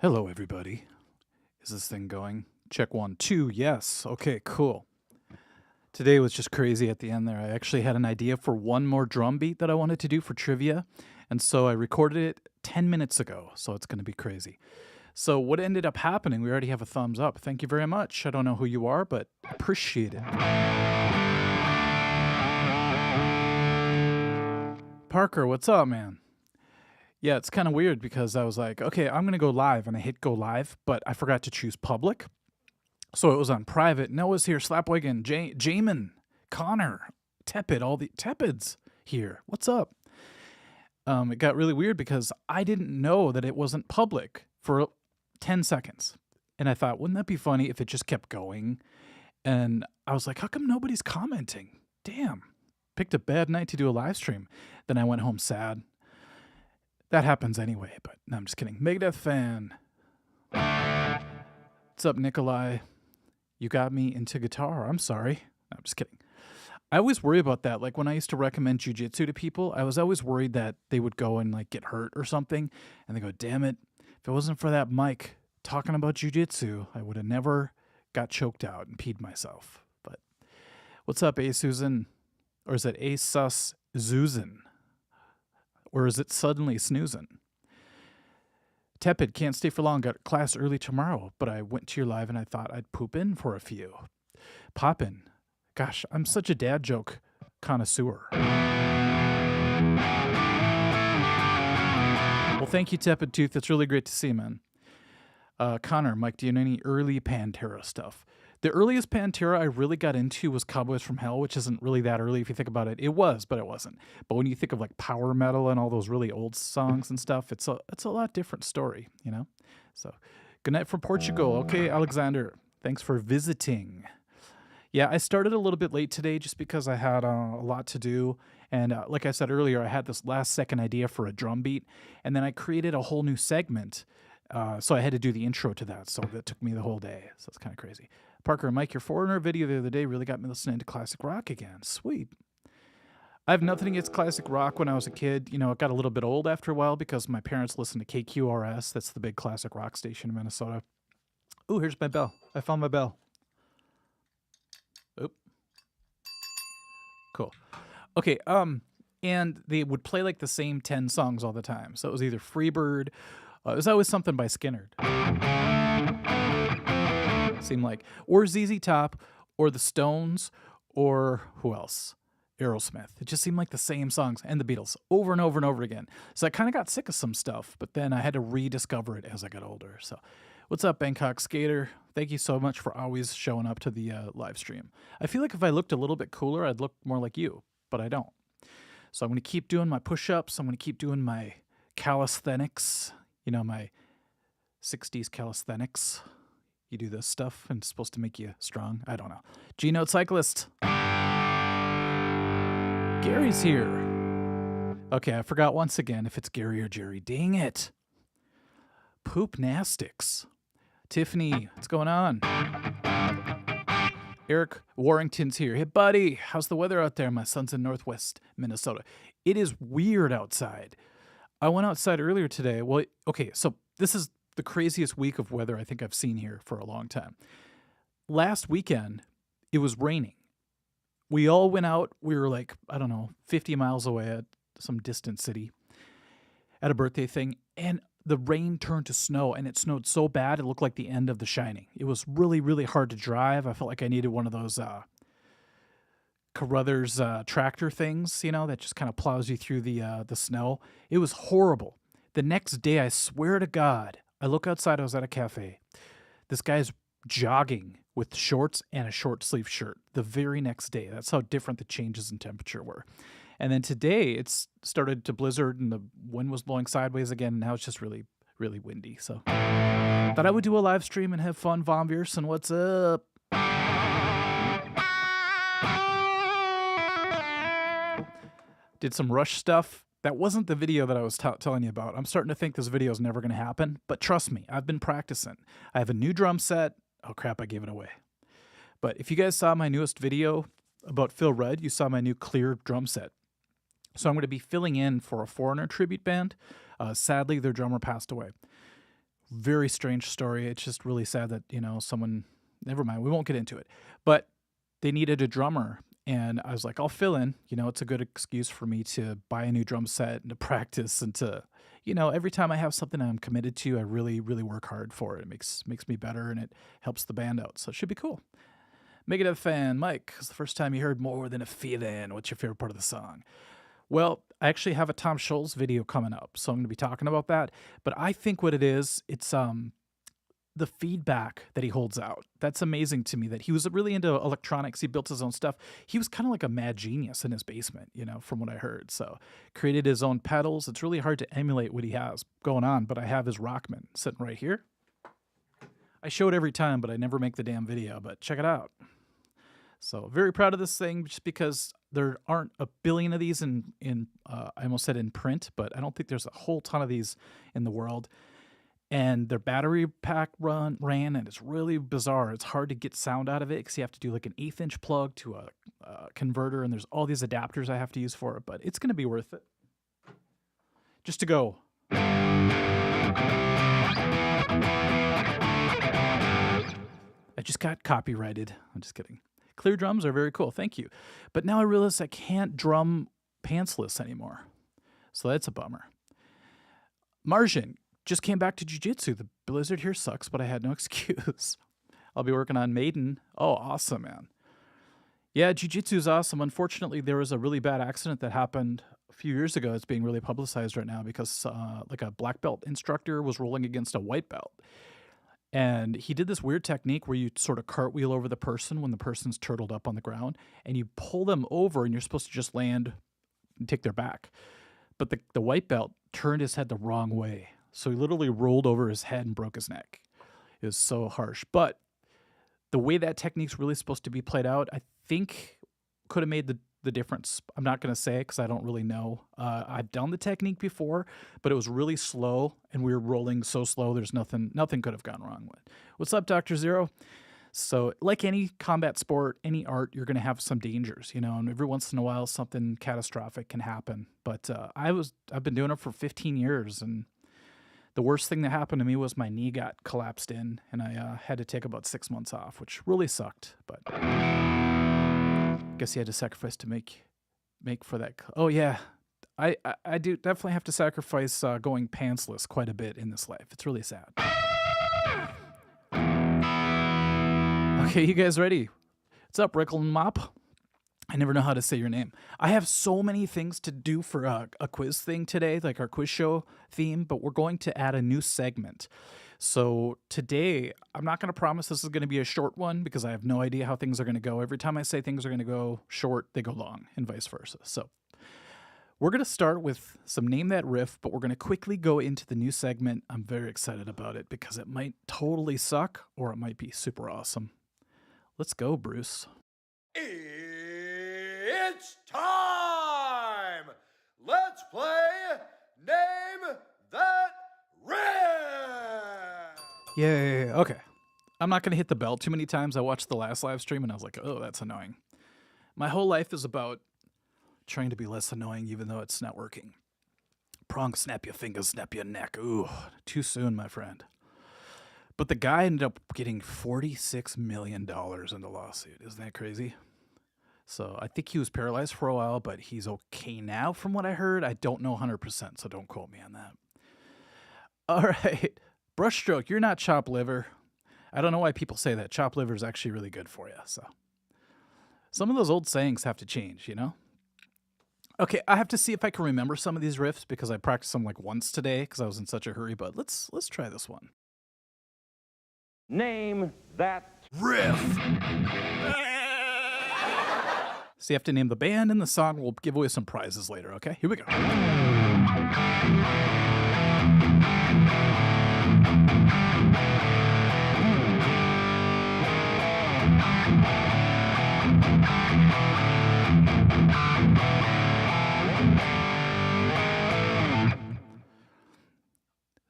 Hello, everybody. Is this thing going? Check 1, 2. Yes. Okay, cool. Today was just crazy at the end there. I actually had an idea for one more drum beat that I wanted to do for trivia. And so I recorded it 10 minutes ago. So it's going to be crazy. So what ended up happening, we already have a thumbs up. Thank you very much. I don't know who you are, but appreciate it. Parker, what's up, man? Yeah, it's kind of weird because I was like, okay, I'm going to go live, and I hit go live, but I forgot to choose public. So it was on private. Noah's here, Slapwagon, Jamin, Connor, Tepid, all the Tepids here. What's up? It got really weird because I didn't know that it wasn't public for 10 seconds. And I thought, wouldn't that be funny if it just kept going? And I was like, how come nobody's commenting? Damn. Picked a bad night to do a live stream. Then I went home sad. That happens anyway, but no, I'm just kidding. Megadeth fan. What's up, Nikolai? You got me into guitar. I'm sorry. No, I'm just kidding. I always worry about that. Like when I used to recommend jujitsu to people, I was always worried that they would go and like get hurt or something. And they go, damn it. If it wasn't for that mic talking about jujitsu, I would have never got choked out and peed myself. But what's up, A Susan? Or is it A Sus Zuzan? Or is it suddenly snoozing? Tepid, can't stay for long. Got class early tomorrow, but I went to your live and I thought I'd poop in for a few. Pop in. Gosh, I'm such a dad joke connoisseur. Well, thank you, Tepid Tooth. That's really great to see, man. Connor, Mike, do you know any early Pantera stuff? The earliest Pantera I really got into was Cowboys from Hell, which isn't really that early if you think about it. It was, but it wasn't. But when you think of like power metal and all those really old songs and stuff, it's a lot different story, you know? So, good night from Portugal. Okay, Alexander, thanks for visiting. Yeah, I started a little bit late today just because I had a lot to do. And like I said earlier, I had this last second idea for a drum beat, and then I created a whole new segment. So I had to do the intro to that. So that took me the whole day. So it's kind of crazy. Parker and Mike, your Foreigner video the other day really got me listening to classic rock again. Sweet. I have nothing against classic rock. When I was a kid, you know, it got a little bit old after a while because my parents listened to KQRS. That's the big classic rock station in Minnesota. Ooh, here's my bell. I found my bell. Oop. Cool. Okay, and they would play like the same 10 songs all the time. So it was either Freebird, it was always something by Skinner. Seemed like, or ZZ Top, or the Stones, or who else? Aerosmith. It just seemed like the same songs, and the Beatles over and over and over again. So I kind of got sick of some stuff, but then I had to rediscover it as I got older. So, what's up, Bangkok Skater? Thank you so much for always showing up to the live stream. I feel like if I looked a little bit cooler, I'd look more like you, but I don't. So I'm going to keep doing my push-ups. I'm going to keep doing my calisthenics. You know, my 60s calisthenics. You do this stuff and it's supposed to make you strong. I don't know. G-Note Cyclist. Gary's here. Okay, I forgot once again if it's Gary or Jerry. Dang it. Poopnastics. Tiffany, what's going on? Eric Warrington's here. Hey, buddy, how's the weather out there? My son's in Northwest Minnesota. It is weird outside. I went outside earlier today. Well, okay, so this is the craziest week of weather I think I've seen here for a long time. Last weekend, it was raining. We all went out. We were like, I don't know, 50 miles away at some distant city at a birthday thing, and the rain turned to snow, and it snowed so bad it looked like the end of The Shining. It was really, really hard to drive. I felt like I needed one of those Carruthers tractor things, you know, that just kind of plows you through the snow. It was horrible. The next day, I swear to God, I look outside. I was at a cafe. This guy's jogging with shorts and a short sleeve shirt the very next day. That's how different the changes in temperature were. And then today, it's started to blizzard and the wind was blowing sideways again. And now it's just really, really windy. So thought I would do a live stream and have fun. Von Viersen, what's up? Did some Rush stuff. That wasn't the video that I was telling you about. I'm starting to think this video is never going to happen. But trust me, I've been practicing. I have a new drum set. Oh, crap, I gave it away. But if you guys saw my newest video about Phil Rudd, you saw my new clear drum set. So I'm going to be filling in for a Foreigner tribute band. Sadly, their drummer passed away. Very strange story. It's just really sad that, someone, never mind, we won't get into it. But they needed a drummer. And I was like, I'll fill in. It's a good excuse for me to buy a new drum set and to practice and to, every time I have something I'm committed to, I really, really work hard for it. It makes me better and it helps the band out. So it should be cool. Megadeth fan, Mike, it's the first time you heard More Than a Feeling. What's your favorite part of the song? Well, I actually have a Tom Scholz video coming up, so I'm going to be talking about that. But I think what it is, it's the feedback that he holds out. That's amazing to me that he was really into electronics. He built his own stuff. He was kind of like a mad genius in his basement, from what I heard. So created his own pedals. It's really hard to emulate what he has going on, but I have his Rockman sitting right here. I show it every time, but I never make the damn video, but check it out. So very proud of this thing just because there aren't a billion of these in I almost said in print, but I don't think there's a whole ton of these in the world. And their battery pack ran, and it's really bizarre. It's hard to get sound out of it because you have to do like an 1/8-inch plug to a converter, and there's all these adapters I have to use for it, but it's going to be worth it. Just to go. I just got copyrighted. I'm just kidding. Clear drums are very cool. Thank you. But now I realize I can't drum pantsless anymore. So that's a bummer. Marjan just came back to jiu-jitsu. The blizzard here sucks, but I had no excuse. I'll be working on Maiden. Oh, awesome, man. Yeah, jiu-jitsu is awesome. Unfortunately, there was a really bad accident that happened a few years ago. It's being really publicized right now because like a black belt instructor was rolling against a white belt. And he did this weird technique where you sort of cartwheel over the person when the person's turtled up on the ground, and you pull them over, and you're supposed to just land and take their back. But the white belt turned his head the wrong way. So he literally rolled over his head and broke his neck. It was so harsh. But the way that technique's really supposed to be played out, I think could have made the difference. I'm not going to say it because I don't really know. I've done the technique before, but it was really slow, and we were rolling so slow, there's nothing could have gone wrong with. What's up, Dr. Zero? So like any combat sport, any art, you're going to have some dangers, and every once in a while something catastrophic can happen. But I've been doing it for 15 years, and the worst thing that happened to me was my knee got collapsed in, and I had to take about 6 months off, which really sucked. But guess you had to sacrifice to make for that. Oh yeah, I do definitely have to sacrifice going pantsless quite a bit in this life. It's really sad. Okay, you guys ready? What's up, Rickle and Mop? I never know how to say your name. I have so many things to do for a quiz thing today, like our quiz show theme, but we're going to add a new segment. So today, I'm not going to promise this is going to be a short one because I have no idea how things are going to go. Every time I say things are going to go short, they go long, and vice versa. So we're going to start with some Name That Riff, but we're going to quickly go into the new segment. I'm very excited about it because it might totally suck or it might be super awesome. Let's go, Bruce. It's time! Let's play Name That Riff! Yay. Okay. I'm not going to hit the bell too many times. I watched the last live stream and I was like, oh, that's annoying. My whole life is about trying to be less annoying even though it's not working. Prong, snap your fingers, snap your neck. Ooh, too soon, my friend. But the guy ended up getting $46 million in the lawsuit. Isn't that crazy? So I think he was paralyzed for a while, but he's okay now from what I heard. I don't know 100%, so don't quote me on that. All right. Brushstroke, you're not chopped liver. I don't know why people say that. Chopped liver is actually really good for you. So some of those old sayings have to change, Okay, I have to see if I can remember some of these riffs because I practiced them like once today because I was in such a hurry, but let's try this one. Name that Riff! So you have to name the band and the song. We'll give away some prizes later, okay? Here we go.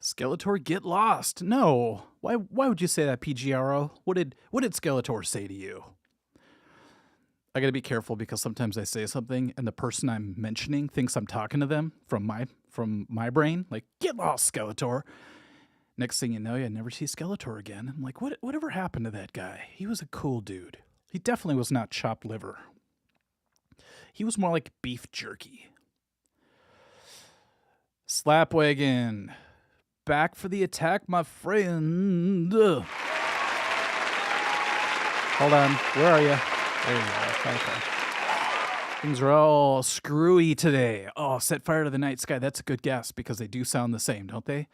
Skeletor, get lost. No. Why would you say that, PGRO? What did Skeletor say to you? I got to be careful because sometimes I say something and the person I'm mentioning thinks I'm talking to them from my brain. Like, get lost, Skeletor. Next thing you know, you never see Skeletor again. I'm like, whatever happened to that guy? He was a cool dude. He definitely was not chopped liver. He was more like beef jerky. Slapwagon. Back for the attack, my friend. Ugh. Hold on. Where are you? There you go. Okay. Things are all screwy today. Oh, Set Fire to the Night Sky. That's a good guess because they do sound the same, don't they?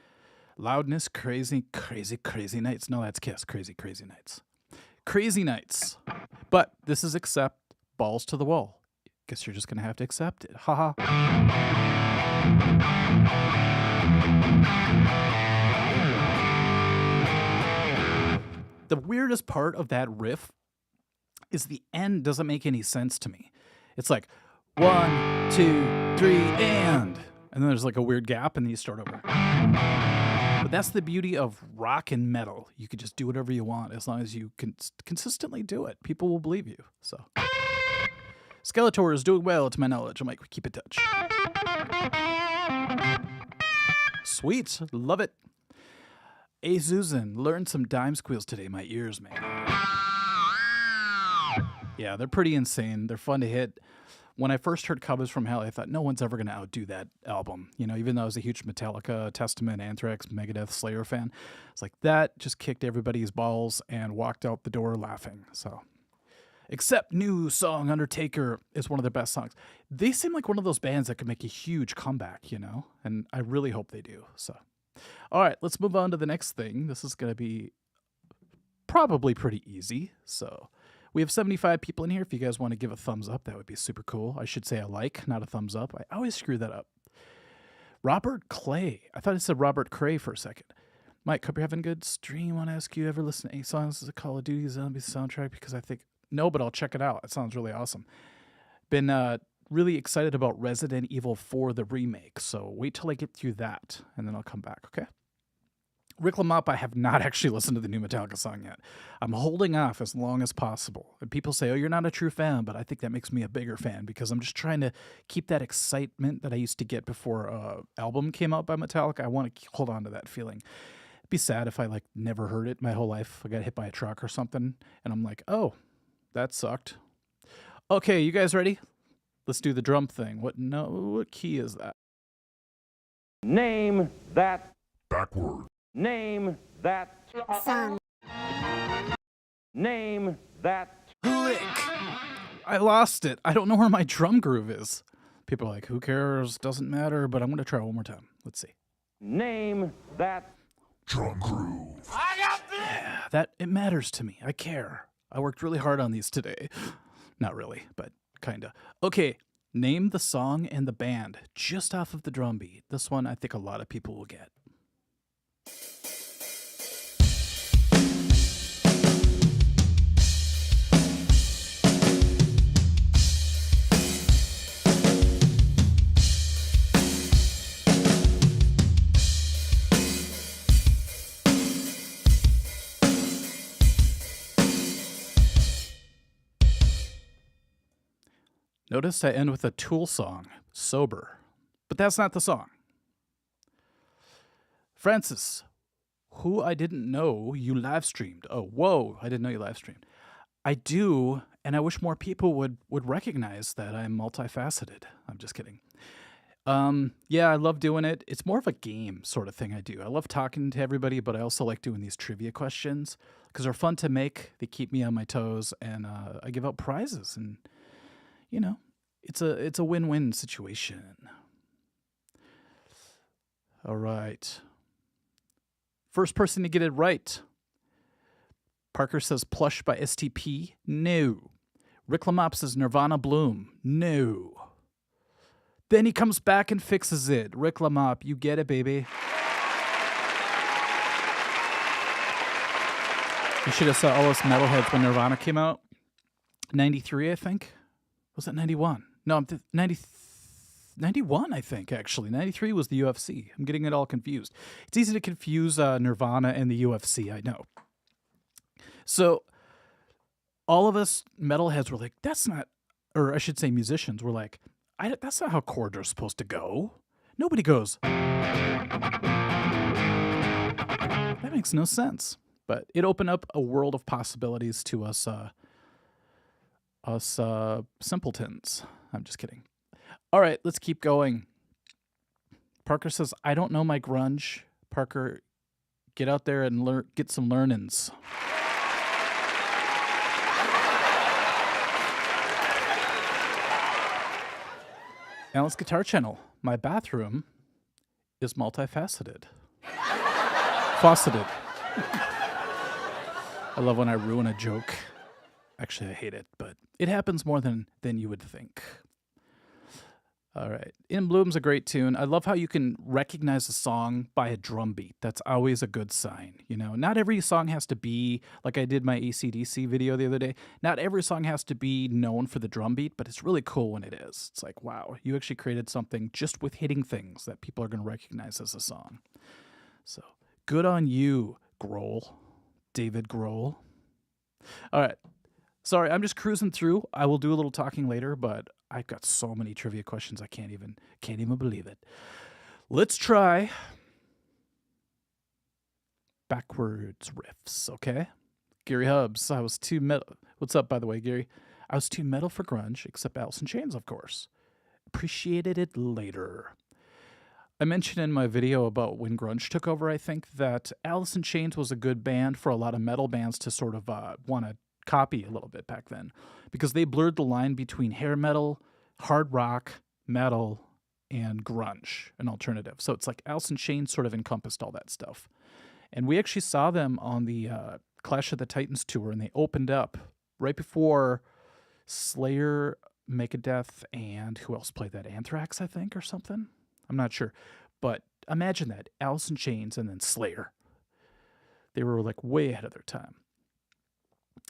Loudness, crazy, crazy, crazy nights. No, that's Kiss. Crazy, crazy nights. Crazy nights. But this is accept balls to the wall. Guess you're just going to have to accept it. Haha. The weirdest part of that riff is the end doesn't make any sense to me. It's like 1, 2, 3, and then there's like a weird gap and then you start over. But that's the beauty of rock and metal. You can just do whatever you want as long as you can consistently do it. People will believe you. So Skeletor is doing well to my knowledge. I'm like, keep in touch. Sweet. Love it. Hey, Susan, learned some dime squeals today. My ears, man. Yeah, they're pretty insane. They're fun to hit. When I first heard Cowboys from Hell, I thought no one's ever going to outdo that album. You know, even though I was a huge Metallica, Testament, Anthrax, Megadeth, Slayer fan, it's like that just kicked everybody's balls and walked out the door laughing. So, except new song Undertaker is one of their best songs. They seem like one of those bands that could make a huge comeback, you know, and I really hope they do. So, all right, let's move on to the next thing. This is going to be probably pretty easy. So, we have 75 people in here. If you guys want to give a thumbs up, that would be super cool. I should say a like, not a thumbs up. I always screw that up. Robert Clay. I thought it said Robert Cray for a second. Mike, hope you're having a good stream. Want to ask you, ever listen to any songs as a Call of Duty Zombies soundtrack? Because I think, no, but I'll check it out. It sounds really awesome. Been really excited about Resident Evil 4, the remake. So wait till I get through that, and then I'll come back, okay? Rick LaMoppe, I have not actually listened to the new Metallica song yet. I'm holding off as long as possible. And people say, oh, you're not a true fan, but I think that makes me a bigger fan because I'm just trying to keep that excitement that I used to get before an album came out by Metallica. I want to hold on to that feeling. It'd be sad if I never heard it my whole life. I got hit by a truck or something, and I'm like, oh, that sucked. Okay, you guys ready? Let's do the drum thing. What key is that? Name that Backward. Name that Song. Name that Lick. I lost it. I don't know where my drum groove is. People are like, who cares? Doesn't matter, but I'm going to try one more time. Let's see. Name that Drum groove. Yeah, that it matters to me. I care. I worked really hard on these today. Not really, but kind of. Okay, name the song and the band just off of the drum beat. This one I think a lot of people will get. Notice I end with a Tool song, Sober. But that's not the song. Francis, who I didn't know you live streamed. Oh, whoa, I didn't know you live streamed. I do, and I wish more people would recognize that I'm multifaceted. I'm just kidding. Yeah, I love doing it. It's more of a game sort of thing I do. I love talking to everybody, but I also like doing these trivia questions because they're fun to make. They keep me on my toes, and I give out prizes, and you know, it's a win-win situation. All right. First person to get it right. Parker says Plush by STP. No. Rick LaMoppe says Nirvana Bloom. No. Then he comes back and fixes it. Rick LaMoppe, you get it, baby. You should have saw all us metalheads when Nirvana came out. 93, I think. Was it 91? No, 91, I think, actually. 93 was the UFC. I'm getting it all confused. It's easy to confuse Nirvana and the UFC, I know. So all of us metalheads were like, that's not, or I should say musicians were like, that's not how chords are supposed to go. Nobody goes. like, that makes no sense. But it opened up a world of possibilities to us simpletons. I'm just kidding. All right, let's keep going. Parker says, I don't know my grunge. Parker, get out there and get some learnings. Alan's Guitar Channel. My bathroom is multifaceted. Faceted. I love when I ruin a joke. Actually, I hate it, but it happens more than you would think. All right. In Bloom's a great tune. I love how you can recognize a song by a drum beat. That's always a good sign. You know, not every song has to be, like I did my AC/DC video the other day, not every song has to be known for the drum beat, but it's really cool when it is. It's like, wow, you actually created something just with hitting things that people are going to recognize as a song. So good on you, Grohl. David Grohl. All right. Sorry, I'm just cruising through. I will do a little talking later, but I've got so many trivia questions I can't even believe it. Let's try backwards riffs, okay? Gary Hubbs, I was too metal. What's up, by the way, Gary? I was too metal for grunge, except Alice in Chains, of course. Appreciated it later. I mentioned in my video about when grunge took over, I think, that Alice in Chains was a good band for a lot of metal bands to sort of want to copy a little bit back then, because they blurred the line between hair metal, hard rock, metal, and grunge, an alternative. So it's like Alice in Chains sort of encompassed all that stuff. And we actually saw them on the Clash of the Titans tour, and they opened up right before Slayer, Megadeth, and who else played that? Anthrax, I think, or something? I'm not sure. But imagine that, Alice in Chains and then Slayer. They were like way ahead of their time.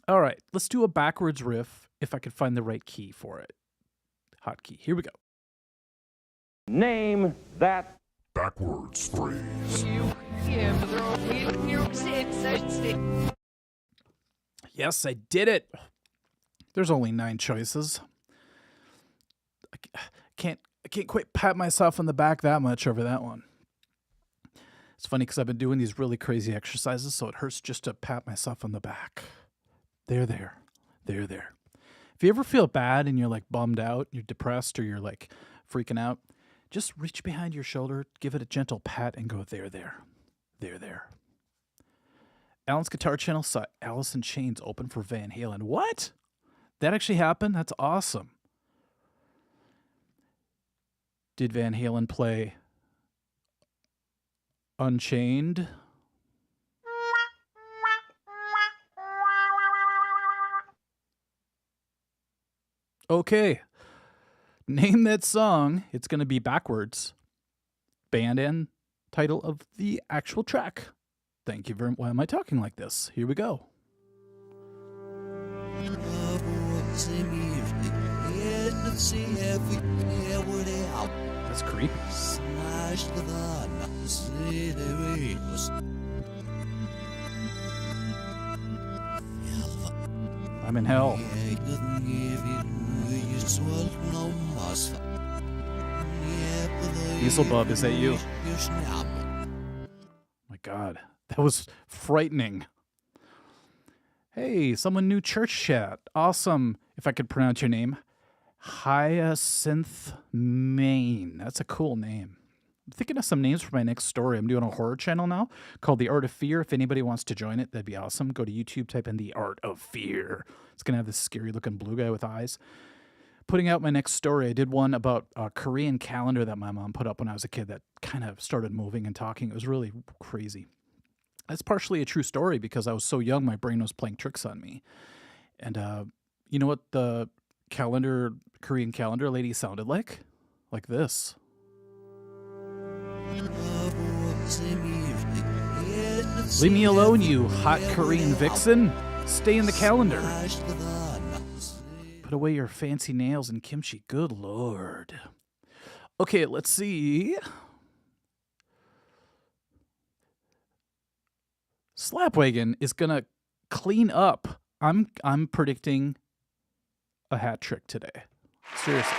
All right, let's do a backwards riff if I could find the right key for it. Hotkey. Here we go. Name that Backwards phrase. Yes, I did it. There's only 9 choices. I can't quite pat myself on the back that much over that one. It's funny because I've been doing these really crazy exercises, so it hurts just to pat myself on the back. There. If you ever feel bad and you're like bummed out, you're depressed, or you're like freaking out, just reach behind your shoulder, give it a gentle pat, and go there. Alan's Guitar Channel saw Alice in Chains open for Van Halen. What? That actually happened? That's awesome. Did Van Halen play Unchained? Okay. Name that song. It's going to be backwards. Band and title of the actual track. Thank you very much. Why am I talking like this? Here we go. That's creepy. I'm in hell. Dieselbub, is that you? My God, that was frightening. Hey, someone new church chat. Awesome. If I could pronounce your name. Hyacinth Main. That's a cool name. I'm thinking of some names for my next story. I'm doing a horror channel now called The Art of Fear. If anybody wants to join it, that'd be awesome. Go to YouTube, type in The Art of Fear. It's going to have this scary looking blue guy with eyes. Putting out my next story, I did one about a Korean calendar that my mom put up when I was a kid that kind of started moving and talking. It was really crazy. That's partially a true story because I was so young, my brain was playing tricks on me. And you know what the Korean calendar lady sounded like? Like this. Leave me alone, you hot Korean vixen. Stay in the calendar. Put away your fancy nails and kimchi. Good Lord. Okay, let's see. Slapwagon is going to clean up. I'm predicting a hat trick today. Seriously.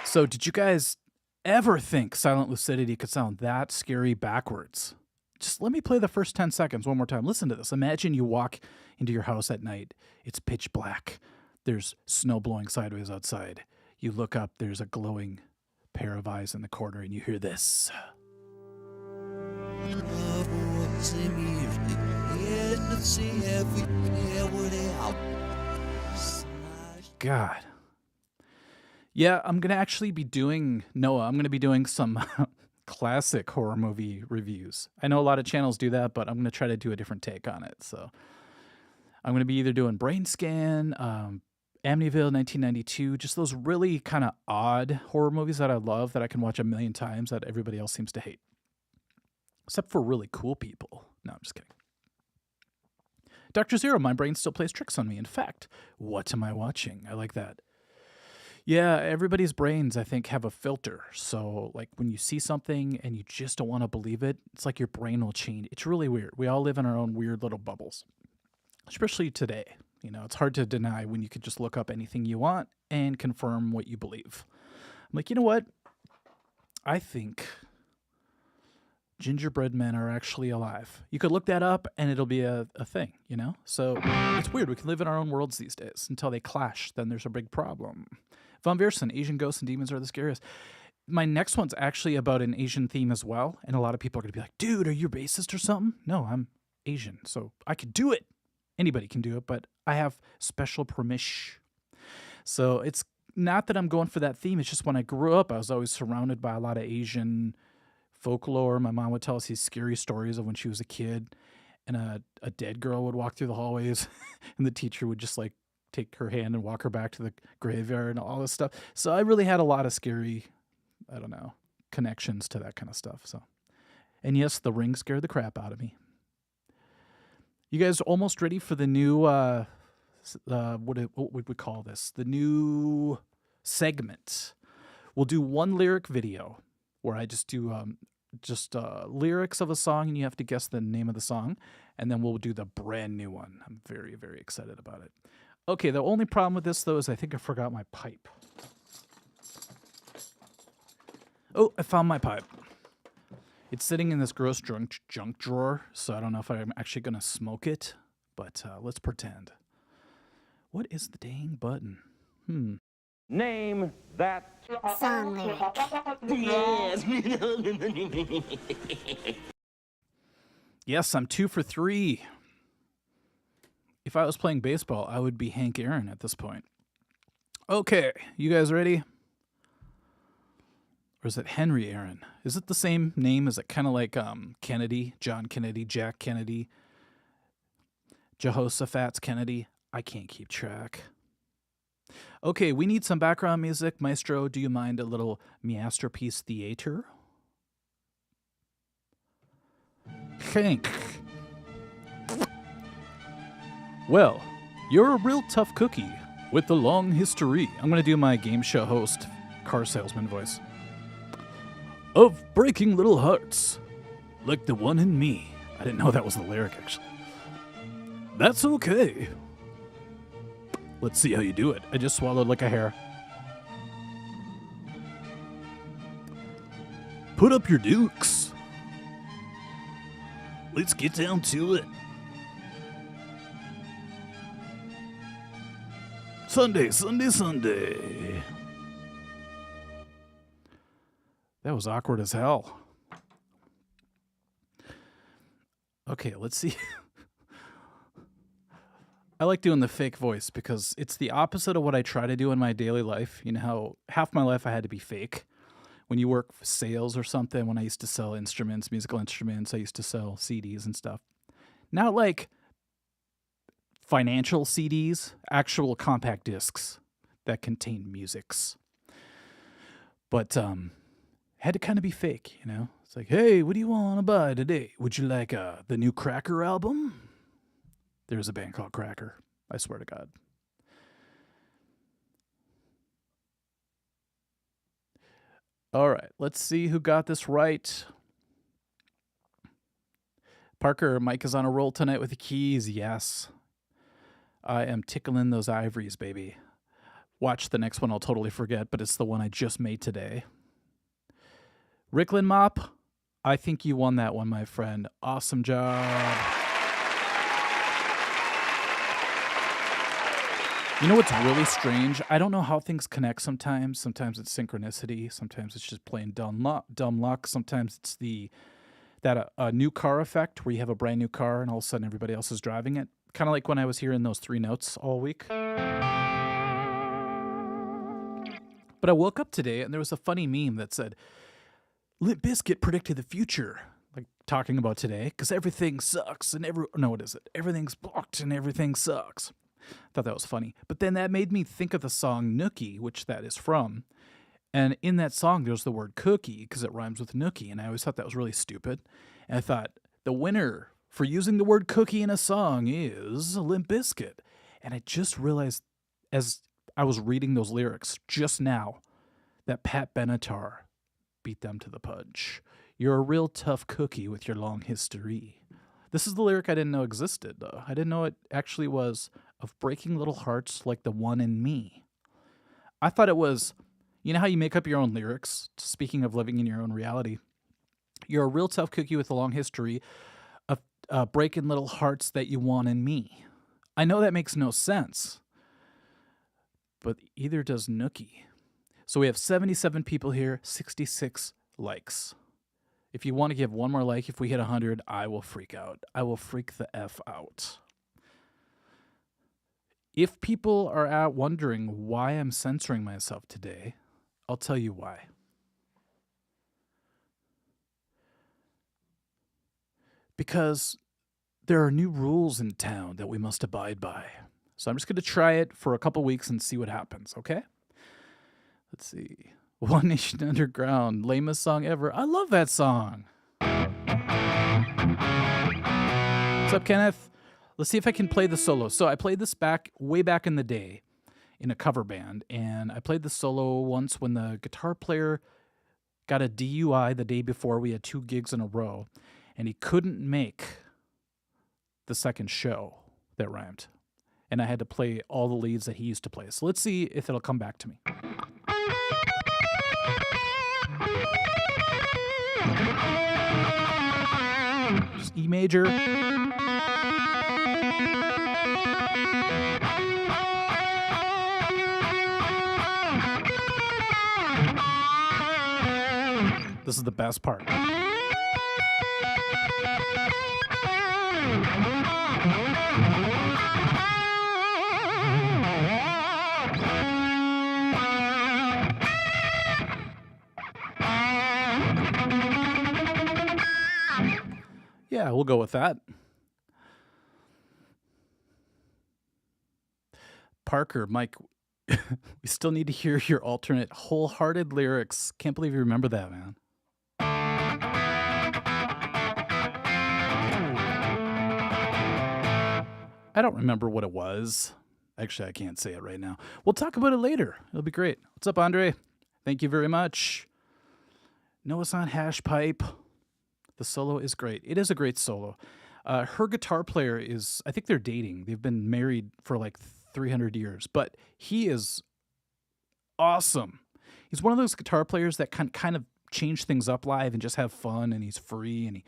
So did you guys ever think Silent Lucidity could sound that scary backwards? Just let me play the first 10 seconds one more time. Listen to this. Imagine you walk into your house at night. It's pitch black. There's snow blowing sideways outside. You look up, there's a glowing pair of eyes in the corner, and you hear this. God. Yeah, I'm going to actually be doing, Noah, I'm going to be doing some classic horror movie reviews. I know a lot of channels do that, but I'm going to try to do a different take on it. So I'm going to be either doing Brain Scan, Amityville 1992, just those really kind of odd horror movies that I love that I can watch a million times that everybody else seems to hate. Except for really cool people. No, I'm just kidding. Dr. Zero, my brain still plays tricks on me. In fact, what am I watching? I like that. Yeah, everybody's brains, I think, have a filter. So, like, when you see something and you just don't want to believe it, it's like your brain will change. It's really weird. We all live in our own weird little bubbles, especially today. You know, it's hard to deny when you could just look up anything you want and confirm what you believe. I'm like, you know what? I think gingerbread men are actually alive. You could look that up and it'll be a thing, you know? So it's weird. We can live in our own worlds these days until they clash. Then there's a big problem. Von Viersen, Asian ghosts and demons are the scariest. My next one's actually about an Asian theme as well. And a lot of people are going to be like, dude, are you racist or something? No, I'm Asian, so I could do it. Anybody can do it, but I have special permission. So it's not that I'm going for that theme. It's just when I grew up, I was always surrounded by a lot of Asian folklore. My mom would tell us these scary stories of when she was a kid, and a dead girl would walk through the hallways, and the teacher would just like take her hand and walk her back to the graveyard and all this stuff. So I really had a lot of scary, I don't know, connections to that kind of stuff. So, and yes, The Ring scared the crap out of me. You guys almost ready for the new, what would we call this? The new segment. We'll do one lyric video where I just do lyrics of a song, and you have to guess the name of the song, and then we'll do the brand new one. I'm very, very excited about it. Okay, the only problem with this, though, is I think I forgot my pipe. Oh, I found my pipe. It's sitting in this gross junk drawer, so I don't know if I'm actually going to smoke it, but let's pretend. What is the dang button? Name that Song lyric. Yes, I'm 2 for 3. If I was playing baseball, I would be Hank Aaron at this point. Okay, you guys ready? Or is it Henry Aaron? Is it the same name? Is it kind of like Kennedy, John Kennedy, Jack Kennedy, Jehoshaphat Kennedy? I can't keep track. Okay, we need some background music. Maestro, do you mind a little masterpiece theater? Hank. Well, you're a real tough cookie with a long history. I'm going to do my game show host, car salesman voice. Of breaking little hearts, like the one in me. I didn't know that was the lyric, actually. That's okay. Let's see how you do it. I just swallowed like a hair. Put up your dukes. Let's get down to it. Sunday, Sunday, Sunday. That was awkward as hell. Okay, let's see. I like doing the fake voice because it's the opposite of what I try to do in my daily life. You know how half my life I had to be fake. When you work for sales or something, when I used to sell instruments, musical instruments, I used to sell CDs and stuff. Not like financial CDs, actual compact discs that contain musics. But had to kind of be fake, you know? It's like, hey, what do you want to buy today? Would you like the new Cracker album? There's a band called Cracker. I swear to God. All right, let's see who got this right. Parker, Mike is on a roll tonight with the keys. Yes. I am tickling those ivories, baby. Watch the next one. I'll totally forget, but it's the one I just made today. Ricklin Mop, I think you won that one, my friend. Awesome job. You know what's really strange? I don't know how things connect sometimes. Sometimes it's synchronicity. Sometimes it's just plain dumb luck. Sometimes it's that new car effect where you have a brand new car and all of a sudden everybody else is driving it. Kind of like when I was hearing those 3 notes all week. But I woke up today and there was a funny meme that said, Limp Bizkit predicted the future. Like talking about today, because everything sucks and what is it? Everything's blocked and everything sucks. I thought that was funny. But then that made me think of the song Nookie, which that is from. And in that song, there's the word cookie because it rhymes with nookie. And I always thought that was really stupid. And I thought the winner for using the word cookie in a song is Limp Bizkit. And I just realized as I was reading those lyrics just now that Pat Benatar beat them to the punch. You're a real tough cookie with your long history. This is the lyric I didn't know existed, though. I didn't know it actually was of breaking little hearts like the one in me. I thought it was, you know how you make up your own lyrics? Speaking of living in your own reality. You're a real tough cookie with a long history of breaking little hearts that you want in me. I know that makes no sense, but either does Nookie. So we have 77 people here, 66 likes. If you want to give one more like, if we hit 100, I will freak out. I will freak the F out. If people are out wondering why I'm censoring myself today, I'll tell you why. Because there are new rules in town that we must abide by. So I'm just going to try it for a couple weeks and see what happens, okay? Let's see. One Nation Underground, lamest song ever. I love that song. What's up, Kenneth? Let's see if I can play the solo. So I played this way back in the day in a cover band, and I played the solo once when the guitar player got a DUI the day before. We had 2 gigs in a row, and he couldn't make the second show that rhymed. And I had to play all the leads that he used to play. So let's see if it'll come back to me. Just E major. This is the best part. Yeah, we'll go with that. Parker, Mike, we still need to hear your alternate wholehearted lyrics. Can't believe you remember that, man. I don't remember what it was. Actually, I can't say it right now. We'll talk about it later. It'll be great. What's up, Andre? Thank you very much. No, it's not Hash Pipe. The solo is great. It is a great solo. Her guitar player is, I think they're dating. They've been married for like 300 years, but he is awesome. He's one of those guitar players that can kind of change things up live and just have fun, and he's free, and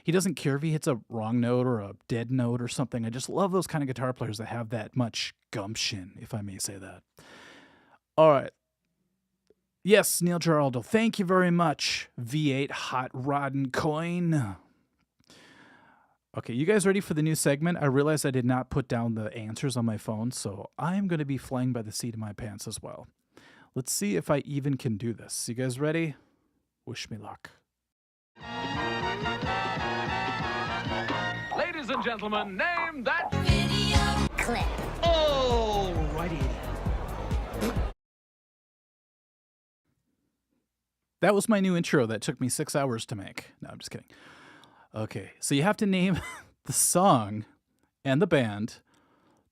he doesn't care if he hits a wrong note or a dead note or something. I just love those kind of guitar players that have that much gumption, if I may say that. All right. Yes, Neil Geraldo, thank you very much. V8 Hot Rotten Coin. Okay, you guys ready for the new segment? I realized I did not put down the answers on my phone, so I'm going to be flying by the seat of my pants as well. Let's see if I even can do this. You guys ready? Wish me luck. Ladies and gentlemen, name that Video clip. Alrighty. That was my new intro that took me 6 hours to make. No, I'm just kidding. Okay, so you have to name the song and the band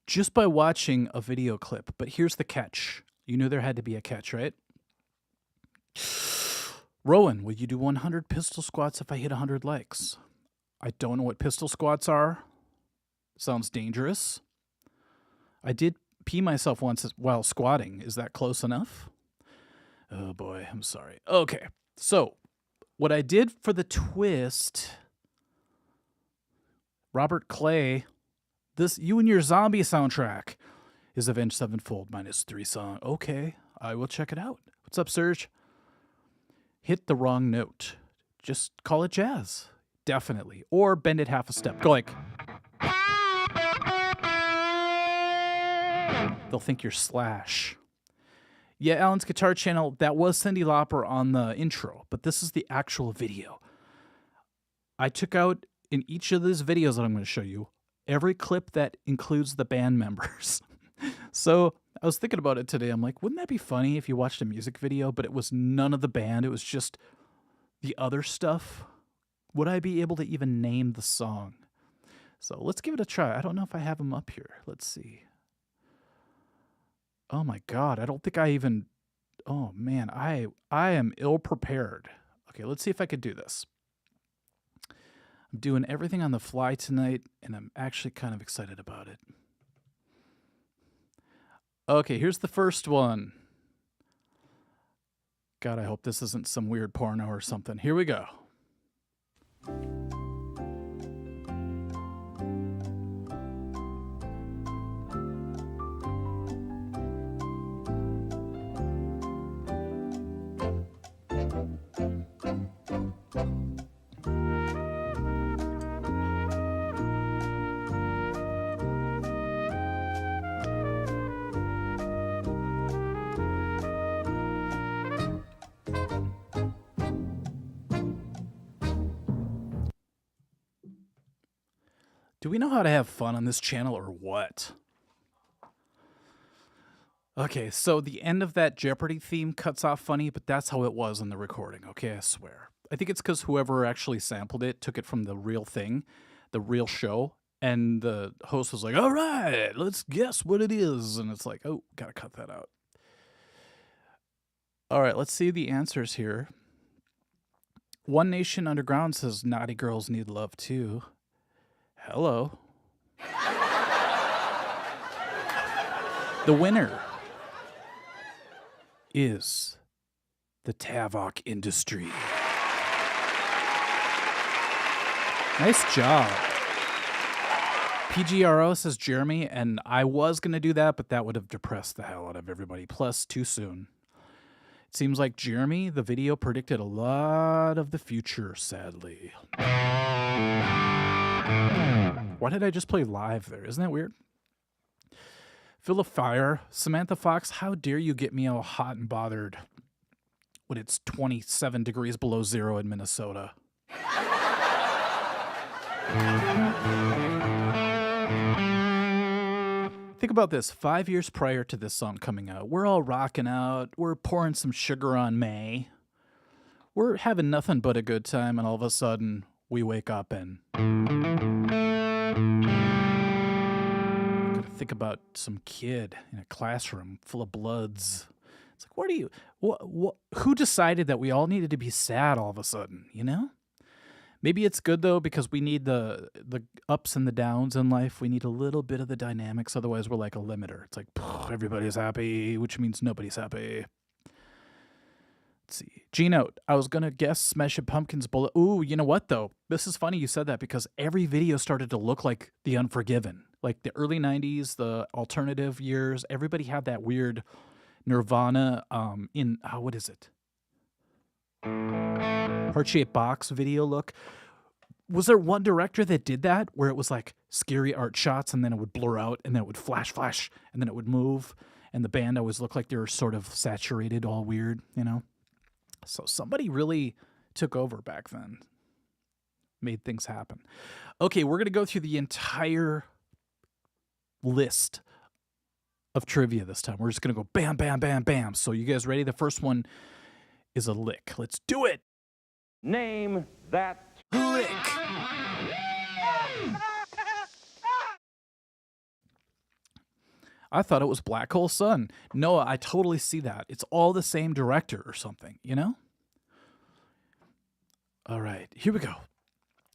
just by watching a video clip. But here's the catch. You knew there had to be a catch, right? Rowan, will you do 100 pistol squats if I hit 100 likes? I don't know what pistol squats are. Sounds dangerous. I did pee myself once while squatting. Is that close enough? Oh boy, I'm sorry. Okay, so What I did for the twist, Robert Clay, this You and Your Zombie soundtrack is Avenged Sevenfold -3 song. Okay, I will check it out. What's up, Serge? Hit the wrong note. Just call it jazz. Definitely. Or bend it half a step. Go like... They'll think you're Slash. Yeah, Alan's Guitar Channel, that was Cyndi Lauper on the intro, but this is the actual video. I took out, in each of these videos that I'm going to show you, every clip that includes the band members. So I was thinking about it today. I'm like, wouldn't that be funny if you watched a music video, but it was none of the band, it was just the other stuff? Would I be able to even name the song? So let's give it a try. I don't know if I have them up here. Let's see. Oh my God, I don't think I even... Oh man, I am ill-prepared. Okay, let's see if I could do this. I'm doing everything on the fly tonight, and I'm actually kind of excited about it. Okay, here's the first one. God, I hope this isn't some weird porno or something. Here we go. Do we know how to have fun on this channel or what? Okay, so the end of that Jeopardy theme cuts off funny, but that's how it was in the recording, okay, I swear. I think it's because whoever actually sampled it took it from the real thing, the real show, and the host was like, all right, let's guess what it is. And it's like, oh, gotta cut that out. All right, let's see the answers here. One Nation Underground says Naughty Girls Need Love Too. Hello. The winner is the Tavok Industry. Nice job. PGRO says Jeremy, and I was going to do that, but that would have depressed the hell out of everybody. Plus, too soon. It seems like Jeremy, the video, predicted a lot of the future, sadly. Why did I just play live there? Isn't that weird? Phil of Fire, Samantha Fox, how dare you get me all hot and bothered when it's 27 degrees below zero in Minnesota? Think about this. 5 years prior to this song coming out, we're all rocking out. We're pouring some sugar on May. We're having nothing but a good time, and all of a sudden, we wake up and... Think about some kid in a classroom full of bloods. It's like, who decided that we all needed to be sad all of a sudden, you know? Maybe it's good, though, because we need the ups and the downs in life. We need a little bit of the dynamics. Otherwise, we're like a limiter. It's like, everybody's happy, which means nobody's happy. Let's see. G-Note, I was going to guess Smashing Pumpkins Bullet. Ooh, you know what, though? This is funny you said that because every video started to look like The Unforgiven. Like the early 90s, the alternative years, everybody had that weird Nirvana what is it? Heart-shaped box video look. Was there one director that did that where it was like scary art shots and then it would blur out and then it would flash, and then it would move and the band always looked like they were sort of saturated, all weird, you know? So somebody really took over back then. Made things happen. Okay, we're going to go through the entire list of trivia this time. We're just going to go bam, bam, bam, bam. So you guys ready? The first one is a lick. Let's do it. Name that Lick. I thought it was Black Hole Sun. No, I totally see that. It's all the same director or something, you know? All right, here we go.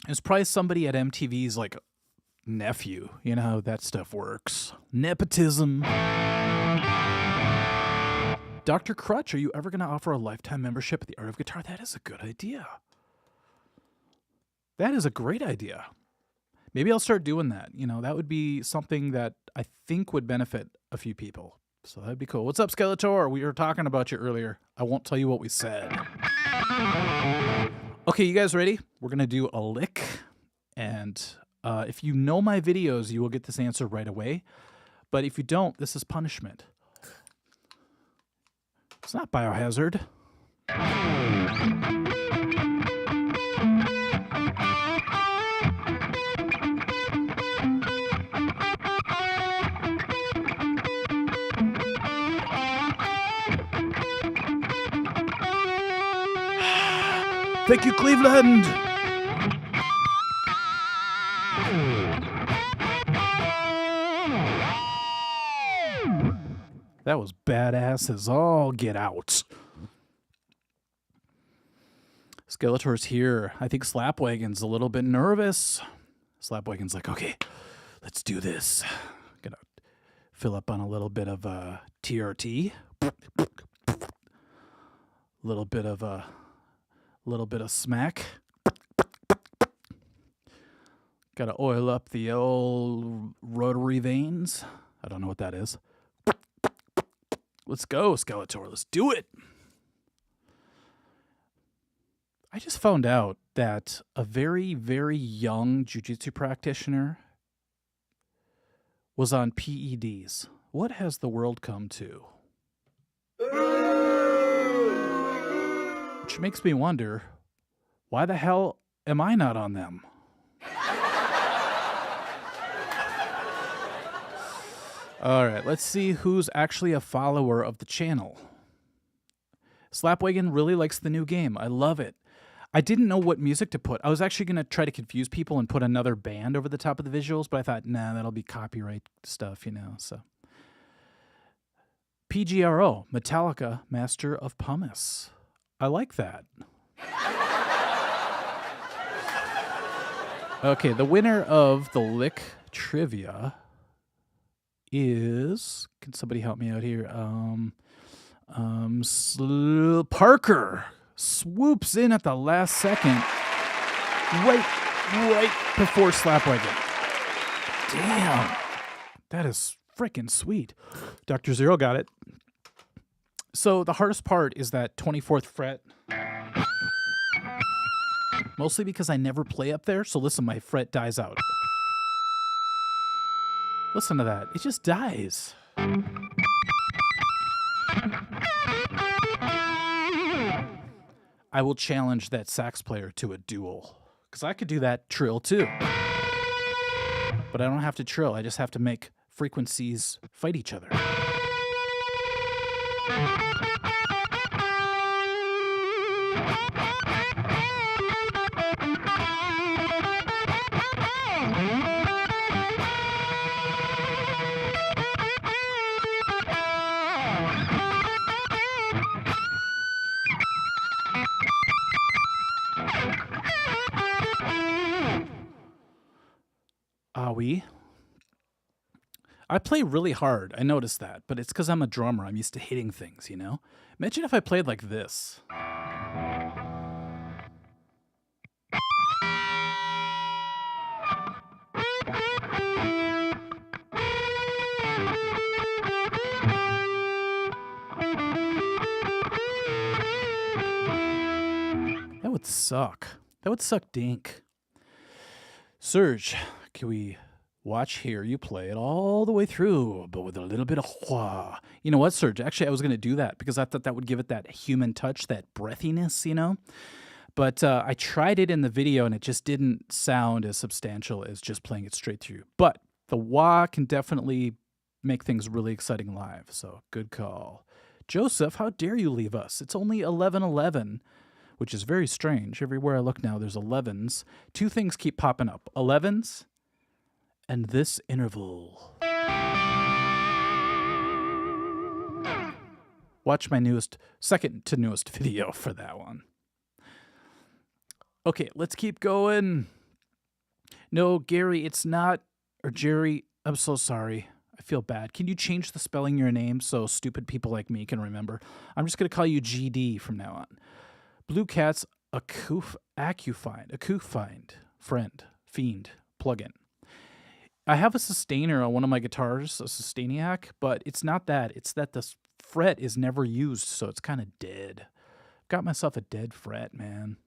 It's probably somebody at MTV's like nephew. You know how that stuff works. Nepotism. Dr. Crutch, are you ever going to offer a lifetime membership at the Art of Guitar? That is a good idea. That is a great idea. Maybe I'll start doing that. You know, that would be something that I think would benefit a few people. So that'd be cool. What's up, Skeletor? We were talking about you earlier. I won't tell you what we said. Okay, you guys ready? We're going to do a lick. And if you know my videos, you will get this answer right away. But if you don't, this is punishment. It's not Biohazard. Thank you, Cleveland! That was badass as all get out. Skeletor's here. I think Slapwagon's a little bit nervous. Slapwagon's like, okay, let's do this. Gonna fill up on a little bit of TRT. Little bit of smack. Gotta oil up the old rotary veins. I don't know what that is. Let's go, Skeletor. Let's do it. I just found out that a very, very young jiu-jitsu practitioner was on PEDs. What has the world come to? Which makes me wonder, why the hell am I not on them? All right, let's see who's actually a follower of the channel. Slapwagon really likes the new game. I love it. I didn't know what music to put. I was actually going to try to confuse people and put another band over the top of the visuals, but I thought, nah, that'll be copyright stuff, you know, so. PGRO, Metallica, Master of Pumice. I like that. Okay, the winner of the Lick Trivia is, can somebody help me out here? Parker swoops in at the last second, right before Slapwagon. Damn, that is freaking sweet. Dr. Zero got it. So the hardest part is that 24th fret. Mostly because I never play up there, so listen, my fret dies out. Listen to that. It just dies. I will challenge that sax player to a duel. Because I could do that trill too. But I don't have to trill. I just have to make frequencies fight each other. I play really hard. I noticed that, but it's because I'm a drummer. I'm used to hitting things, you know? Imagine if I played like this. That would suck. That would suck dink. Surge, can we watch here you play it all the way through, but with a little bit of wah. You know what, Surge? Actually, I was going to do that because I thought that would give it that human touch, that breathiness, you know? But I tried it in the video, and it just didn't sound as substantial as just playing it straight through. But the wah can definitely make things really exciting live, so good call. Joseph, how dare you leave us? It's only 11:11, which is very strange. Everywhere I look now, there's 11s. Two things keep popping up. 11s and this interval. Watch my second to newest video for that one. Okay, let's keep going. No, Gary, it's not, or Jerry, I'm so sorry. I feel bad. Can you change the spelling of your name so stupid people like me can remember? I'm just going to call you GD from now on. Blue Cat's Acoufind. Fiend plugin. I have a sustainer on one of my guitars, a Sustainiac, but it's not that. It's that the fret is never used, so it's kind of dead. Got myself a dead fret, man.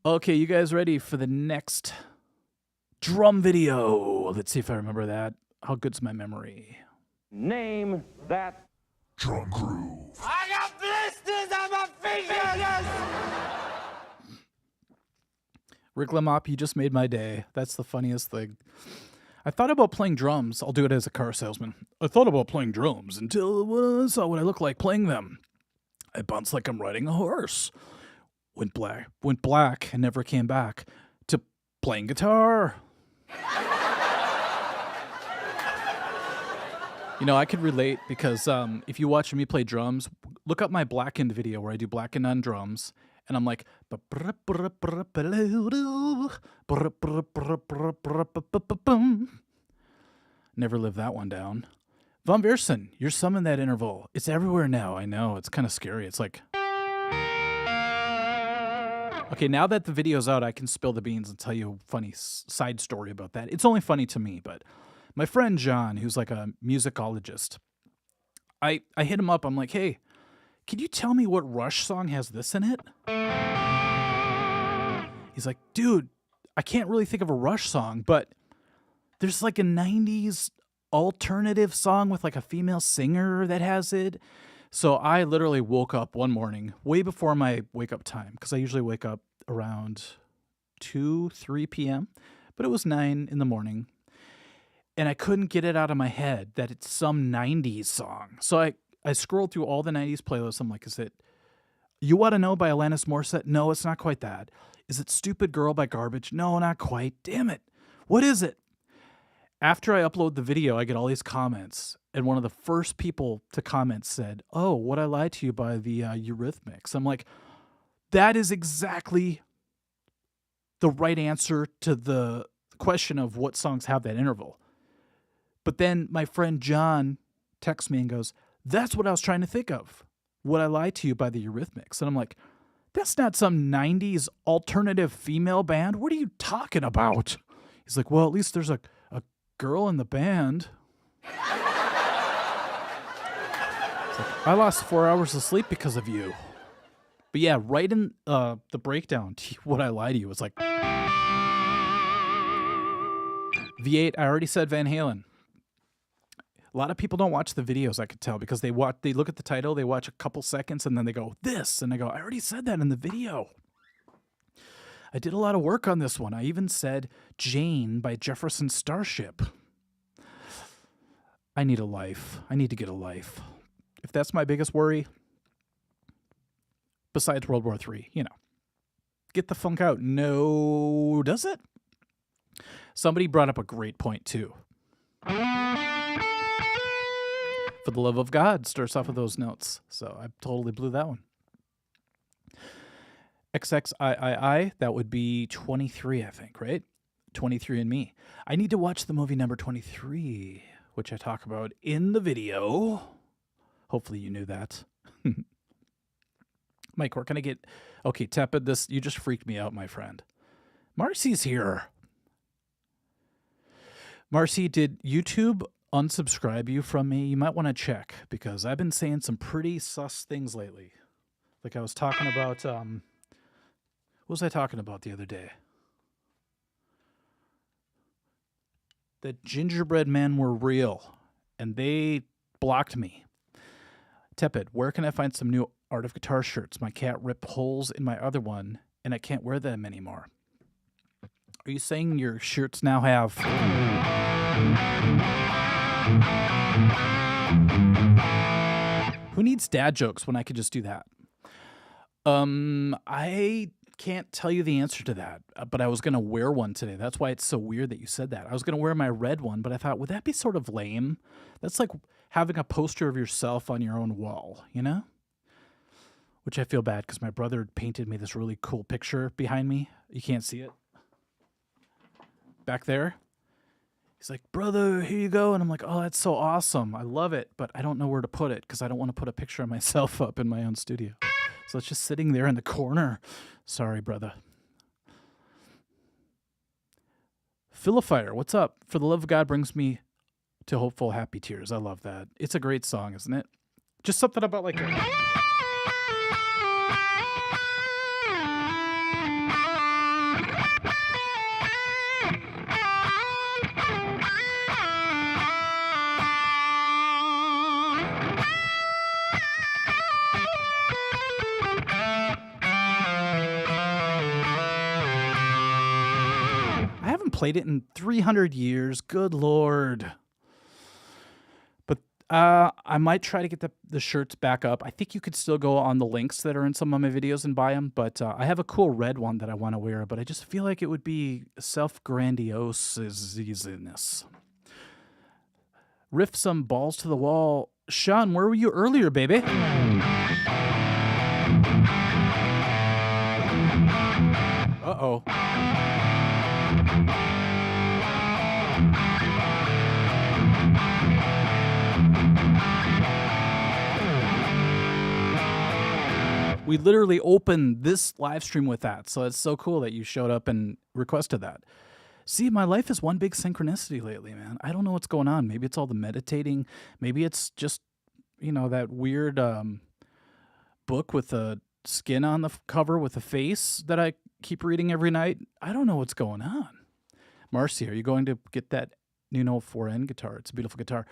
Okay, you guys ready for the next drum video? Let's see if I remember that. How good's my memory? Name that Drum groove. I got blisters on my fingers! Rick Lemop, you just made my day. That's the funniest thing. I thought about playing drums. I'll do it as a car salesman. I thought about playing drums until I saw what I look like playing them. I bounce like I'm riding a horse. Went black, and never came back to playing guitar. You know, I could relate because if you watch me play drums, look up my Blackened video where I do Blackened on drums, and I'm like, never lived that one down. Von Versen, you're summoned that interval. It's everywhere now. I know. It's kind of scary. It's like... Okay, now that the video's out, I can spill the beans and tell you a funny side story about that. It's only funny to me, but my friend John, who's like a musicologist, I hit him up. I'm like, hey, can you tell me what Rush song has this in it? He's like, dude, I can't really think of a Rush song, but there's like a 90s alternative song with like a female singer that has it. So I literally woke up one morning way before my wake up time, because I usually wake up around 3 p.m., but it was 9 in the morning, and I couldn't get it out of my head that it's some 90s song. So I scrolled through all the 90s playlists. I'm like, is it You Oughta Know by Alanis Morissette? No, it's not quite that. Is it Stupid Girl by Garbage? No, not quite. Damn it. What is it? After I upload the video, I get all these comments, and one of the first people to comment said, oh, What I Lied to You by the Eurythmics. I'm like, that is exactly the right answer to the question of what songs have that interval. But then my friend John texts me and goes, that's what I was trying to think of. What I Lied to You by the Eurythmics. And I'm like, that's not some 90s alternative female band. What are you talking about? He's like, well, at least there's a girl in the band. It's like, I lost 4 hours of sleep because of you. But yeah, right in the breakdown, What I Lie to You was like... V8, I already said Van Halen. A lot of people don't watch the videos, I could tell, because they look at the title, they watch a couple seconds, and then they go, this, and I go, I already said that in the video. I did a lot of work on this one. I even said Jane by Jefferson Starship. I need a life. I need to get a life. If that's my biggest worry, besides World War III, you know, get the funk out. No, does it? Somebody brought up a great point, too. For the Love of God starts off with those notes. So I totally blew that one. XXIII, that would be 23, I think, right? 23 and Me. I need to watch the movie number 23, which I talk about in the video. Hopefully you knew that. Mike, where can I get... Okay, Tepid, you just freaked me out, my friend. Marcy's here. Marcy, did YouTube unsubscribe you from me? You might want to check, because I've been saying some pretty sus things lately. Like I was talking about... What was I talking about the other day? That gingerbread men were real, and they blocked me. Tepid, where can I find some new Art of Guitar shirts? My cat ripped holes in my other one, and I can't wear them anymore. Are you saying your shirts now have... Who needs dad jokes when I could just do that? I can't tell you the answer to that, but I was going to wear one today. That's why it's so weird that you said that. I was going to wear my red one, but I thought, would that be sort of lame? That's like having a poster of yourself on your own wall, you know? Which I feel bad because my brother painted me this really cool picture behind me. You can't see it. Back there. He's like, brother, here you go. And I'm like, oh, that's so awesome. I love it, but I don't know where to put it because I don't want to put a picture of myself up in my own studio. So it's just sitting there in the corner. Sorry, brother. Philifire, what's up? For the love of God brings me to hopeful, happy tears. I love that. It's a great song, isn't it? Just something about like I haven't played it in 300 years. Good Lord. But I might try to get the shirts back up. I think you could still go on the links that are in some of my videos and buy them. But I have a cool red one that I want to wear. But I just feel like it would be self-grandioseness. Riff some balls to the wall. Sean, where were you earlier, baby? Uh-oh. We literally opened this live stream with that, so it's so cool that you showed up and requested that. See, my life is one big synchronicity lately, man. I don't know what's going on. Maybe it's all the meditating. Maybe it's just, you know, that weird book with the skin on the cover with a face that I keep reading every night. I don't know what's going on. Marcy, are you going to get that Nuno 4N guitar? It's a beautiful guitar.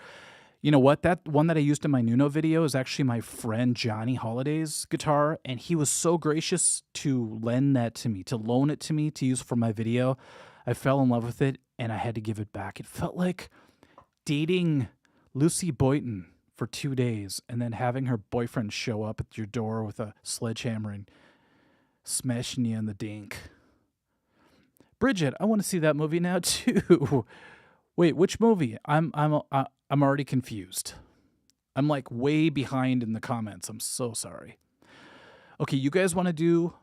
You know what? That one that I used in my Nuno video is actually my friend Johnny Holiday's guitar, and he was so gracious to lend that to me, to loan it to me to use for my video. I fell in love with it, and I had to give it back. It felt like dating Lucy Boynton for 2 days and then having her boyfriend show up at your door with a sledgehammer and smashing you in the dink. Bridget, I want to see that movie now too. Wait, which movie? I'm already confused. I'm like way behind in the comments. I'm so sorry. Okay, you guys want to do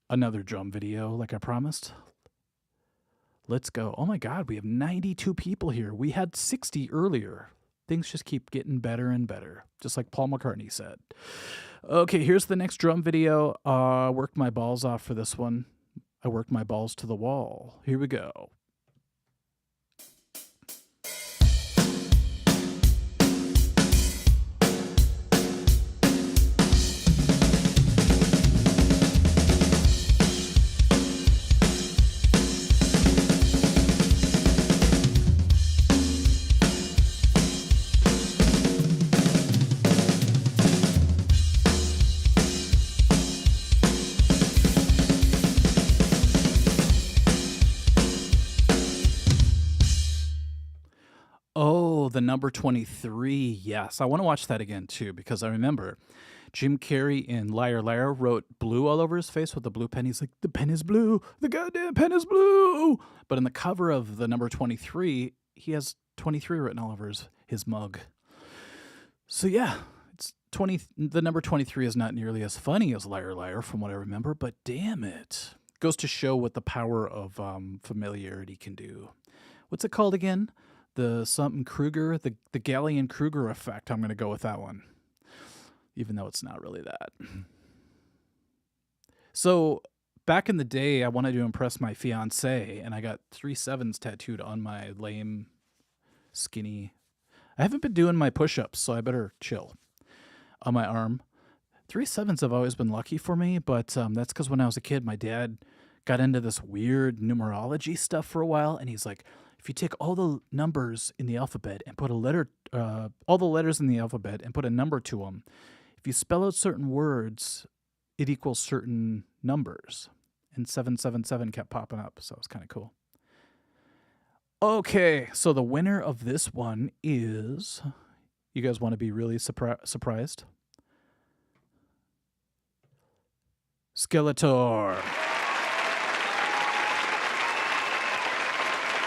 another drum video like I promised? Let's go. Oh my God, we have 92 people here. We had 60 earlier. Things just keep getting better and better, just like Paul McCartney said. Okay, here's the next drum video. Worked my balls off for this one. I worked my balls to the wall. Here we go. Oh, the number 23. Yes, I want to watch that again too, because I remember Jim Carrey in Liar Liar wrote blue all over his face with the blue pen. He's like, the pen is blue. The goddamn pen is blue. But in the cover of the number 23, he has 23 written all over his mug. So yeah, it's 20. The number 23 is not nearly as funny as Liar Liar from what I remember, but damn it. Goes to show what the power of familiarity can do. What's it called again? The something Kruger, the Gallian-Kruger effect. I'm going to go with that one, even though it's not really that. So back in the day, I wanted to impress my fiance, and I got 3 7s tattooed on my lame, skinny. I haven't been doing my push-ups, so I better chill. On my arm. 3 7s have always been lucky for me, but that's because when I was a kid, my dad got into this weird numerology stuff for a while, and he's like, if you take all the numbers in the alphabet and put a letter, all the letters in the alphabet and put a number to them, if you spell out certain words, it equals certain numbers. And 777 kept popping up, so it was kind of cool. Okay, so the winner of this one is, you guys want to be really surprised? Skeletor.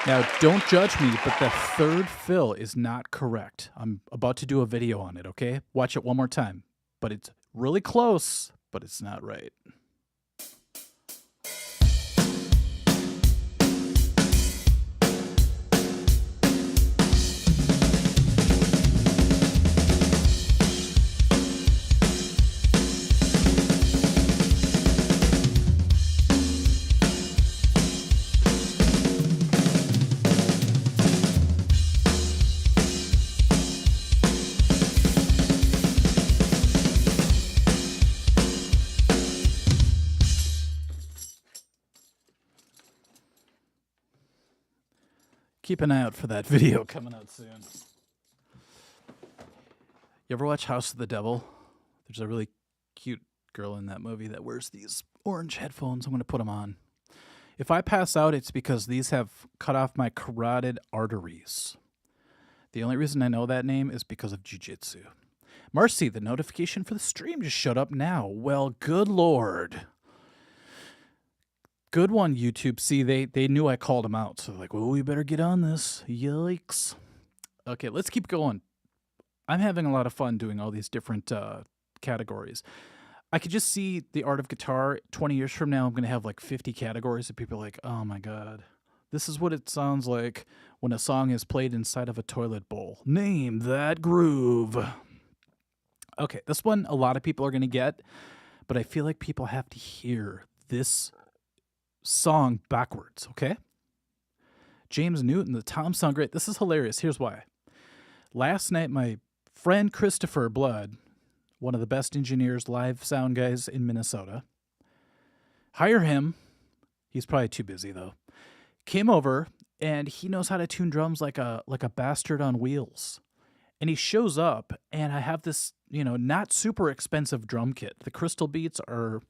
Now, don't judge me, but the third fill is not correct. I'm about to do a video on it, okay? Watch it one more time. But it's really close, but it's not right. Keep an eye out for that video coming out soon. You ever watch House of the Devil? There's a really cute girl in that movie that wears these orange headphones. I'm going to put them on. If I pass out, it's because these have cut off my carotid arteries. The only reason I know that name is because of jiu-jitsu. Marcy, the notification for the stream just showed up now. Well, good Lord. Good one, YouTube. See, they knew I called them out. So they're like, well, we better get on this. Yikes. Okay, let's keep going. I'm having a lot of fun doing all these different categories. I could just see the art of guitar 20 years from now. I'm going to have like 50 categories and people are like, oh my God, this is what it sounds like when a song is played inside of a toilet bowl. Name that groove. Okay, this one a lot of people are going to get, but I feel like people have to hear this song backwards, okay? James Newton, the toms sound great. This is hilarious. Here's why. Last night, my friend Christopher Blood, one of the best engineers, live sound guys in Minnesota. Hire him. He's probably too busy, though. Came over, and he knows how to tune drums like a bastard on wheels. And he shows up, and I have this, not super expensive drum kit. The Crystal Beats are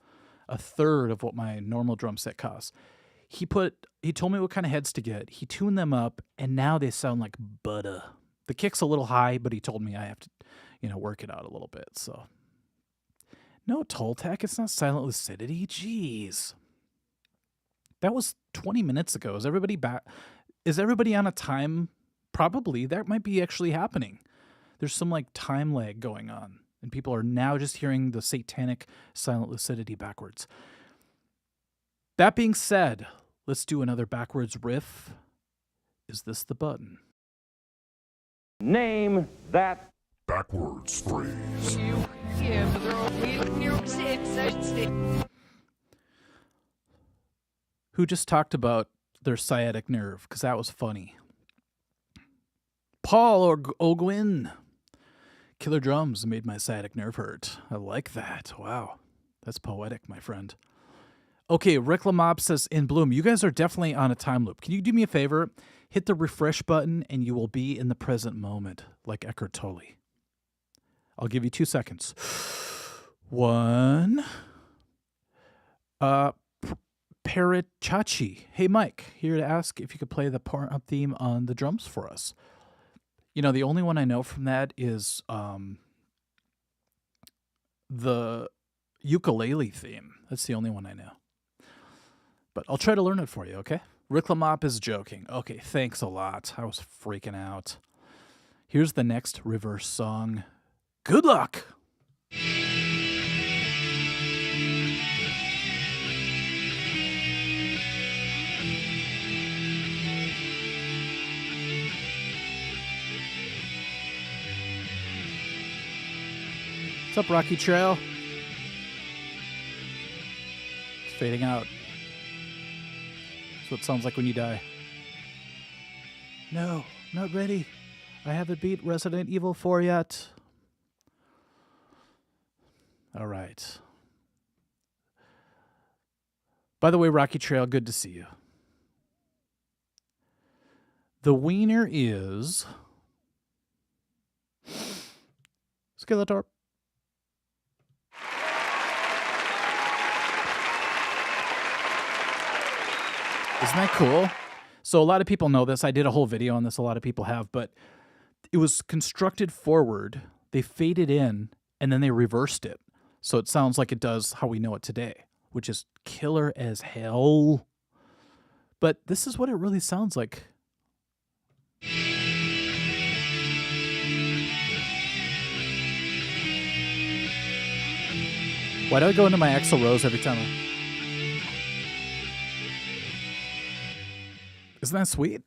a third of what my normal drum set costs. He told me what kind of heads to get. He tuned them up, and now they sound like butter. The kick's a little high, but he told me I have to, work it out a little bit. So, no Toltec, it's not Silent Lucidity. Jeez, that was 20 minutes ago. Is everybody back? Is everybody on a time? Probably. That might be actually happening. There's some like time lag going on, and people are now just hearing the satanic Silent Lucidity backwards. That being said, let's do another backwards riff. Is this the button? Name that Backwards phrase. Who just talked about their sciatic nerve? Because that was funny. Paul O'Gwin. Killer drums made my sciatic nerve hurt. I like that. Wow. That's poetic, my friend. Okay, Rick Lamob says, in Bloom, you guys are definitely on a time loop. Can you do me a favor? Hit the refresh button and you will be in the present moment, like Eckhart Tolle. I'll give you 2 seconds. 1. Perichachi. Hey, Mike, here to ask if you could play the Pornhub theme on the drums for us. The only one I know from that is the ukulele theme. That's the only one I know. But I'll try to learn it for you, okay? Rick Lamop is joking. Okay, thanks a lot. I was freaking out. Here's the next reverse song. Good luck! What's up, Rocky Trail? It's fading out. That's what it sounds like when you die. No, not ready. I haven't beat Resident Evil 4 yet. All right. By the way, Rocky Trail, good to see you. The wiener is Skeletor. Isn't that cool? So a lot of people know this. I did a whole video on this. A lot of people have, but it was constructed forward. They faded in, and then they reversed it. So it sounds like it does how we know it today, which is killer as hell. But this is what it really sounds like. Why do I go into my Axl Rose every time? Isn't that sweet?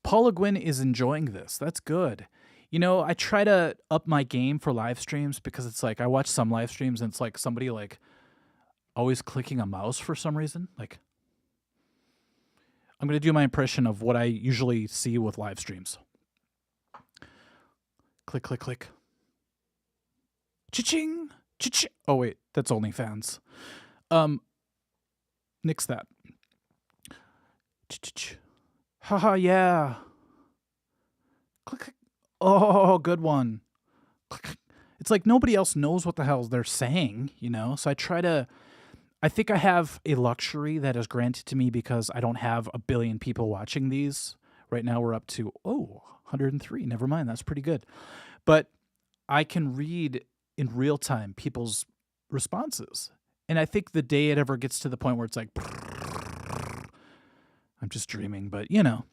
Paula Gwynn is enjoying this. That's good. I try to up my game for live streams because it's like I watch some live streams and it's like somebody like always clicking a mouse for some reason. Like I'm going to do my impression of what I usually see with live streams. Click, click, click. Cha-ching, cha-ching. Oh, wait, that's OnlyFans. Nix that. Ch-ch-ch. Haha, yeah. Click, click. Oh, good one. Click, click. It's like nobody else knows what the hell they're saying, you know? So I think I have a luxury that is granted to me because I don't have a billion people watching these. Right now we're up to, 103. Never mind. That's pretty good. But I can read in real time people's responses. And I think the day it ever gets to the point where it's like, I'm just dreaming, but you know,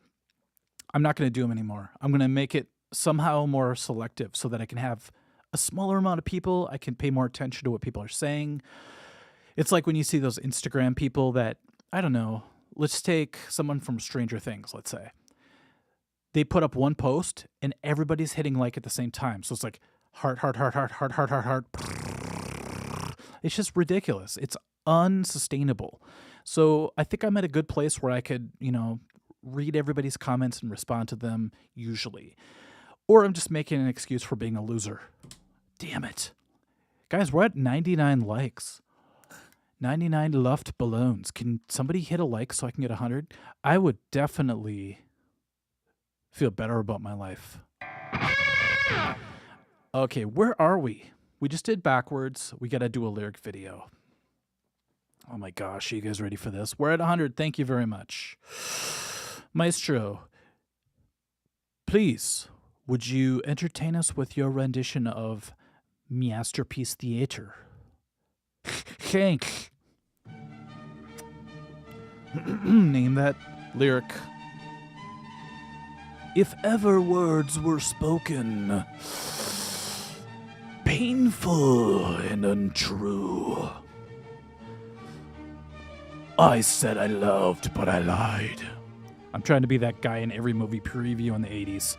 I'm not going to do them anymore. I'm going to make it somehow more selective so that I can have a smaller amount of people. I can pay more attention to what people are saying. It's like when you see those Instagram people that, I don't know, let's take someone from Stranger Things, let's say. They put up one post and everybody's hitting like at the same time. So it's like heart, heart, heart, heart, heart, heart, heart, heart. It's just ridiculous. It's unsustainable. So I think I'm at a good place where I could, you know, read everybody's comments and respond to them usually. Or I'm just making an excuse for being a loser. Damn it. Guys, we're at 99 likes. 99 luft balloons. Can somebody hit a like so I can get 100? I would definitely feel better about my life. Okay, where are we? We just did backwards. We got to do a lyric video. Oh my gosh, are you guys ready for this? We're at 100. Thank you very much. Maestro, please, would you entertain us with your rendition of Masterpiece Theater? Thanks. Name that lyric. If ever words were spoken, painful and untrue, I said I loved, but I lied. I'm trying to be that guy in every movie preview in the 80s.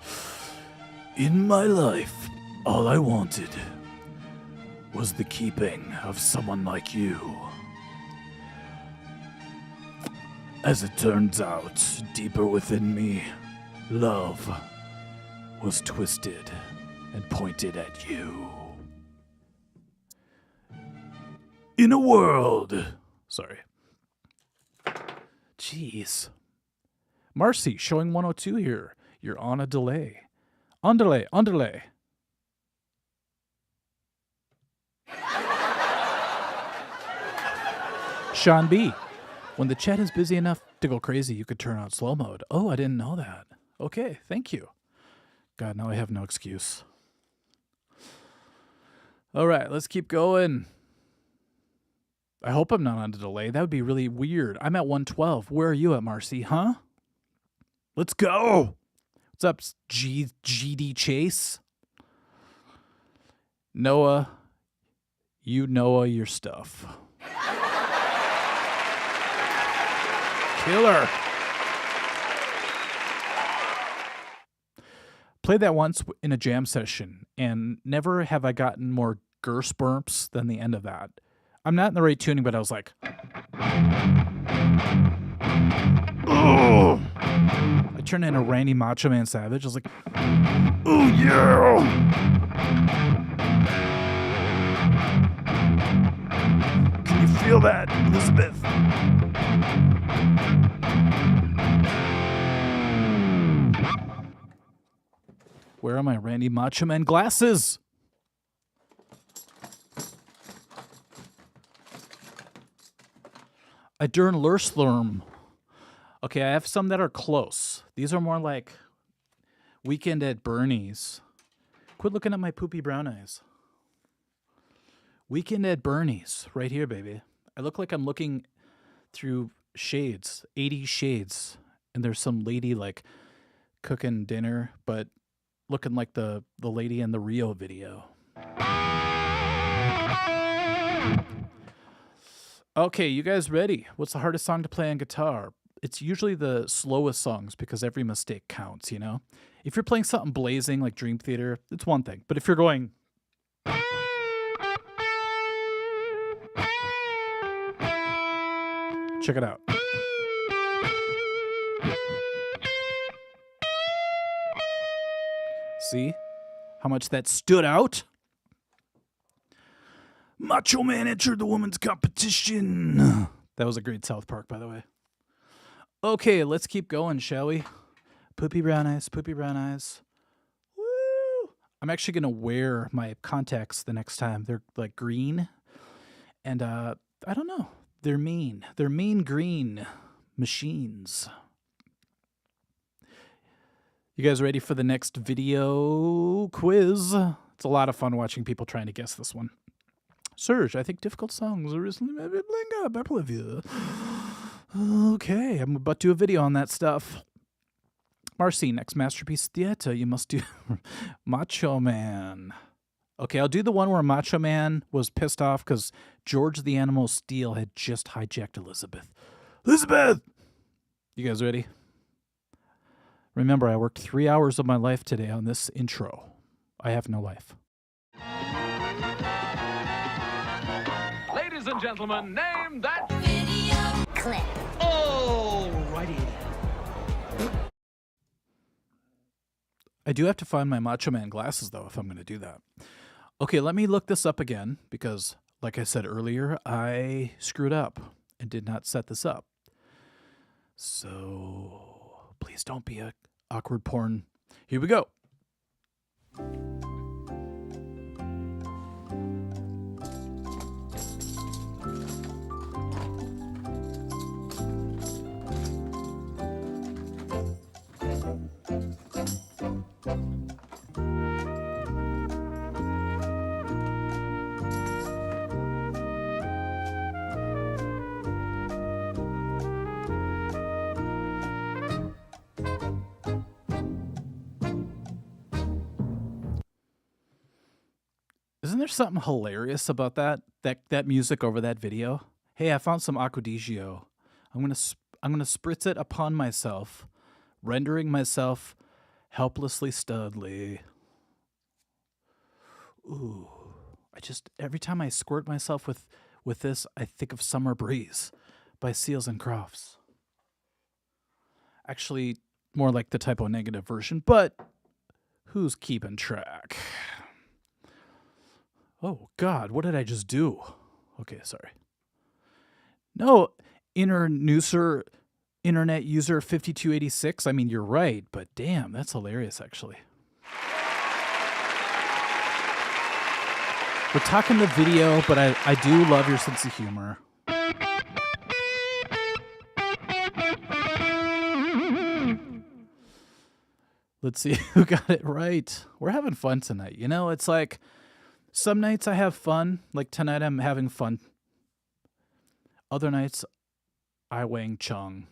In my life, all I wanted was the keeping of someone like you. As it turns out, deeper within me, love was twisted and pointed at you. In a world... Sorry. Jeez. Marcy, showing 102 here. You're on a delay. On delay, on delay. Sean B. When the chat is busy enough to go crazy, you could turn on slow mode. Oh, I didn't know that. Okay, thank you. God, now I have no excuse. All right, let's keep going. I hope I'm not on a delay. That would be really weird. I'm at 112. Where are you at, Marcy? Huh? Let's go. What's up, GD Chase? Noah, you Noah your stuff. Killer. Played that once in a jam session, and never have I gotten more goosebumps than the end of that. I'm not in the right tuning, but I was like, oh. I turned into Randy Macho Man Savage. I was like, oh yeah. Can you feel that, Elizabeth? Where are my Randy Macho Man glasses? I dern Lurslurm. Okay, I have some that are close. These are more like Weekend at Bernie's. Quit looking at my poopy brown eyes. Weekend at Bernie's. Right here, baby. I look like I'm looking through shades. 80 shades. And there's some lady like cooking dinner, but looking like the lady in the Rio video. Okay, you guys ready? What's the hardest song to play on guitar? It's usually the slowest songs because every mistake counts, you know? If you're playing something blazing like Dream Theater, it's one thing. But if you're going... Check it out. See how much that stood out? Macho Man entered the women's competition. That was a great South Park, by the way. Okay, let's keep going, shall we? Poopy brown eyes, poopy brown eyes. Woo! I'm actually going to wear my contacts the next time. They're like green. And I don't know. They're mean. They're mean green machines. You guys ready for the next video quiz? It's a lot of fun watching people trying to guess this one. Serge, I think difficult songs are recently maybe playing up. I believe you. Okay, I'm about to do a video on that stuff. Marcy, next Masterpiece Theater, you must do Macho Man. Okay, I'll do the one where Macho Man was pissed off because George the Animal Steel had just hijacked Elizabeth. Elizabeth! You guys ready? Remember, I worked 3 hours of my life today on this intro. I have no life. Ladies and gentlemen, name that Video clip. I do have to find my Macho Man glasses, though, if I'm going to do that. Okay, let me look this up again, because, like I said earlier, I screwed up and did not set this up. So, please don't be a awkward porn. Here we go. Isn't there something hilarious about that music over that video? Hey, I found some Acquadigio. I'm gonna spritz it upon myself, rendering myself helplessly studly. Ooh, every time I squirt myself with this, I think of Summer Breeze by Seals and Crofts. Actually, more like the typo negative version, but who's keeping track? Oh, God, what did I just do? Okay, sorry. No, internet user 5286. I mean, you're right, but damn, that's hilarious, actually. We're talking the video, but I do love your sense of humor. Let's see who got it right. We're having fun tonight. You know, it's like some nights I have fun. Like tonight I'm having fun. Other nights I Wang Chung.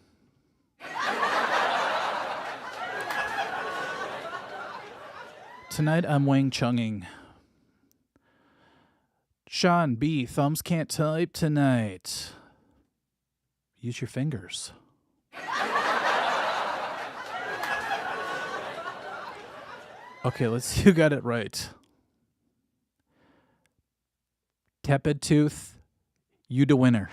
Tonight I'm Wang Chunging. Sean B, thumbs can't type tonight. Use your fingers. Okay, let's see who got it right. Tepid Tooth, you the winner.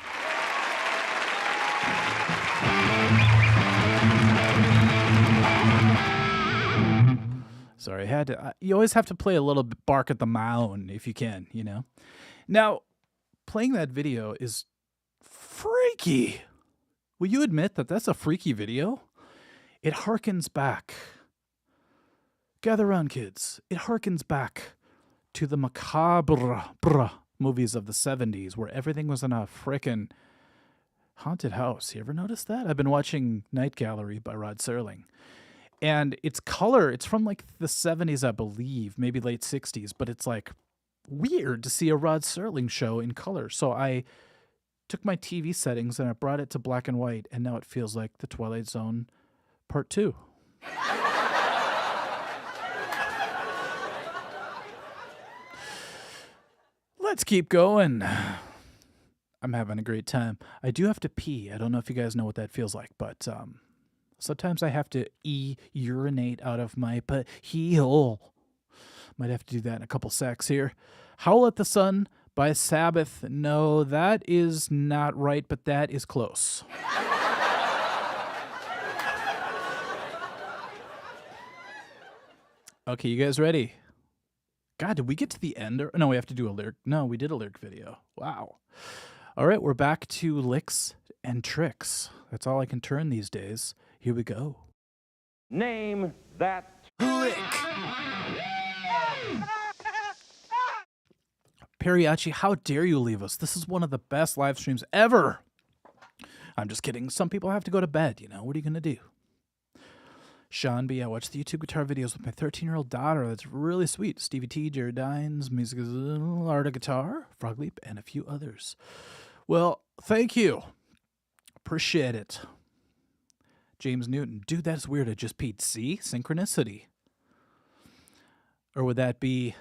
Sorry, I had to. You always have to play a little bit bark at the mound if you can, you know. Now, playing that video is freaky. Will you admit that that's a freaky video? It harkens back. Gather around, kids. It harkens back to the macabre movies of the 70s where everything was in a frickin' haunted house. You ever notice that? I've been watching Night Gallery by Rod Serling. And it's color. It's from like the 70s, I believe, maybe late 60s. But it's like weird to see a Rod Serling show in color. So I took my TV settings and I brought it to black and white. And now it feels like The Twilight Zone Part 2. Let's keep going. I'm having a great time. I do have to pee. I don't know if you guys know what that feels like, but sometimes I have to urinate out of my hole. Might have to do that in a couple secs here. Howl at the Sun by Sabbath. No, that is not right, but that is close. Okay, you guys ready? God, did we get to the end? Or no, we have to do a lyric. No, we did a lyric video. Wow. All right, we're back to licks and tricks. That's all I can turn these days. Here we go. Name that lick. Periachi, how dare you leave us? This is one of the best live streams ever. I'm just kidding. Some people have to go to bed, you know. What are you going to do? Sean B, I watch the YouTube guitar videos with my 13-year-old daughter. That's really sweet. Stevie T, Jared Dines, Music is Art of Guitar, Frog Leap, and a few others. Well, thank you. Appreciate it. James Newton, dude, that's weird. I just peed. See? Synchronicity. Or would that be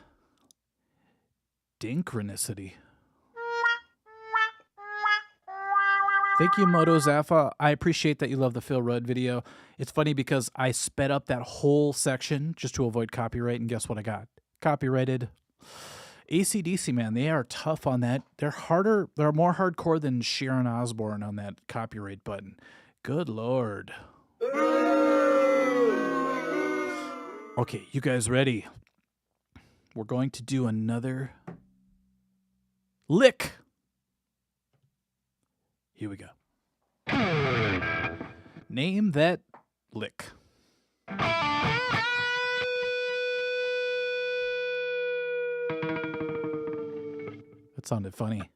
Dinkronicity? Thank you, Moto Zaffa. I appreciate that you love the Phil Rudd video. It's funny because I sped up that whole section just to avoid copyright, and guess what I got? Copyrighted. AC/DC, man, they are tough on that. They're harder. They're more hardcore than Sharon Osbourne on that copyright button. Good Lord. Okay, you guys ready? We're going to do another lick. Here we go. Name that lick. That sounded funny.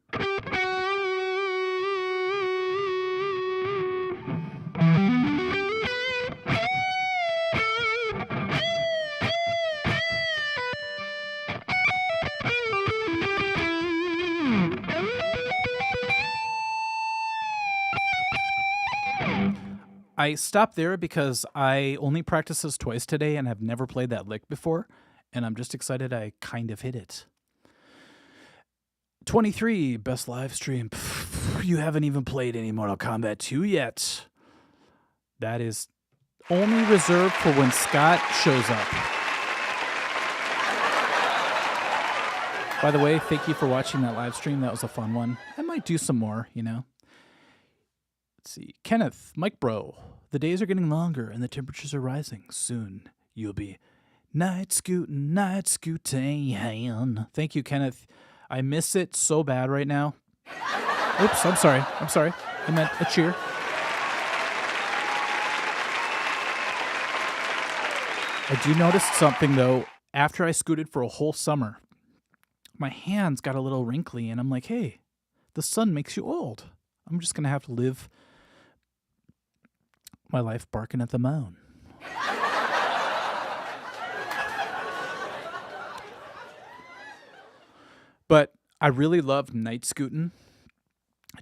I stopped there because I only practiced this twice today and have never played that lick before, and I'm just excited I kind of hit it. 23, best live stream. You haven't even played any Mortal Kombat 2 yet. That is only reserved for when Scott shows up. By the way, thank you for watching that live stream. That was a fun one. I might do some more, you know. Let's see. Kenneth, Mike Bro. The days are getting longer and the temperatures are rising. Soon you'll be night scooting. Thank you, Kenneth. I miss it so bad right now. Oops, I'm sorry. I meant a cheer. I do notice something, though. After I scooted for a whole summer, my hands got a little wrinkly, and I'm like, hey, the sun makes you old. I'm just going to have to live my life barking at the moon. But I really loved night scooting,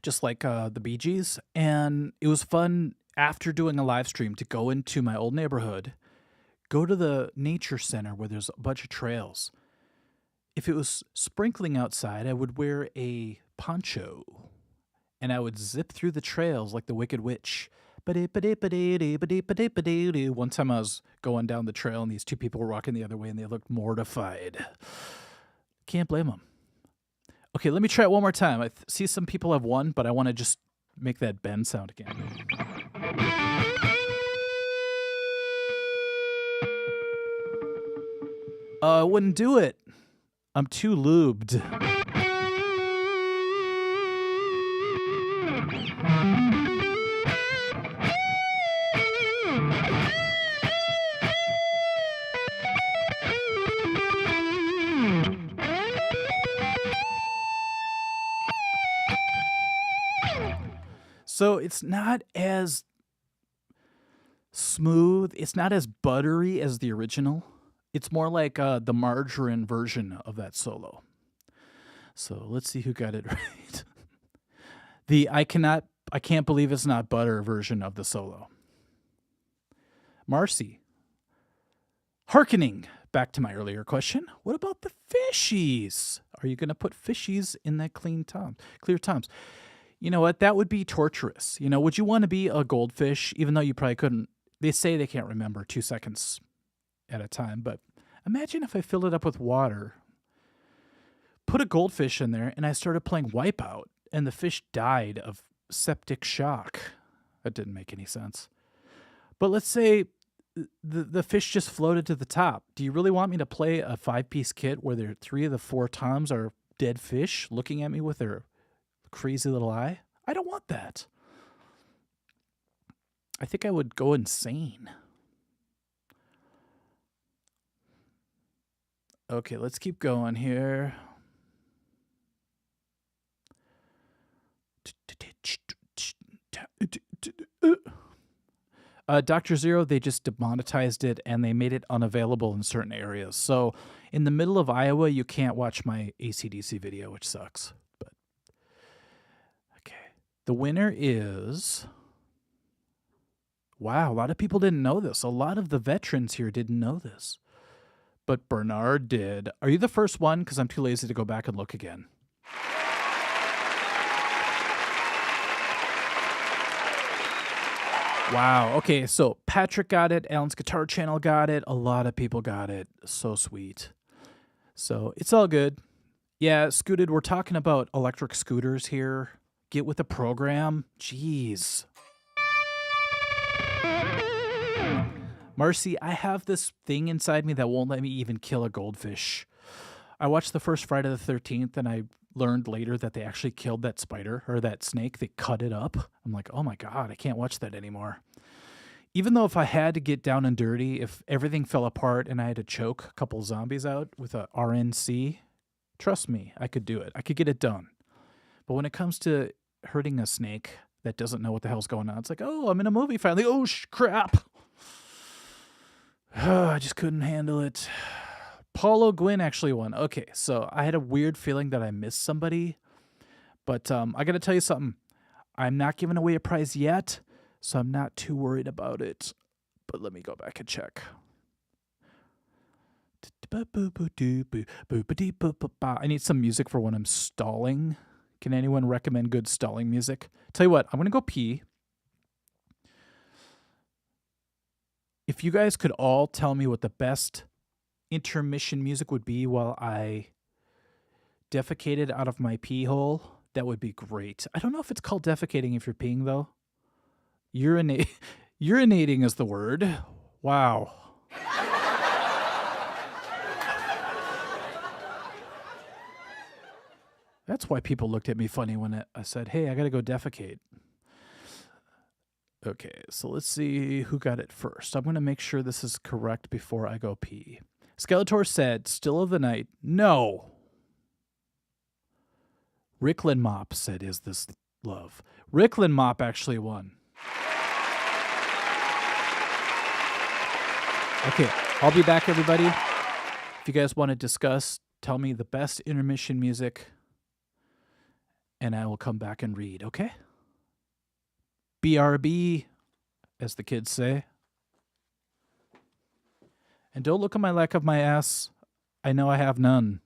just like the Bee Gees. And it was fun after doing a live stream to go into my old neighborhood, go to the nature center where there's a bunch of trails. If it was sprinkling outside, I would wear a poncho and I would zip through the trails like the Wicked Witch. One time I was going down the trail and these two people were walking the other way and they looked mortified. Can't blame them. Okay, let me try it one more time. I see some people have one, but I want to just make that bend sound again. I wouldn't do it. I'm too lubed. So it's not as smooth. It's not as buttery as the original. It's more like the margarine version of that solo. So let's see who got it right. I can't believe it's not butter version of the solo. Marcy. Hearkening back to my earlier question. What about the fishies? Are you going to put fishies in that clear toms? You know what? That would be torturous. You know, would you want to be a goldfish, even though you probably couldn't? They say they can't remember 2 seconds at a time, but imagine if I filled it up with water, put a goldfish in there, and I started playing Wipeout, and the fish died of septic shock. That didn't make any sense. But let's say the fish just floated to the top. Do you really want me to play a 5-piece kit where 3 of the 4 toms are dead fish looking at me with their crazy little eye? I don't want that. I think I would go insane. Okay, let's keep going here. Dr. Zero, they just demonetized it and they made it unavailable in certain areas. So in the middle of Iowa, you can't watch my AC/DC video, which sucks. But okay. The winner is. Wow, a lot of people didn't know this. A lot of the veterans here didn't know this. But Bernard did. Are you the first one? Because I'm too lazy to go back and look again. Wow. Okay, so Patrick got it. Alan's Guitar Channel got it. A lot of people got it. So sweet. So it's all good. Yeah, Scooted, we're talking about electric scooters here. Get with the program. Jeez. Marcy, I have this thing inside me that won't let me even kill a goldfish. I watched the first Friday the 13th and I learned later that they actually killed that spider or that snake. They cut it up. I'm like, oh my God, I can't watch that anymore. Even though if I had to get down and dirty, if everything fell apart and I had to choke a couple zombies out with a RNC, trust me, I could do it. I could get it done. But when it comes to hurting a snake that doesn't know what the hell's going on, it's like, oh, I'm in a movie finally. Oh, crap. I just couldn't handle it. Paulo Gwynn actually won. Okay, so I had a weird feeling that I missed somebody. But I got to tell you something. I'm not giving away a prize yet, so I'm not too worried about it. But let me go back and check. I need some music for when I'm stalling. Can anyone recommend good stalling music? Tell you what, I'm going to go pee. If you guys could all tell me what the best intermission music would be while I defecated out of my pee hole, that would be great. I don't know if it's called defecating if you're peeing, though. Urinating is the word. Wow. That's why people looked at me funny when I said, hey, I got to go defecate. Okay, so let's see who got it first. I'm going to make sure this is correct before I go pee. Skeletor said, Still of the Night. No. Ricklin Mop said, Is This Love? Ricklin Mop actually won. Okay, I'll be back, everybody. If you guys want to discuss, tell me the best intermission music, and I will come back and read, okay? BRB, as the kids say. And don't look at my lack of my ass. I know I have none.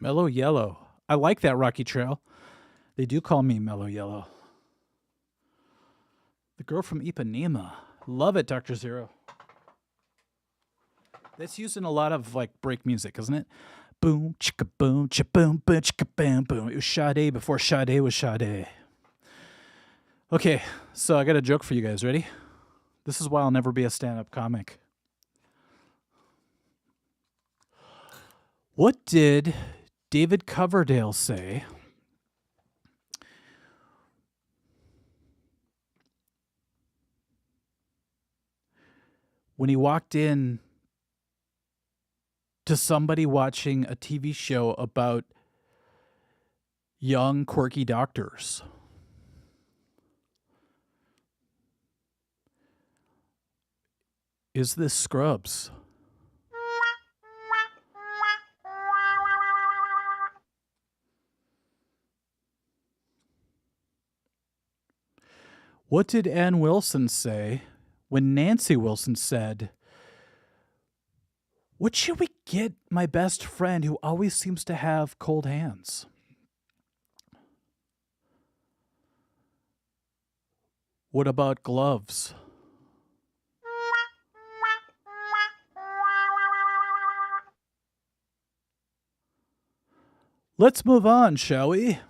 Mellow Yellow. I like that, Rocky Trail. They do call me Mellow Yellow. The girl from Ipanema. Love it, Dr. Zero. That's used in a lot of like break music, isn't it? Boom, chicka boom, chicka boom, boom, chicka bam, boom. It was Sade before Sade was Sade. Okay, so I got a joke for you guys. Ready? This is why I'll never be a stand-up comic. What did David Coverdale say when he walked in to somebody watching a TV show about young, quirky doctors. Is this Scrubs? What did Ann Wilson say when Nancy Wilson said, "What should we get my best friend who always seems to have cold hands?" What about gloves? Let's move on, shall we?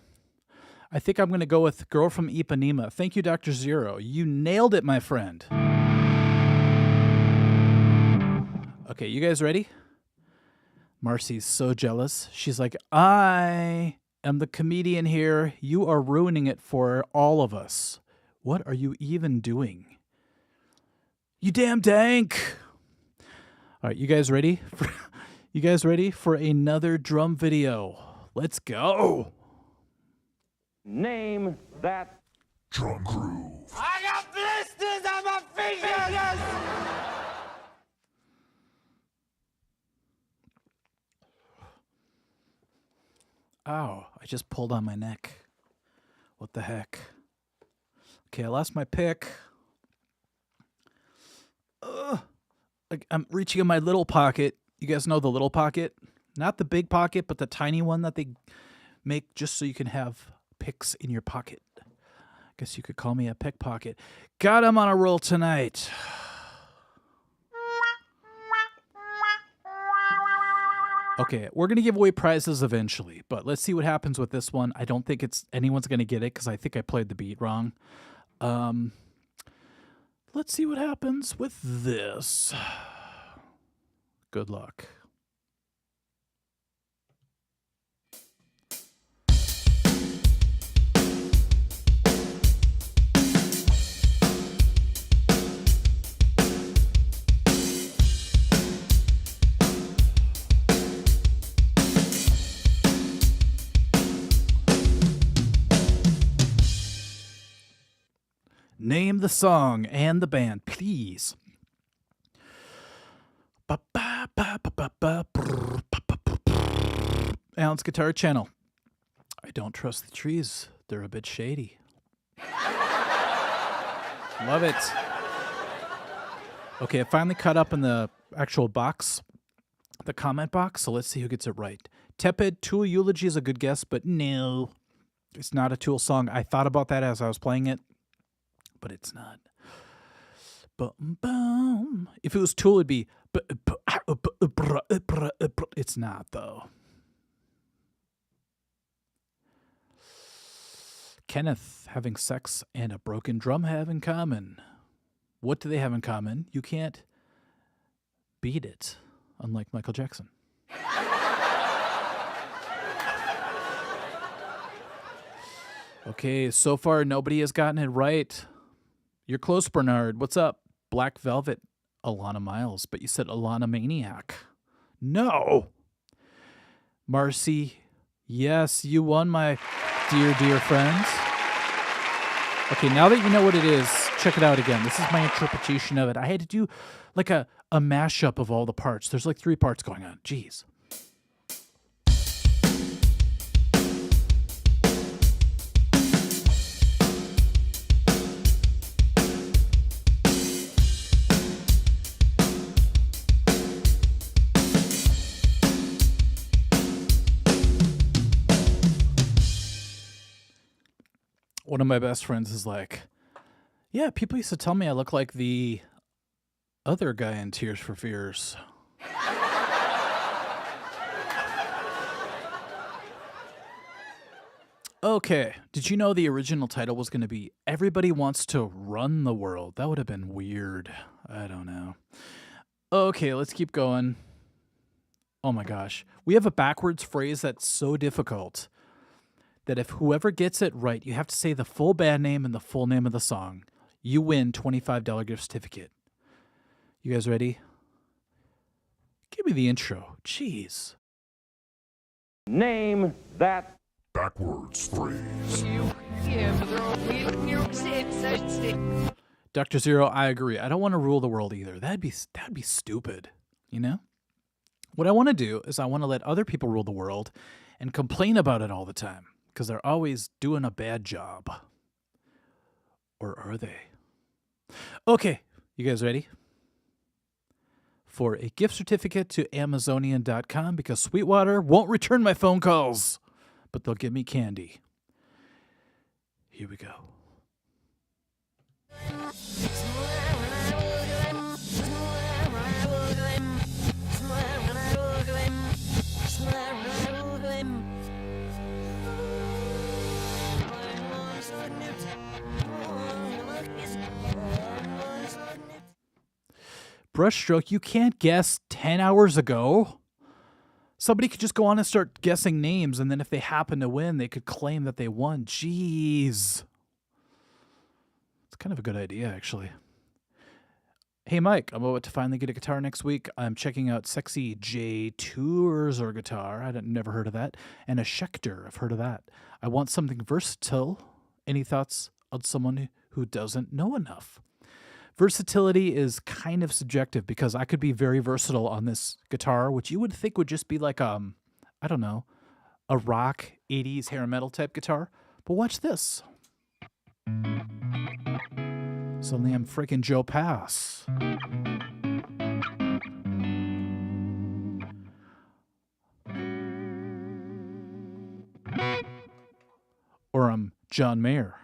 I think I'm going to go with Girl from Ipanema. Thank you, Dr. Zero. You nailed it, my friend. Okay, you guys ready? Marcy's so jealous. She's like, I am the comedian here. You are ruining it for all of us. What are you even doing? You damn dank. All right, you guys ready? You guys ready for another drum video? Let's go. Name that Drum Groove. I got blisters on my fingers! Ow, I just pulled on my neck. What the heck? Okay, I lost my pick. I'm reaching in my little pocket. You guys know the little pocket? Not the big pocket, but the tiny one that they make just so you can have picks in your pocket. I guess you could call me a pickpocket. God, I'm on a roll tonight. Okay, we're going to give away prizes eventually, but let's see what happens with this one. I don't think anyone's going to get it because I think I played the beat wrong. Let's see what happens with this. Good luck. Name the song and the band, please. Alan's Guitar Channel. I don't trust the trees. They're a bit shady. Love it. Okay, I finally caught up in the actual box, the comment box, so let's see who gets it right. Tepid, Tool Eulogy is a good guess, but no. It's not a Tool song. I thought about that as I was playing it, but it's not. If it was Tool, it'd be. It's not, though. Kenneth having sex and a broken drum have in common. What do they have in common? You can't beat it, unlike Michael Jackson. Okay, so far nobody has gotten it right. You're close, Bernard. What's up? Black Velvet, Alana Miles, but you said Alana Maniac. No. Marcy, yes, you won, my dear friends. Okay, now that you know what it is, check it out again. This is my interpretation of it. I had to do like a mashup of all the parts. There's like 3 parts going on. Jeez. One of my best friends is like, yeah, people used to tell me I look like the other guy in Tears for Fears. Okay, did you know the original title was going to be Everybody Wants to Run the World? That would have been weird. I don't know. Okay, let's keep going. Oh my gosh. We have a backwards phrase that's so difficult that if whoever gets it right, you have to say the full band name and the full name of the song. You win $25 gift certificate. You guys ready? Give me the intro. Jeez. Name that Backwards phrase. Dr. Zero, I agree. I don't want to rule the world either. That'd be stupid, you know? What I want to do is I want to let other people rule the world and complain about it all the time because they're always doing a bad job. Or are they? Okay, you guys ready? For a gift certificate to Amazonian.com because Sweetwater won't return my phone calls, but they'll give me candy. Here we go. Brushstroke, you can't guess 10 hours ago. Somebody could just go on and start guessing names, and then if they happen to win, they could claim that they won. Jeez. It's kind of a good idea, actually. Hey, Mike, I'm about to finally get a guitar next week. I'm checking out Sexy J Tourser guitar. I'd never heard of that. And a Schecter. I've heard of that. I want something versatile. Any thoughts on someone who doesn't know enough? Versatility is kind of subjective because I could be very versatile on this guitar, which you would think would just be like, I don't know, a rock 80s hair metal type guitar. But watch this. Suddenly I'm freaking Joe Pass. Or I'm John Mayer.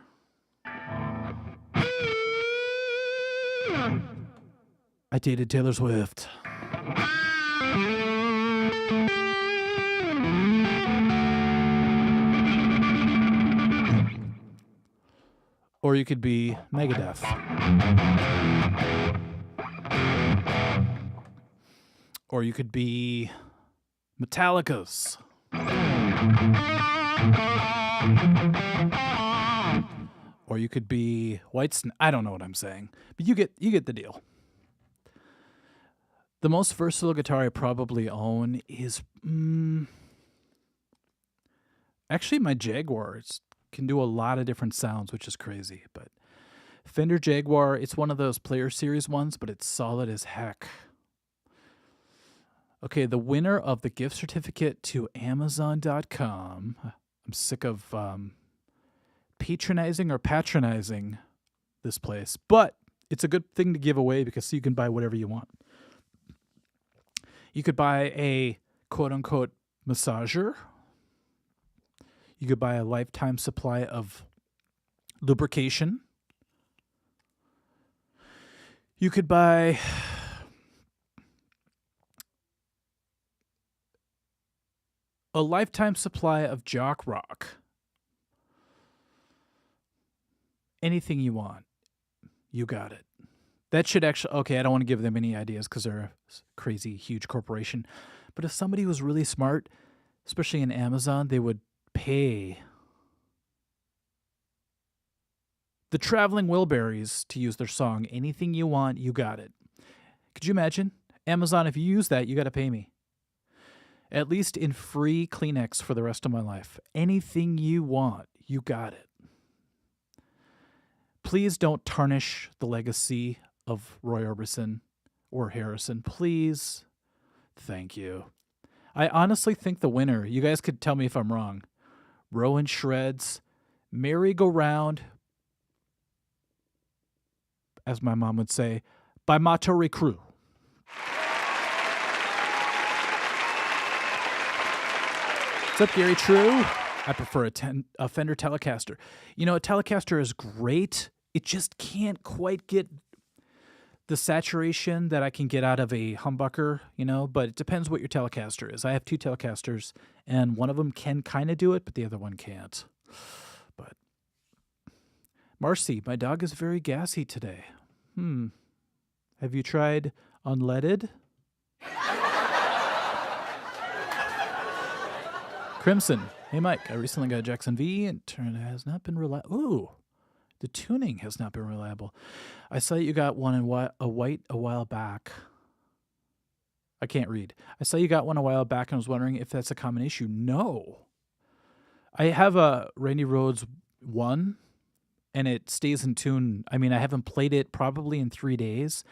I dated Taylor Swift. Or you could be Megadeth. Or you could be Metallica's. Or you could be I don't know what I'm saying, but you get the deal. The most versatile guitar I probably own is actually my Jaguar. It can do a lot of different sounds, which is crazy. But Fender Jaguar, it's one of those Player Series ones, but it's solid as heck. Okay, the winner of the gift certificate to Amazon.com. I'm sick of patronizing this place, but it's a good thing to give away because you can buy whatever you want. You could buy a quote-unquote massager. You could buy a lifetime supply of lubrication. You could buy a lifetime supply of Jock Rock. Anything you want, you got it. That should actually, okay, I don't want to give them any ideas because they're a crazy, huge corporation. But if somebody was really smart, especially in Amazon, they would pay the Traveling Wilburys to use their song, Anything You Want, You Got It. Could you imagine? Amazon, if you use that, you got to pay me. At least in free Kleenex for the rest of my life. Anything you want, you got it. Please don't tarnish the legacy of Roy Orbison or Harrison. Please. Thank you. I honestly think the winner, you guys could tell me if I'm wrong, Rowan Shreds, Merry-Go-Round, as my mom would say, by Matari Crew. What's up, Gary True? I prefer a Fender Telecaster. You know, a Telecaster is great. It just can't quite get the saturation that I can get out of a humbucker, you know, but it depends what your Telecaster is. I have two Telecasters, and one of them can kind of do it, but the other one can't. But Marcy, my dog is very gassy today. Have you tried unleaded? Crimson, hey Mike, I recently got a Jackson V and it has not been reliable. Ooh, the tuning has not been reliable. I saw you got one in a white a while back. I can't read. I saw you got one a while back and was wondering if that's a common issue. No. I have a Randy Rhoads 1 and it stays in tune. I mean, I haven't played it probably in 3 days.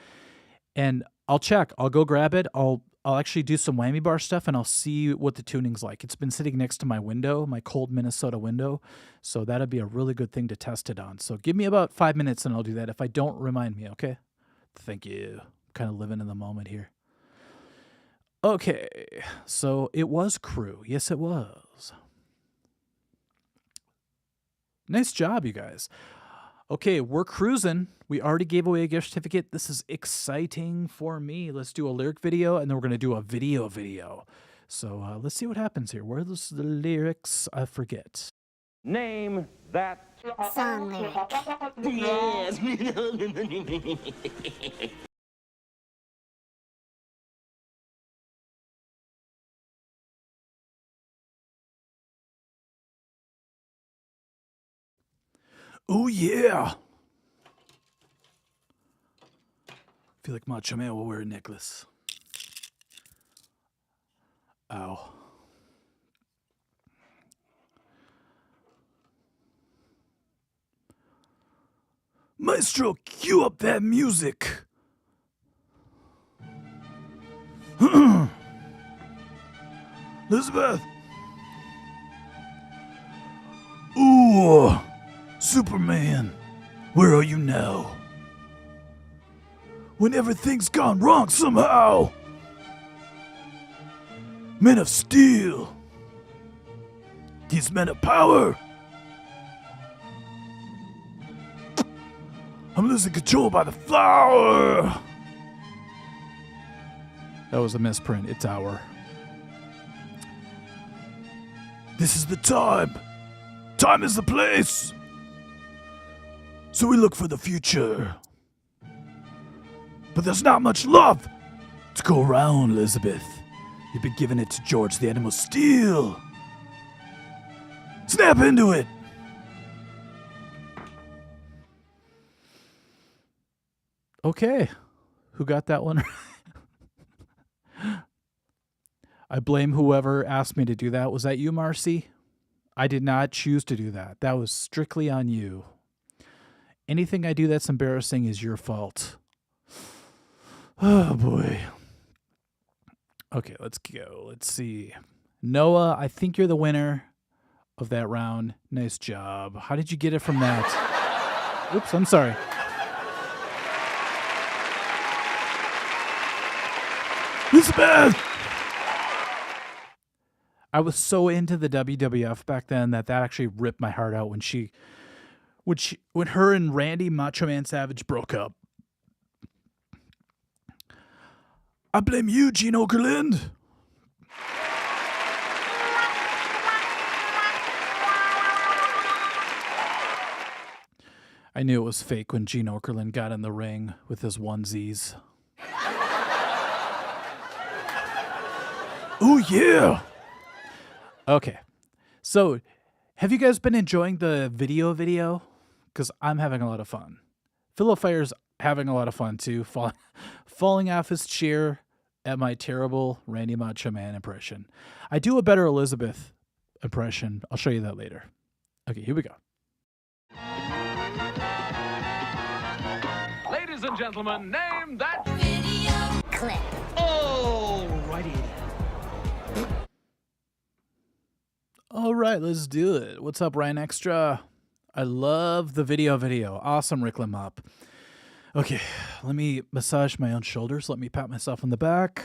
And I'll check. I'll go grab it. I'll actually do some whammy bar stuff and I'll see what the tuning's like. It's been sitting next to my window, my cold Minnesota window. So that'd be a really good thing to test it on. So give me about 5 minutes and I'll do that. If I don't, remind me, okay? Thank you. Kind of living in the moment here. Okay, so it was Crew. Yes, it was. Nice job, you guys. Okay, we're cruising. We already gave away a gift certificate. This is exciting for me. Let's do a lyric video, and then we're going to do a video. So let's see what happens here. Where's the lyrics? I forget. Name that Song lyric. Yes. Oh, yeah. Feel like Macho Man will wear a necklace. Ow. Maestro, cue up that music. Elizabeth. Ooh, Superman, where are you now? When everything's gone wrong somehow. Men of Steel. These men of power. I'm losing control by the flower. That was a misprint. It's our. This is the time. Time is the place. So we look for the future. But there's not much love to go around, Elizabeth. You've been giving it to George the Animal Steel. Snap into it. Okay. Who got that one? I blame whoever asked me to do that. Was that you, Marcy? I did not choose to do that. That was strictly on you. Anything I do that's embarrassing is your fault. Oh, boy. Okay, let's go. Let's see. Noah, I think you're the winner of that round. Nice job. How did you get it from that? Oops, I'm sorry. Elizabeth! I was so into the WWF back then that actually ripped my heart out when her and Randy Macho Man Savage broke up. I blame you, Gene Okerlund. I knew it was fake when Gene Okerlund got in the ring with his onesies. Oh, yeah. Okay. So, have you guys been enjoying the video? Because I'm having a lot of fun. Philip Fire's having a lot of fun, too. Falling off his chair at my terrible Randy Macho Man impression. I do a better Elizabeth impression. I'll show you that later. Okay, here we go. Ladies and gentlemen, name that Video clip. All right, let's do it. What's up, Ryan Extra? I love the video. Awesome, Rick Limop. Okay, let me massage my own shoulders. Let me pat myself on the back.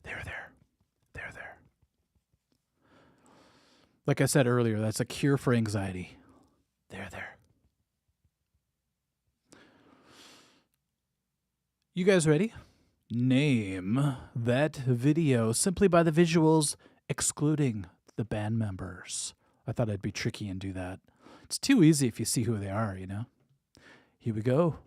There. Like I said earlier, that's a cure for anxiety. There. You guys ready? Name that video simply by the visuals, excluding the band members. I thought I'd be tricky and do that. It's too easy if you see who they are, you know? Here we go.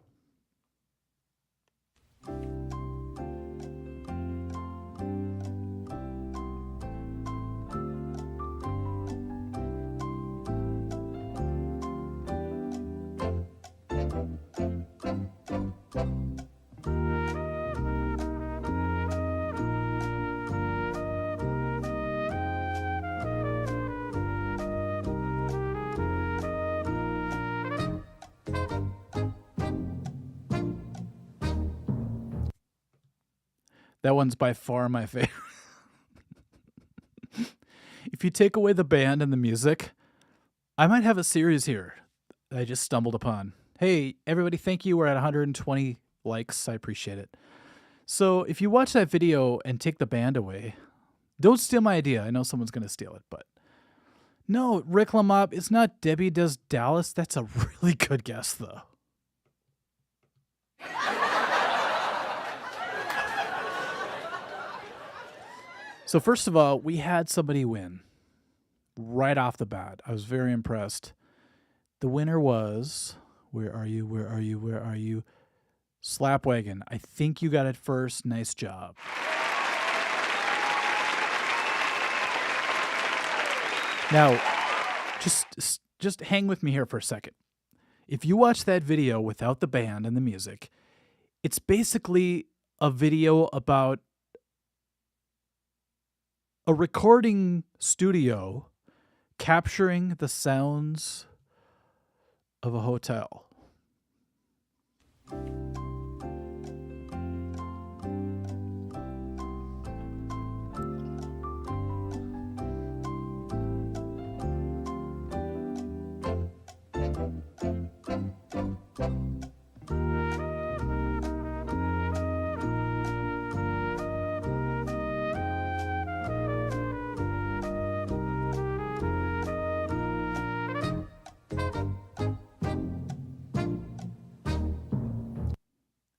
That one's by far my favorite. If you take away the band and the music, I might have a series here that I just stumbled upon. Hey, everybody, thank you. We're at 120 likes. I appreciate it. So if you watch that video and take the band away, don't steal my idea. I know someone's going to steal it, but no, Rick LaMob, it's not Debbie Does Dallas. That's a really good guess, though. So first of all, we had somebody win right off the bat. I was very impressed. The winner was, where are you? Slapwagon. I think you got it first. Nice job. Now, just hang with me here for a second. If you watch that video without the band and the music, it's basically a video about a recording studio capturing the sounds of a hotel.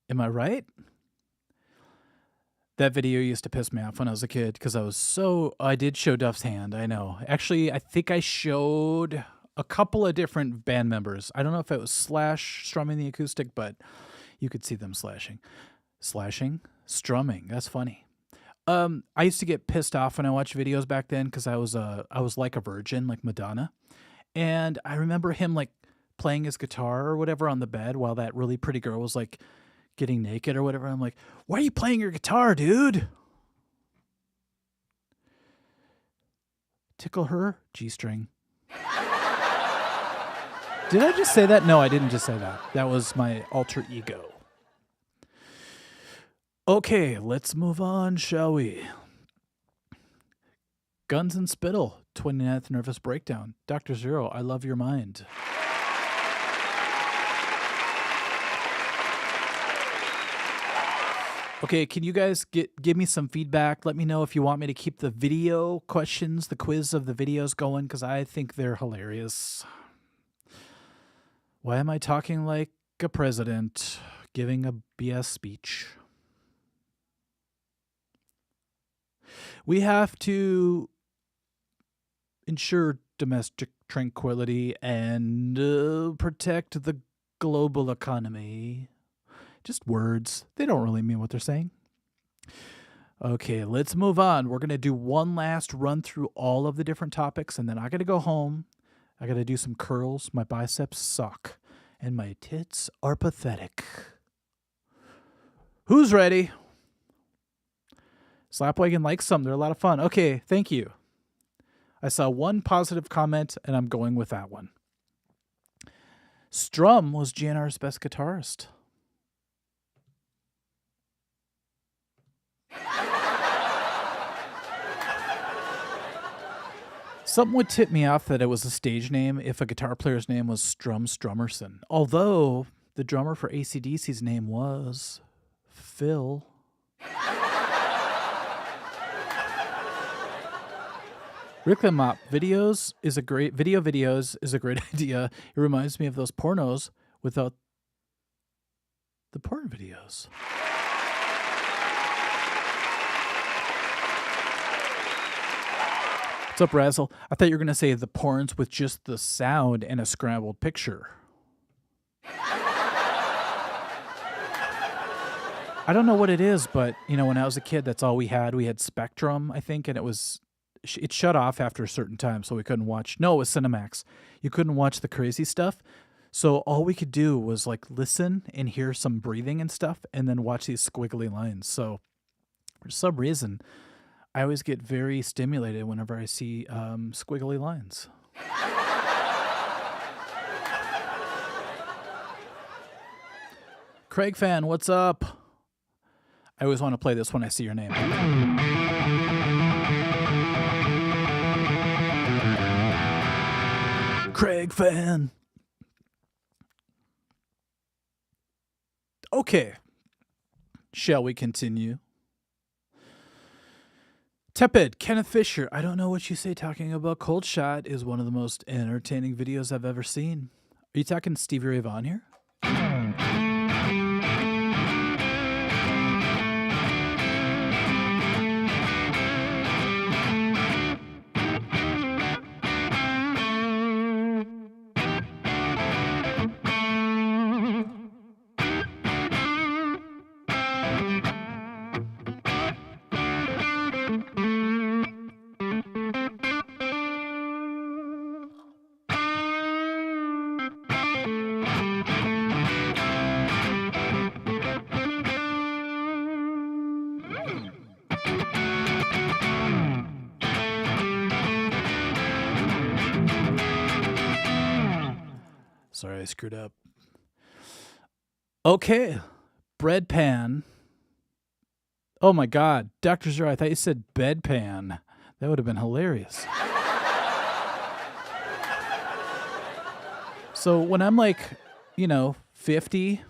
Am I right? That video used to piss me off when I was a kid because I did show Duff's hand, I know. Actually, I think I showed a couple of different band members. I don't know if it was Slash strumming the acoustic, but you could see them slashing. Slashing? Strumming. That's funny. I used to get pissed off when I watched videos back then because I was like a virgin, like Madonna. And I remember him like playing his guitar or whatever on the bed while that really pretty girl was like getting naked or whatever. I'm like, why are you playing your guitar, dude? Tickle her? G-string. Did I just say that? No, I didn't just say that. That was my alter ego. Okay, let's move on, shall we? Guns and Spittle, 29th Nervous Breakdown. Dr. Zero, I love your mind. Okay, can you guys give me some feedback? Let me know if you want me to keep the video questions, the quiz of the videos going, because I think they're hilarious. Why am I talking like a president giving a BS speech? We have to ensure domestic tranquility and protect the global economy. Just words. They don't really mean what they're saying. Okay, let's move on. We're going to do one last run through all of the different topics, and then I got to go home. I got to do some curls. My biceps suck, and my tits are pathetic. Who's ready? Slapwagon likes some. They're a lot of fun. Okay, thank you. I saw one positive comment, and I'm going with that one. Strum was GNR's best guitarist. Something would tip me off that it was a stage name if a guitar player's name was Strum Strummerson. Although the drummer for AC/DC's name was Phil. Rick Mop videos is a great idea. It reminds me of those pornos without the porn videos. What's up, Razzle? I thought you were going to say the porns with just the sound and a scrambled picture. I don't know what it is, but, when I was a kid, that's all we had. We had Spectrum, I think, and it shut off after a certain time, so we couldn't watch. No, it was Cinemax. You couldn't watch the crazy stuff. So all we could do was, listen and hear some breathing and stuff, and then watch these squiggly lines. So for some reason, I always get very stimulated whenever I see squiggly lines. Craig fan, what's up? I always want to play this when I see your name. Craig fan. Okay. Shall we continue? Tepid, Kenneth Fisher. I don't know what you say talking about Cold Shot is one of the most entertaining videos I've ever seen. Are you talking Stevie Ray Vaughan here? Sorry, I screwed up. Okay. Bread pan. Oh my God. Dr. Zero, I thought you said bedpan. That would have been hilarious. So when I'm like, 50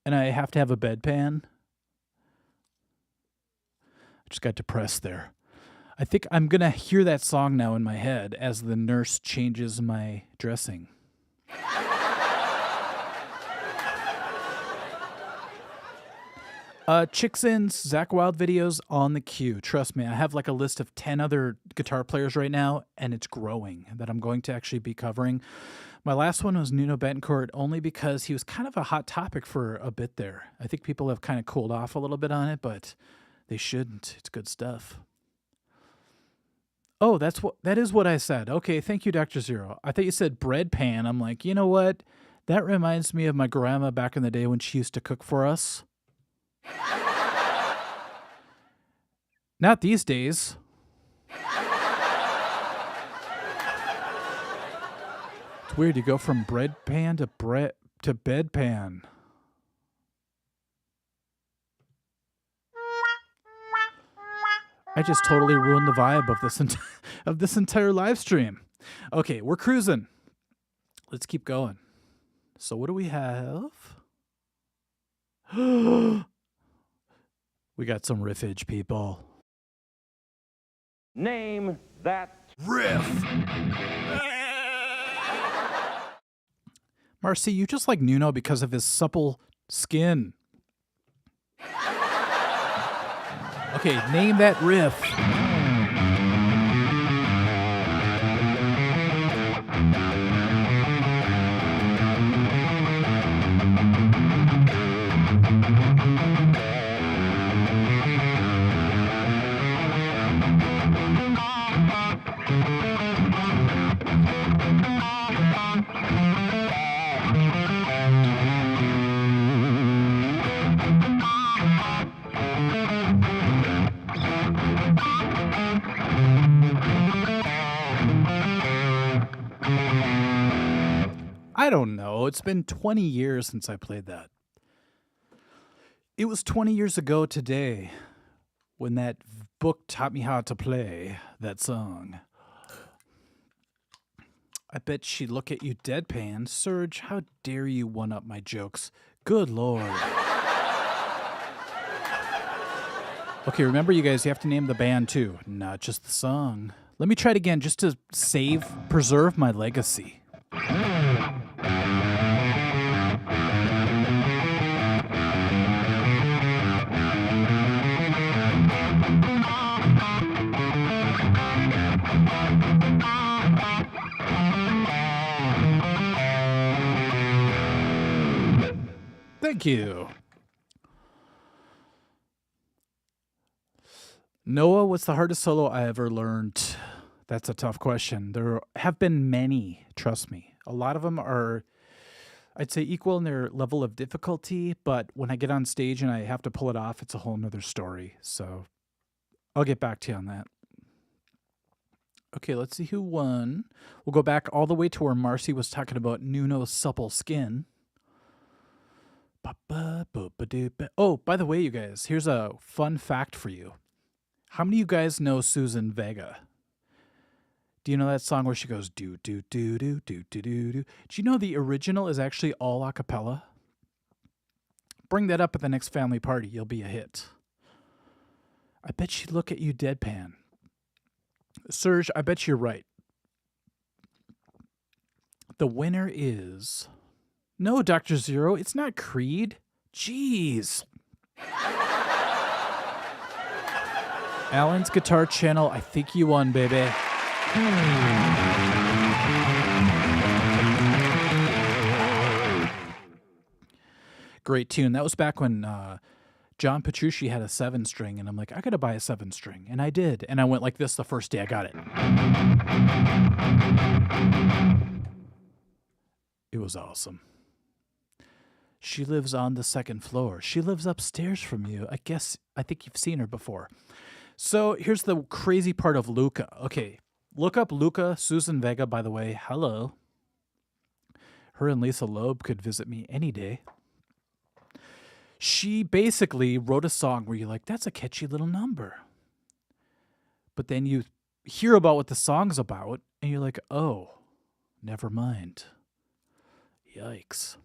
and I have to have a bedpan, I just got depressed there. I think I'm going to hear that song now in my head as the nurse changes my dressing. Chickson's Zach Wild videos on the queue. Trust me, I have like a list of 10 other guitar players right now, and it's growing that I'm going to actually be covering. My last one was Nuno Betancourt, only because he was kind of a hot topic for a bit there. I think people have kind of cooled off a little bit on it, but they shouldn't. It's good stuff. Oh, that is what I said. Okay, thank you, Dr. Zero. I thought you said bread pan. I'm like, you know what? That reminds me of my grandma back in the day when she used to cook for us. Not these days. It's weird. You go from bread pan to bedpan. I just totally ruined the vibe of this entire live stream. Okay, we're cruising. Let's keep going. So what do we have? We got some riffage, people. Name that Riff. Marcy, you just like Nuno because of his supple skin. Okay, name that riff. I don't know. It's been 20 years since I played that. It was 20 years ago today when that book taught me how to play that song. I bet she'd look at you deadpan. Serge, how dare you one-up my jokes? Good Lord. Okay, remember, you guys, you have to name the band too, not just the song. Let me try it again just to preserve my legacy. Thank you. Noah, what's the hardest solo I ever learned? That's a tough question. There have been many, trust me. A lot of them are, I'd say, equal in their level of difficulty, but when I get on stage and I have to pull it off, it's a whole nother story. So I'll get back to you on that. Okay, let's see who won. We'll go back all the way to where Marcy was talking about Nuno's supple skin. Oh, by the way, you guys, here's a fun fact for you. How many of you guys know Susan Vega? Do you know that song where she goes do do do do do do do do? Do you know the original is actually all a cappella? Bring that up at the next family party. You'll be a hit. I bet she'd look at you deadpan. Serge, I bet you're right. The winner is... No, Dr. Zero, it's not Creed. Jeez. Alan's Guitar Channel, I think you won, baby. Great tune. That was back when John Petrucci had a 7-string, and I'm like, I gotta buy a 7-string, and I did, and I went like this the first day I got it. It was awesome. She lives on the 2nd floor. She lives upstairs from you. I think you've seen her before. So here's the crazy part of Luca. Okay, look up Luca, Susan Vega, by the way. Hello. Her and Lisa Loeb could visit me any day. She basically wrote a song where you're like, that's a catchy little number. But then you hear about what the song's about, and you're like, oh, never mind. Yikes.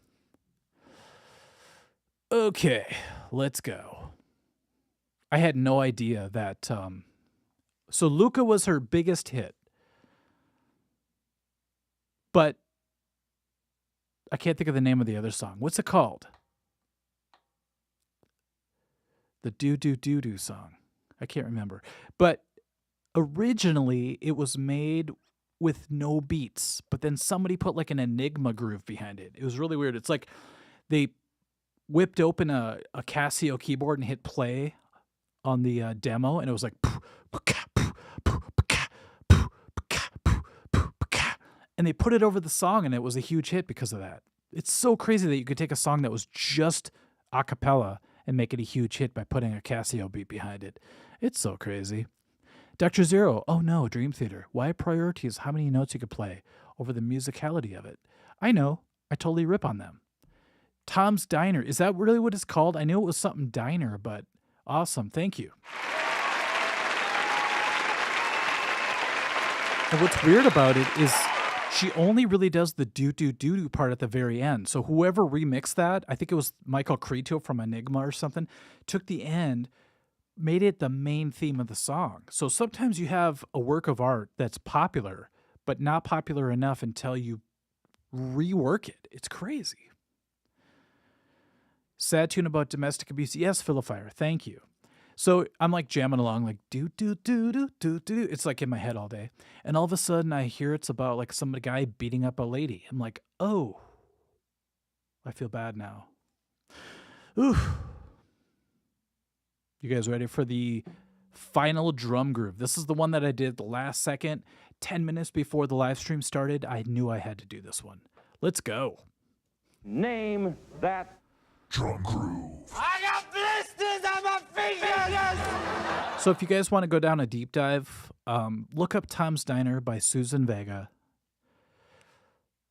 Okay, let's go. I had no idea that... So Luca was her biggest hit. But I can't think of the name of the other song. What's it called? The do-do-do-do song. I can't remember. But originally, it was made with no beats. But then somebody put like an Enigma groove behind it. It was really weird. It's like they whipped open a Casio keyboard and hit play on the demo, and it was like... And they put it over the song, and it was a huge hit because of that. It's so crazy that you could take a song that was just a cappella and make it a huge hit by putting a Casio beat behind it. It's so crazy. Dr. Zero, oh no, Dream Theater. Why priorities how many notes you could play over the musicality of it? I know, I totally rip on them. Tom's Diner, is that really what it's called? I knew it was something diner, but awesome, thank you. And what's weird about it is she only really does the do-do-do-do part at the very end. So whoever remixed that, I think it was Michael Creto from Enigma or something, took the end, made it the main theme of the song. So sometimes you have a work of art that's popular, but not popular enough until you rework it. It's crazy. Sad tune about domestic abuse. Yes, Philifire, thank you. So I'm like jamming along, like do do do do do do. It's like in my head all day, and all of a sudden I hear it's about like some guy beating up a lady. I'm like, oh, I feel bad now. Ooh. You guys ready for the final drum groove? This is the one that I did the last second, 10 minutes before the live stream started. I knew I had to do this one. Let's go. Name that Drum groove. I got blisters on my fingers! So if you guys want to go down a deep dive, look up Tom's Diner by Susan Vega.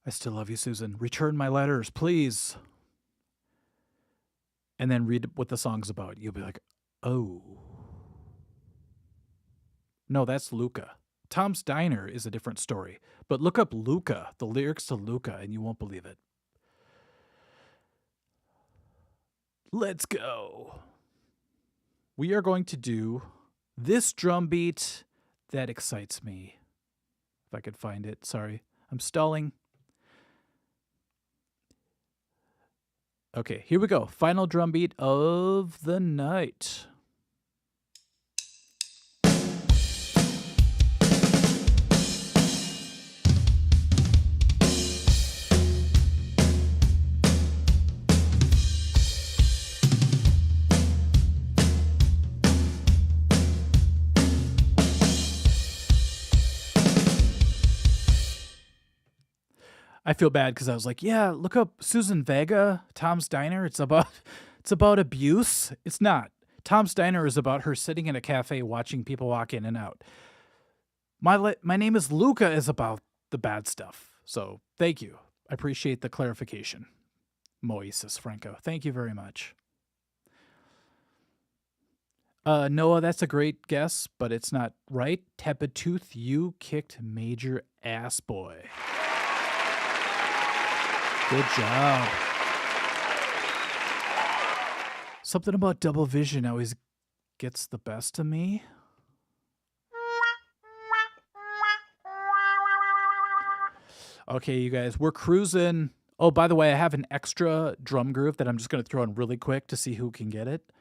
I still love you, Susan. Return my letters, please. And then read what the song's about. You'll be like, oh. No, that's Luca. Tom's Diner is a different story. But look up Luca, the lyrics to Luca, and you won't believe it. Let's go. We are going to do this drum beat that excites me. If I could find it. Sorry. I'm stalling. Okay, here we go. Final drum beat of the night. I feel bad because I was like, yeah, look up Susan Vega, Tom's Diner. It's about abuse. It's not. Tom's Diner is about her sitting in a cafe watching people walk in and out. My name is Luca is about the bad stuff. So thank you. I appreciate the clarification. Moises Franco. Thank you very much. Noah, that's a great guess, but it's not right. Tepid Tooth, you kicked major ass, boy. Good job. Something about double vision always gets the best of me. Okay, you guys, we're cruising. Oh, by the way, I have an extra drum groove that I'm just going to throw in really quick to see who can get it.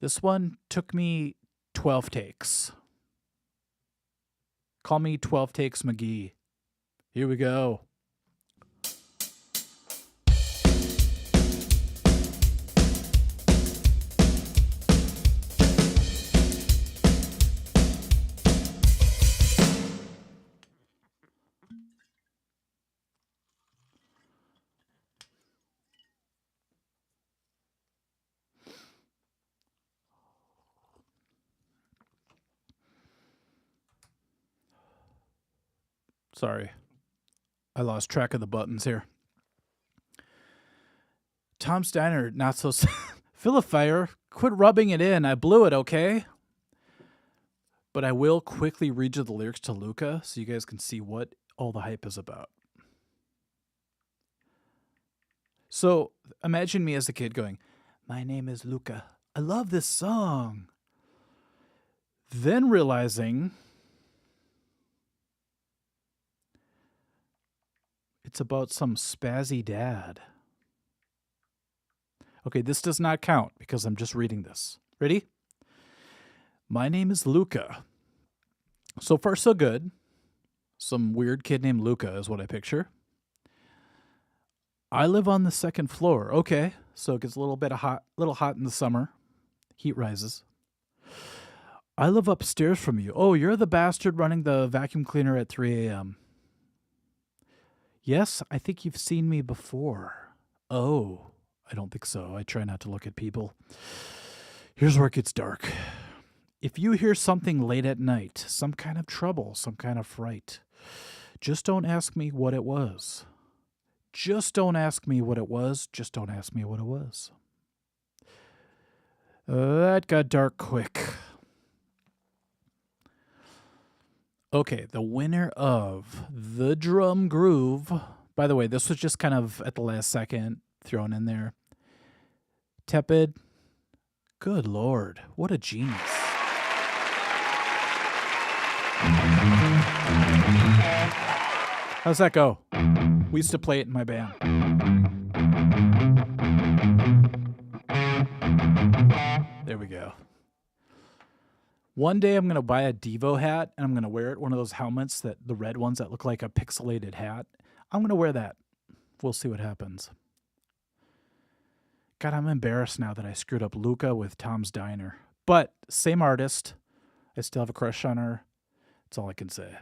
This one took me 12 takes. Call me 12 Takes McGee. Here we go. Sorry. I lost track of the buttons here. Tom's Diner, not so... Philip Fire, quit rubbing it in. I blew it, okay? But I will quickly read you the lyrics to Luca so you guys can see what all the hype is about. So imagine me as a kid going, my name is Luca. I love this song. Then realizing... it's about some spazzy dad. Okay, this does not count because I'm just reading this. Ready? My name is Luca. So far, so good. Some weird kid named Luca is what I picture. I live on the second floor. Okay, so it gets a little hot in the summer. Heat rises. I live upstairs from you. Oh, you're the bastard running the vacuum cleaner at 3 a.m. Yes, I think you've seen me before. Oh, I don't think so. I try not to look at people. Here's where it gets dark. If you hear something late at night, some kind of trouble, some kind of fright, just don't ask me what it was. Just don't ask me what it was. Just don't ask me what it was. That got dark quick. Okay, the winner of the drum groove. By the way, this was just kind of at the last second thrown in there. Tepid. Good Lord, what a genius. How's that go? We used to play it in my band. There we go. One day I'm going to buy a Devo hat and I'm going to wear it, one of those helmets, that the red ones that look like a pixelated hat. I'm going to wear that. We'll see what happens. God, I'm embarrassed now that I screwed up Luca with Tom's Diner. But same artist. I still have a crush on her. That's all I can say.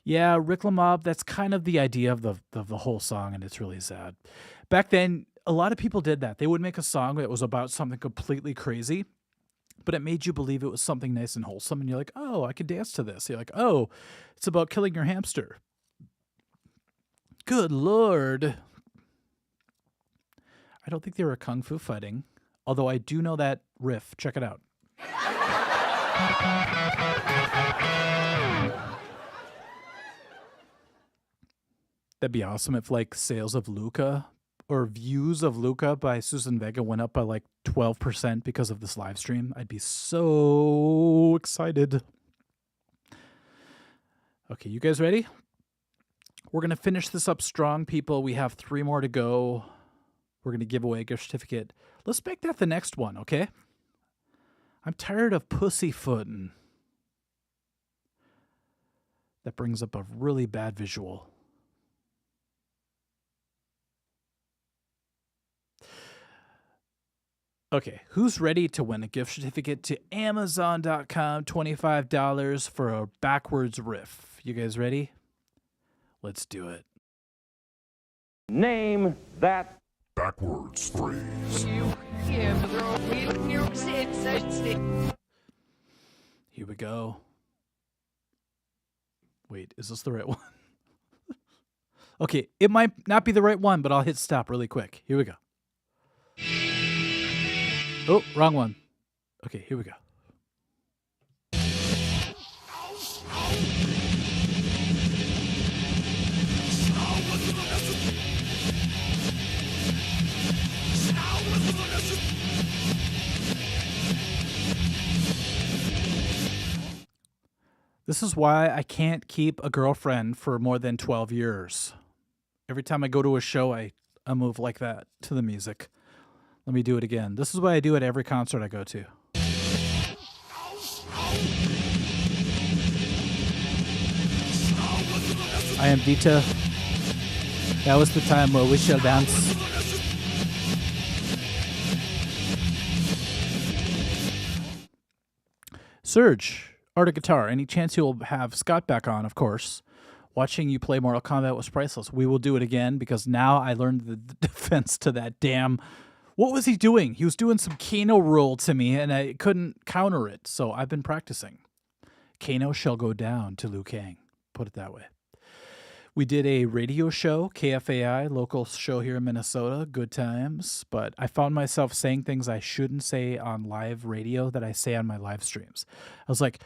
Yeah, Rick LaMob, that's kind of the idea of the whole song, and it's really sad. Back then, a lot of people did that. They would make a song that was about something completely crazy, but it made you believe it was something nice and wholesome, and you're like, oh, I could dance to this. You're like, oh, it's about killing your hamster. Good Lord. I don't think they were kung fu fighting, although I do know that riff. Check it out. That'd be awesome if, like, sales of Luca or views of Luca by Susan Vega went up by like 12% because of this live stream. I'd be so excited. Okay, you guys ready? We're going to finish this up strong, people. We have 3 more to go. We're going to give away a gift certificate. Let's make that the next one, okay? I'm tired of pussyfooting. That brings up a really bad visual. Okay, who's ready to win a gift certificate to Amazon.com, $25 for a backwards riff? You guys ready? Let's do it. Name that Backwards phrase. Here we go. Wait, is this the right one? Okay, it might not be the right one, but I'll hit stop really quick. Here we go. Oh, wrong one. Okay, here we go. This is why I can't keep a girlfriend for more than 12 years. Every time I go to a show, I move like that to the music. Let me do it again. This is why I do it every concert I go to. I am Dita. That was the time where we shall dance. Surge, Art of Guitar. Any chance you'll have Scott back on, of course. Watching you play Mortal Kombat was priceless. We will do it again because now I learned the defense to that damn... What was he doing? He was doing some Kano roll to me and I couldn't counter it. So I've been practicing. Kano shall go down to Liu Kang. Put it that way. We did a radio show, KFAI, local show here in Minnesota. Good times. But I found myself saying things I shouldn't say on live radio that I say on my live streams. I was like...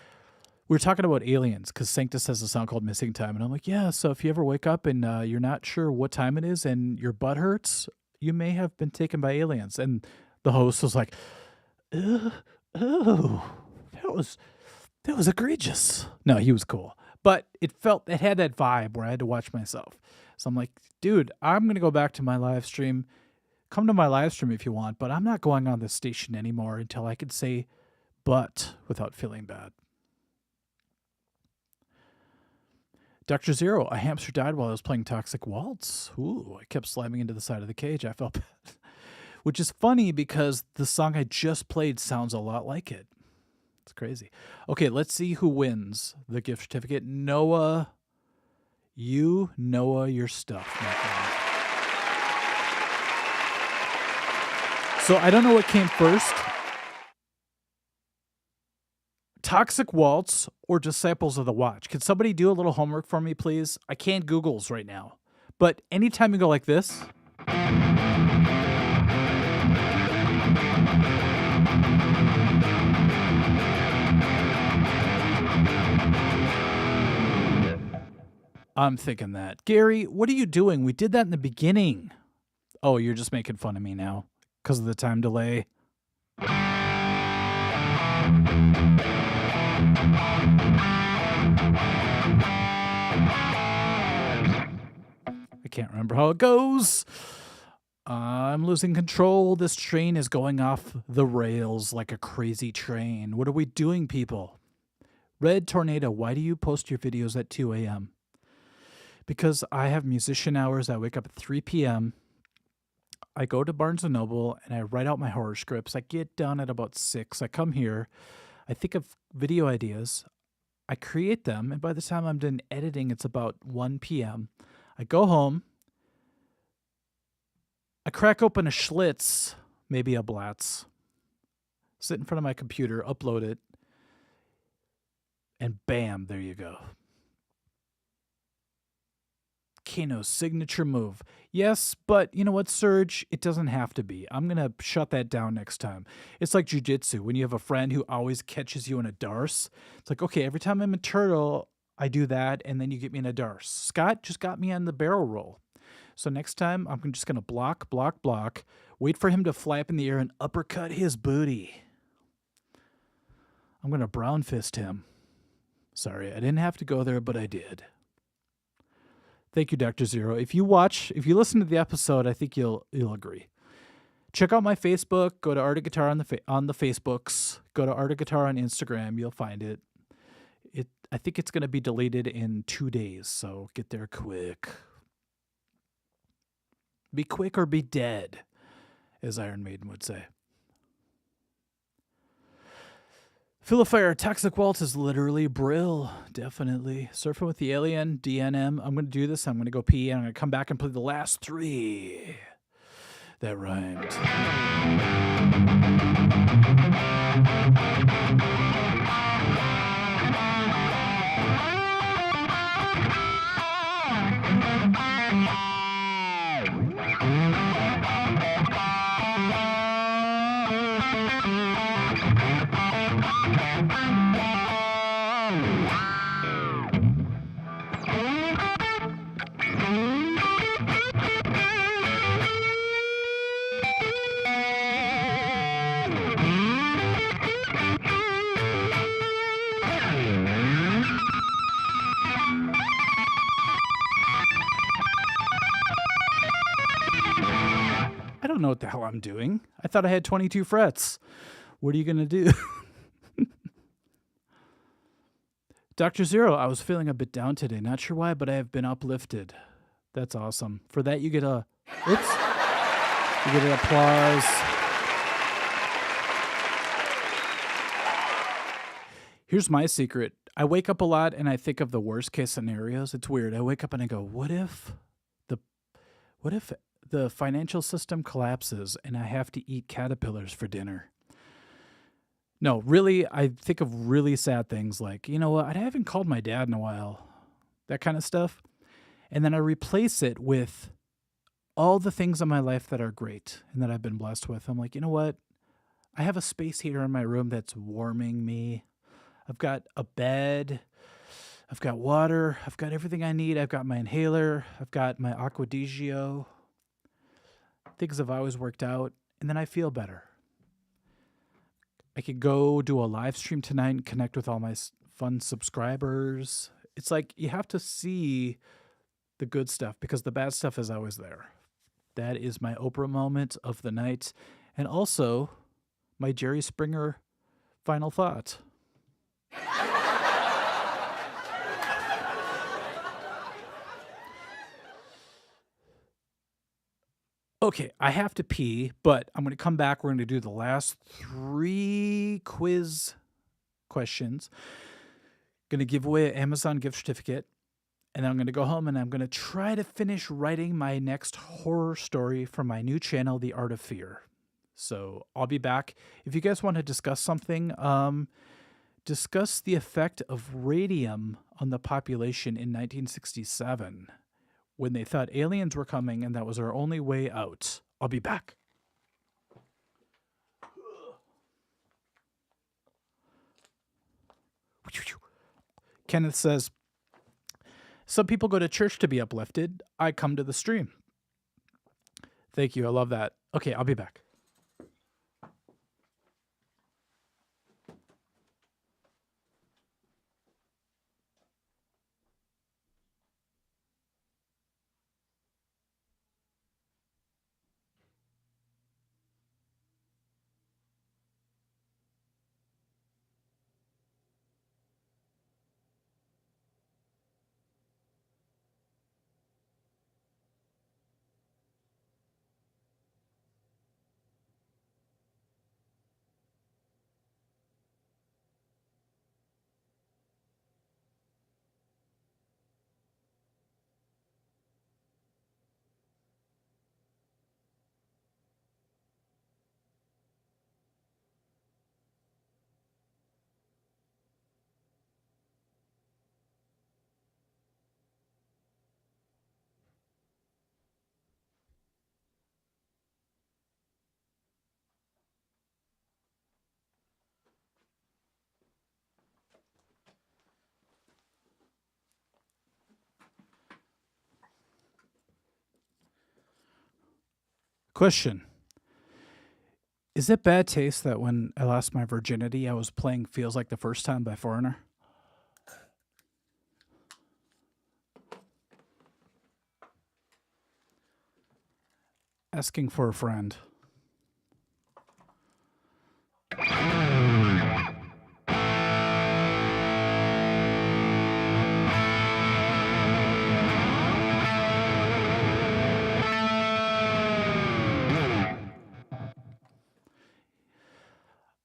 We were talking about aliens because Sanctus has a song called Missing Time. And I'm like, yeah, so if you ever wake up and you're not sure what time it is and your butt hurts, you may have been taken by aliens. And the host was like, oh, that was egregious. No, he was cool. But it had that vibe where I had to watch myself. So I'm like, dude, I'm going to go back to my live stream. Come to my live stream if you want, but I'm not going on this station anymore until I could say but without feeling bad. Dr. Zero, a hamster died while I was playing Toxic Waltz. Ooh, I kept slamming into the side of the cage. I felt bad. Which is funny because the song I just played sounds a lot like it. It's crazy. Okay, let's see who wins the gift certificate. Noah, your stuff, my friend. So I don't know what came first. Toxic Waltz or Disciples of the Watch? Can somebody do a little homework for me, please? I can't Googles right now. But anytime you go like this... I'm thinking that. Gary, what are you doing? We did that in the beginning. Oh, you're just making fun of me now because of the time delay. I can't remember how it goes. I'm losing control. This train is going off the rails like a crazy train. What are we doing, people? Red Tornado, why do you post your videos at 2 a.m.? Because I have musician hours. I wake up at 3 p.m. I go to Barnes & Noble and I write out my horror scripts. I get done at about 6. I come here. I think of video ideas. I create them. And by the time I'm done editing, it's about 1 p.m. I go home. I crack open a Schlitz, maybe a Blatz. Sit in front of my computer, upload it. And bam, there you go. Kano's signature move. Yes, but you know what, Surge? It doesn't have to be. I'm going to shut that down next time. It's like jiu-jitsu. When you have a friend who always catches you in a darce, it's like, okay, every time I'm a turtle, I do that, and then you get me in a darce. Scott just got me on the barrel roll. So next time, I'm just going to block, wait for him to fly up in the air and uppercut his booty. I'm going to brown fist him. Sorry, I didn't have to go there, but I did. Thank you, Dr. Zero. If you listen to the episode, I think you'll agree. Check out my Facebook. Go to Art of Guitar on the Facebooks. Go to Art of Guitar on Instagram. You'll find it. I think it's going to be deleted in 2 days, so get there quick. Be quick or be dead, as Iron Maiden would say. Fire, Toxic Waltz is literally Brill. Definitely. Surfing with the Alien, DNM. I'm going to do this. I'm going to go pee, and I'm going to come back and play the last 3. That rhymed. I don't know what the hell I'm doing. I thought I had 22 frets. What are you going to do? Dr. Zero, I was feeling a bit down today. Not sure why, but I have been uplifted. That's awesome. For that, you get a, oops, you get an applause. Here's my secret. I wake up a lot and I think of the worst case scenarios. It's weird. I wake up and I go, what if the financial system collapses and I have to eat caterpillars for dinner? No, really, I think of really sad things like, you know what, I haven't called my dad in a while, that kind of stuff. And then I replace it with all the things in my life that are great and that I've been blessed with. I'm like, you know what, I have a space heater in my room that's warming me. I've got a bed, I've got water, I've got everything I need. I've got my inhaler, I've got my Aquadigio. Things have always worked out, and then I feel better. I could go do a live stream tonight and connect with all my fun subscribers. It's like you have to see the good stuff because the bad stuff is always there. That is my Oprah moment of the night, and also my Jerry Springer final thought. Okay, I have to pee, but I'm going to come back. We're going to do the last 3 quiz questions. Going to give away an Amazon gift certificate, and then I'm going to go home and I'm going to try to finish writing my next horror story for my new channel, The Art of Fear. So I'll be back. If you guys want to discuss something, discuss the effect of radium on the population in 1967. When they thought aliens were coming and that was our only way out. I'll be back. Kenneth says, some people go to church to be uplifted. I come to the stream. Thank you. I love that. Okay, I'll be back. Question. Is it bad taste that when I lost my virginity, I was playing Feels Like the First Time by Foreigner? Asking for a friend.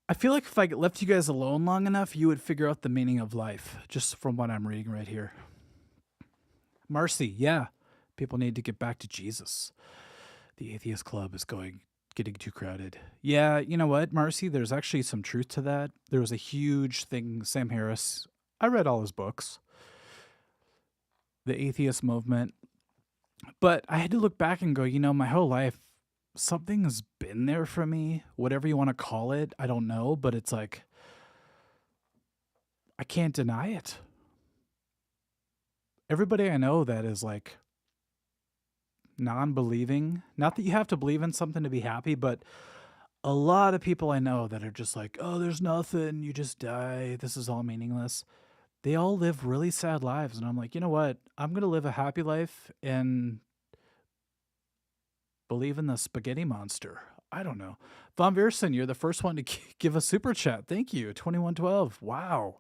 I feel like if I left you guys alone long enough, you would figure out the meaning of life, just from what I'm reading right here. Marcy, yeah. People need to get back to Jesus. The Atheist Club is getting too crowded. Yeah, you know what, Marcy? There's actually some truth to that. There was a huge thing, Sam Harris. I read all his books. The atheist movement. But I had to look back and go, you know, my whole life, something has been there for me. Whatever you want to call it, I don't know. But it's like, I can't deny it. Everybody I know that is like non-believing, not that you have to believe in something to be happy, but a lot of people I know that are just like, oh, there's nothing, you just die, this is all meaningless. They all live really sad lives. And I'm like, you know what? I'm going to live a happy life and Believe in the spaghetti monster. I don't know. Von Viersen, you're the first one to give a super chat. Thank you. 2112. Wow.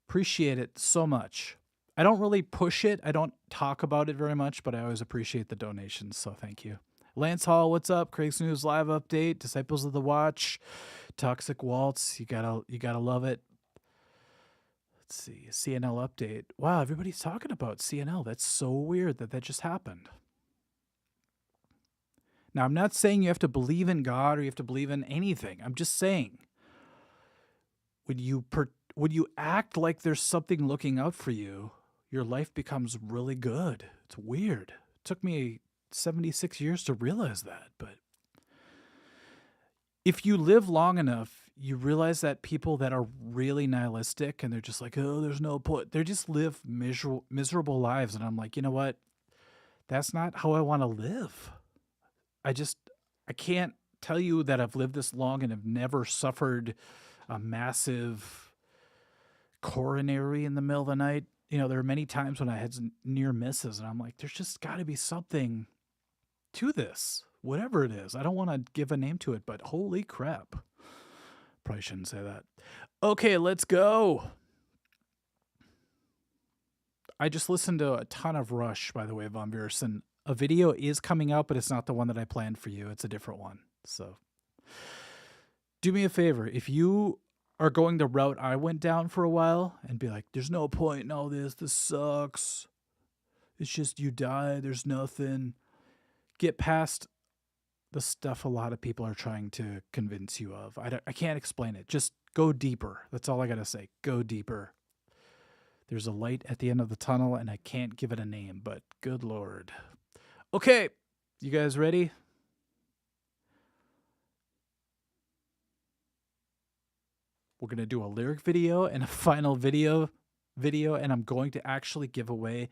Appreciate it so much. I don't really push it. I don't talk about it very much, but I always appreciate the donations. So thank you. Lance Hall, what's up? Craig's News Live update. Disciples of the Watch. Toxic Waltz. You gotta love it. Let's see. CNL update. Wow, everybody's talking about CNL. That's so weird that just happened. Now, I'm not saying you have to believe in God or you have to believe in anything. I'm just saying, when you act like there's something looking out for you, your life becomes really good. It's weird. It took me 76 years to realize that. But if you live long enough, you realize that people that are really nihilistic and they're just like, oh, there's no point. They just live miserable lives. And I'm like, you know what? That's not how I want to live. I can't tell you that I've lived this long and have never suffered a massive coronary in the middle of the night. You know, there are many times when I had near misses and I'm like, there's just got to be something to this, whatever it is. I don't want to give a name to it, but holy crap. Probably shouldn't say that. Okay, let's go. I just listened to a ton of Rush, by the way, Von Viersen. A video is coming out, but it's not the one that I planned for you. It's a different one. So do me a favor. If you are going the route I went down for a while and be like, there's no point in all this. This sucks. It's just you die. There's nothing. Get past the stuff a lot of people are trying to convince you of. I can't explain it. Just go deeper. That's all I got to say. Go deeper. There's a light at the end of the tunnel, and I can't give it a name, but good Lord. Okay, you guys ready? We're going to do a lyric video and a final video, and I'm going to actually give away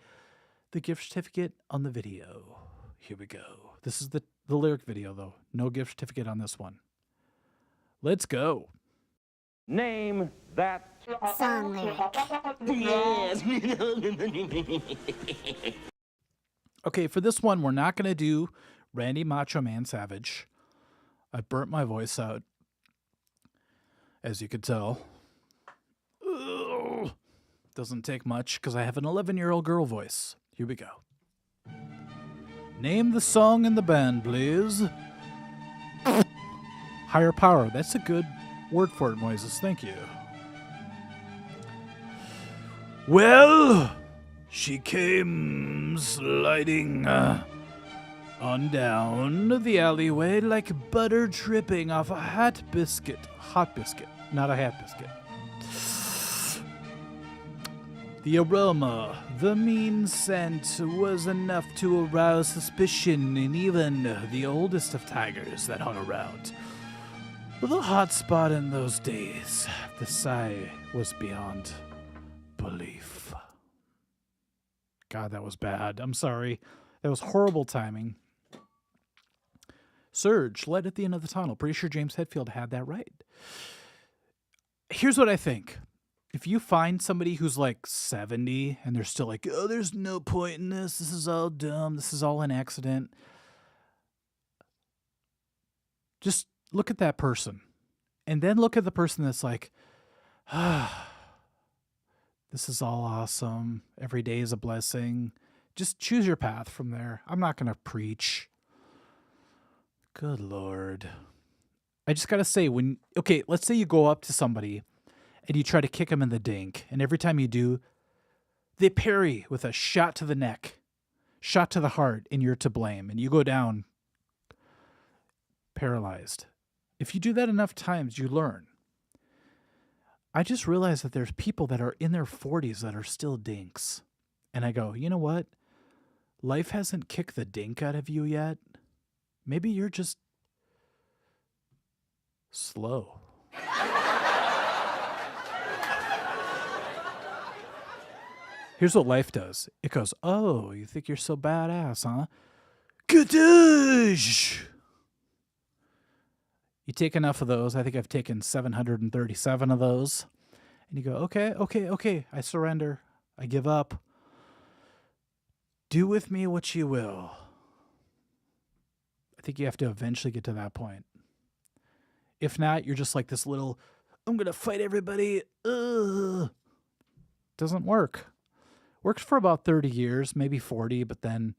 the gift certificate on the video. Here we go. This is the lyric video, though. No gift certificate on this one. Let's go. Name that Song lyric. Okay, for this one, we're not going to do Randy Macho Man Savage. I burnt my voice out, as you could tell. Ugh. Doesn't take much because I have an 11-year-old girl voice. Here we go. Name the song in the band, please. Higher Power. That's a good word for it, Moises. Thank you. Well, she came sliding on down the alleyway like butter dripping off a hot biscuit. Hot biscuit, not a hat biscuit. The aroma, the mean scent was enough to arouse suspicion in even the oldest of tigers that hung around. The hot spot in those days, the sigh was beyond belief. God, that was bad. I'm sorry. That was horrible timing. Surge, light at the end of the tunnel. Pretty sure James Hetfield had that right. Here's what I think. If you find somebody who's like 70 and they're still like, oh, there's no point in this. This is all dumb. This is all an accident. Just look at that person. And then look at the person that's like, this is all awesome. Every day is a blessing. Just choose your path from there. I'm not going to preach. Good Lord. I just got to say, okay, let's say you go up to somebody and you try to kick them in the dink. And every time you do, they parry with a shot to the neck, shot to the heart, and you're to blame. And you go down paralyzed. If you do that enough times, you learn. I just realized that there's people that are in their 40s that are still dinks. And I go, you know what? Life hasn't kicked the dink out of you yet. Maybe you're just slow. Here's what life does. It goes, oh, you think you're so badass, huh? Kadoosh! You take enough of those. I think I've taken 737 of those. And you go, okay. I surrender. I give up. Do with me what you will. think you have to eventually get to that point. If not, you're just like this little, I'm going to fight everybody. Ugh. Doesn't work. Works for about 30 years, maybe 40, but then,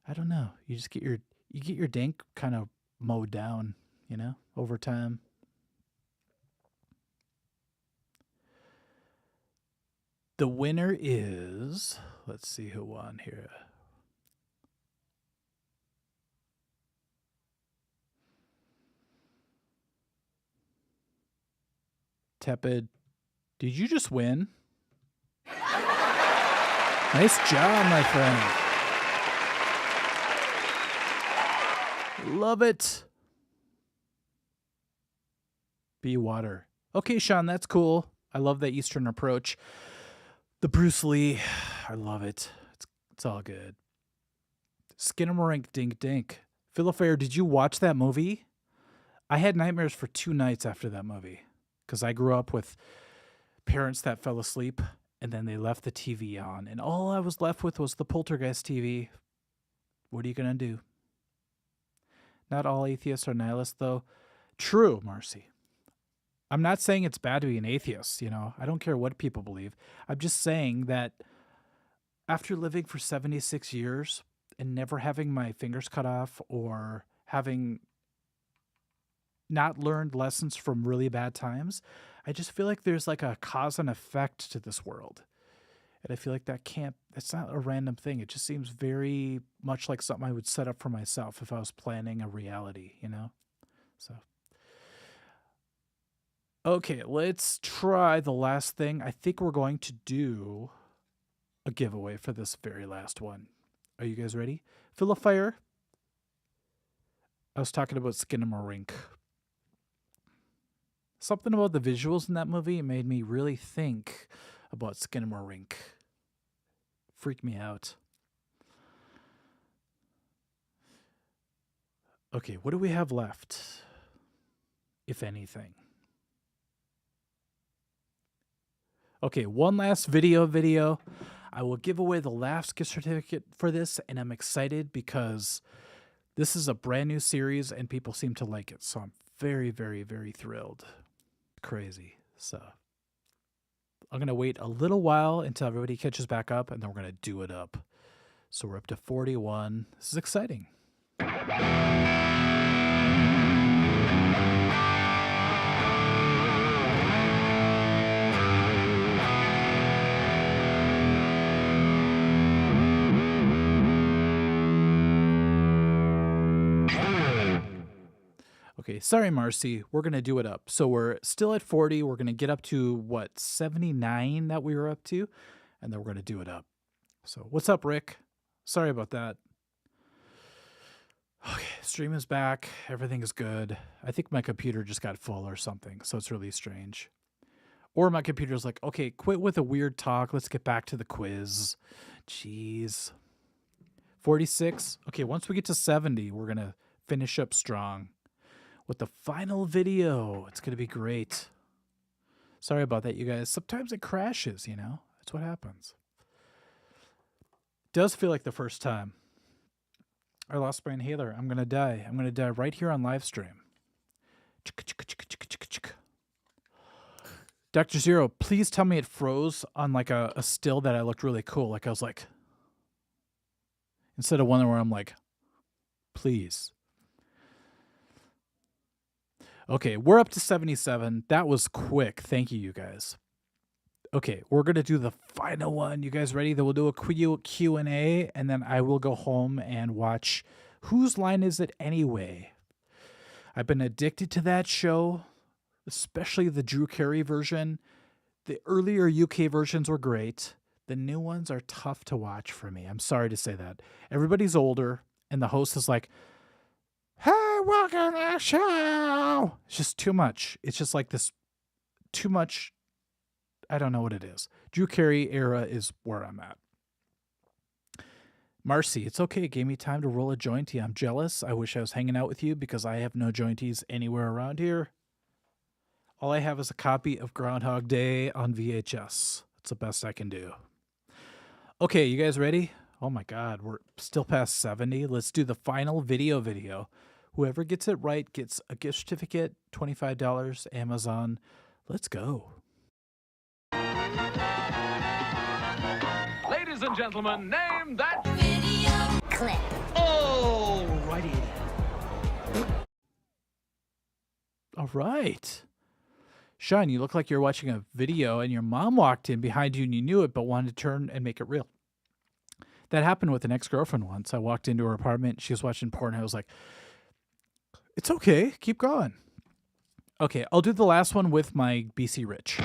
I don't know. You just get your dank kind of mowed down, over time. The winner is, let's see who won here. Tepid, did you just win? Nice job, my friend. Love it. Be water. Okay, Sean, that's cool. I love that Eastern approach. The Bruce Lee, I love it. It's all good. Skinamarink Dink Dink. Philifair, did you watch that movie? I had nightmares for 2 nights after that movie because I grew up with parents that fell asleep and then they left the TV on, and all I was left with was the Poltergeist TV. What are you going to do? Not all atheists are nihilists, though. True, Marcy. I'm not saying it's bad to be an atheist, I don't care what people believe. I'm just saying that after living for 76 years and never having my fingers cut off or having not learned lessons from really bad times, I just feel like there's like a cause and effect to this world. And I feel like that's not a random thing. It just seems very much like something I would set up for myself if I was planning a reality, So. Okay, let's try the last thing. I think we're going to do a giveaway for this very last one. Are you guys ready? Fill a fire. I was talking about Skinamarink. Something about the visuals in that movie made me really think about Skinamarink. Freaked me out. Okay, what do we have left? If anything. Okay, one last video. I will give away the last gift certificate for this, and I'm excited because this is a brand new series and people seem to like it. So I'm very, very, very thrilled. Crazy. So I'm going to wait a little while until everybody catches back up, and then we're going to do it up. So we're up to 41. This is exciting. Okay, sorry, Marcy. We're going to do it up. So we're still at 40. We're going to get up to, 79 that we were up to, and then we're going to do it up. So what's up, Rick? Sorry about that. Okay, stream is back. Everything is good. I think my computer just got full or something, so it's really strange. Or my computer's like, okay, quit with a weird talk. Let's get back to the quiz. Jeez. 46. Okay, once we get to 70, we're going to finish up strong with the final video. It's going to be great. Sorry about that, you guys. Sometimes it crashes, That's what happens. Does feel like the first time. I lost my inhaler. I'm going to die. I'm going to die right here on LiveStream. Dr. Zero, please tell me it froze on like a still that I looked really cool. Like I was like, instead of one where I'm like, please. Okay, we're up to 77. That was quick. Thank you, you guys. Okay, we're going to do the final one. You guys ready? Then we'll do a Q&A, and then I will go home and watch Whose Line Is It Anyway? I've been addicted to that show, especially the Drew Carey version. The earlier UK versions were great. The new ones are tough to watch for me. I'm sorry to say that. Everybody's older, and the host is like, hey, welcome to the show. It's just too much. It's just like this too much. I don't know what it is. Drew Carey era is where I'm at. Marcy, it's okay. It gave me time to roll a jointy. I'm jealous. I wish I was hanging out with you because I have no jointies anywhere around here. All I have is a copy of Groundhog Day on VHS. It's the best I can do. Okay, you guys ready? Oh my God, we're still past 70. Let's do the final video. Whoever gets it right gets a gift certificate, $25, Amazon. Let's go. Ladies and gentlemen, name that. Clip. All right. Sean, you look like you're watching a video and your mom walked in behind you and you knew it but wanted to turn and make it real. That happened with an ex-girlfriend once. I walked into her apartment. She was watching porn. I was like, it's okay. Keep going. Okay, I'll do the last one with my BC Rich.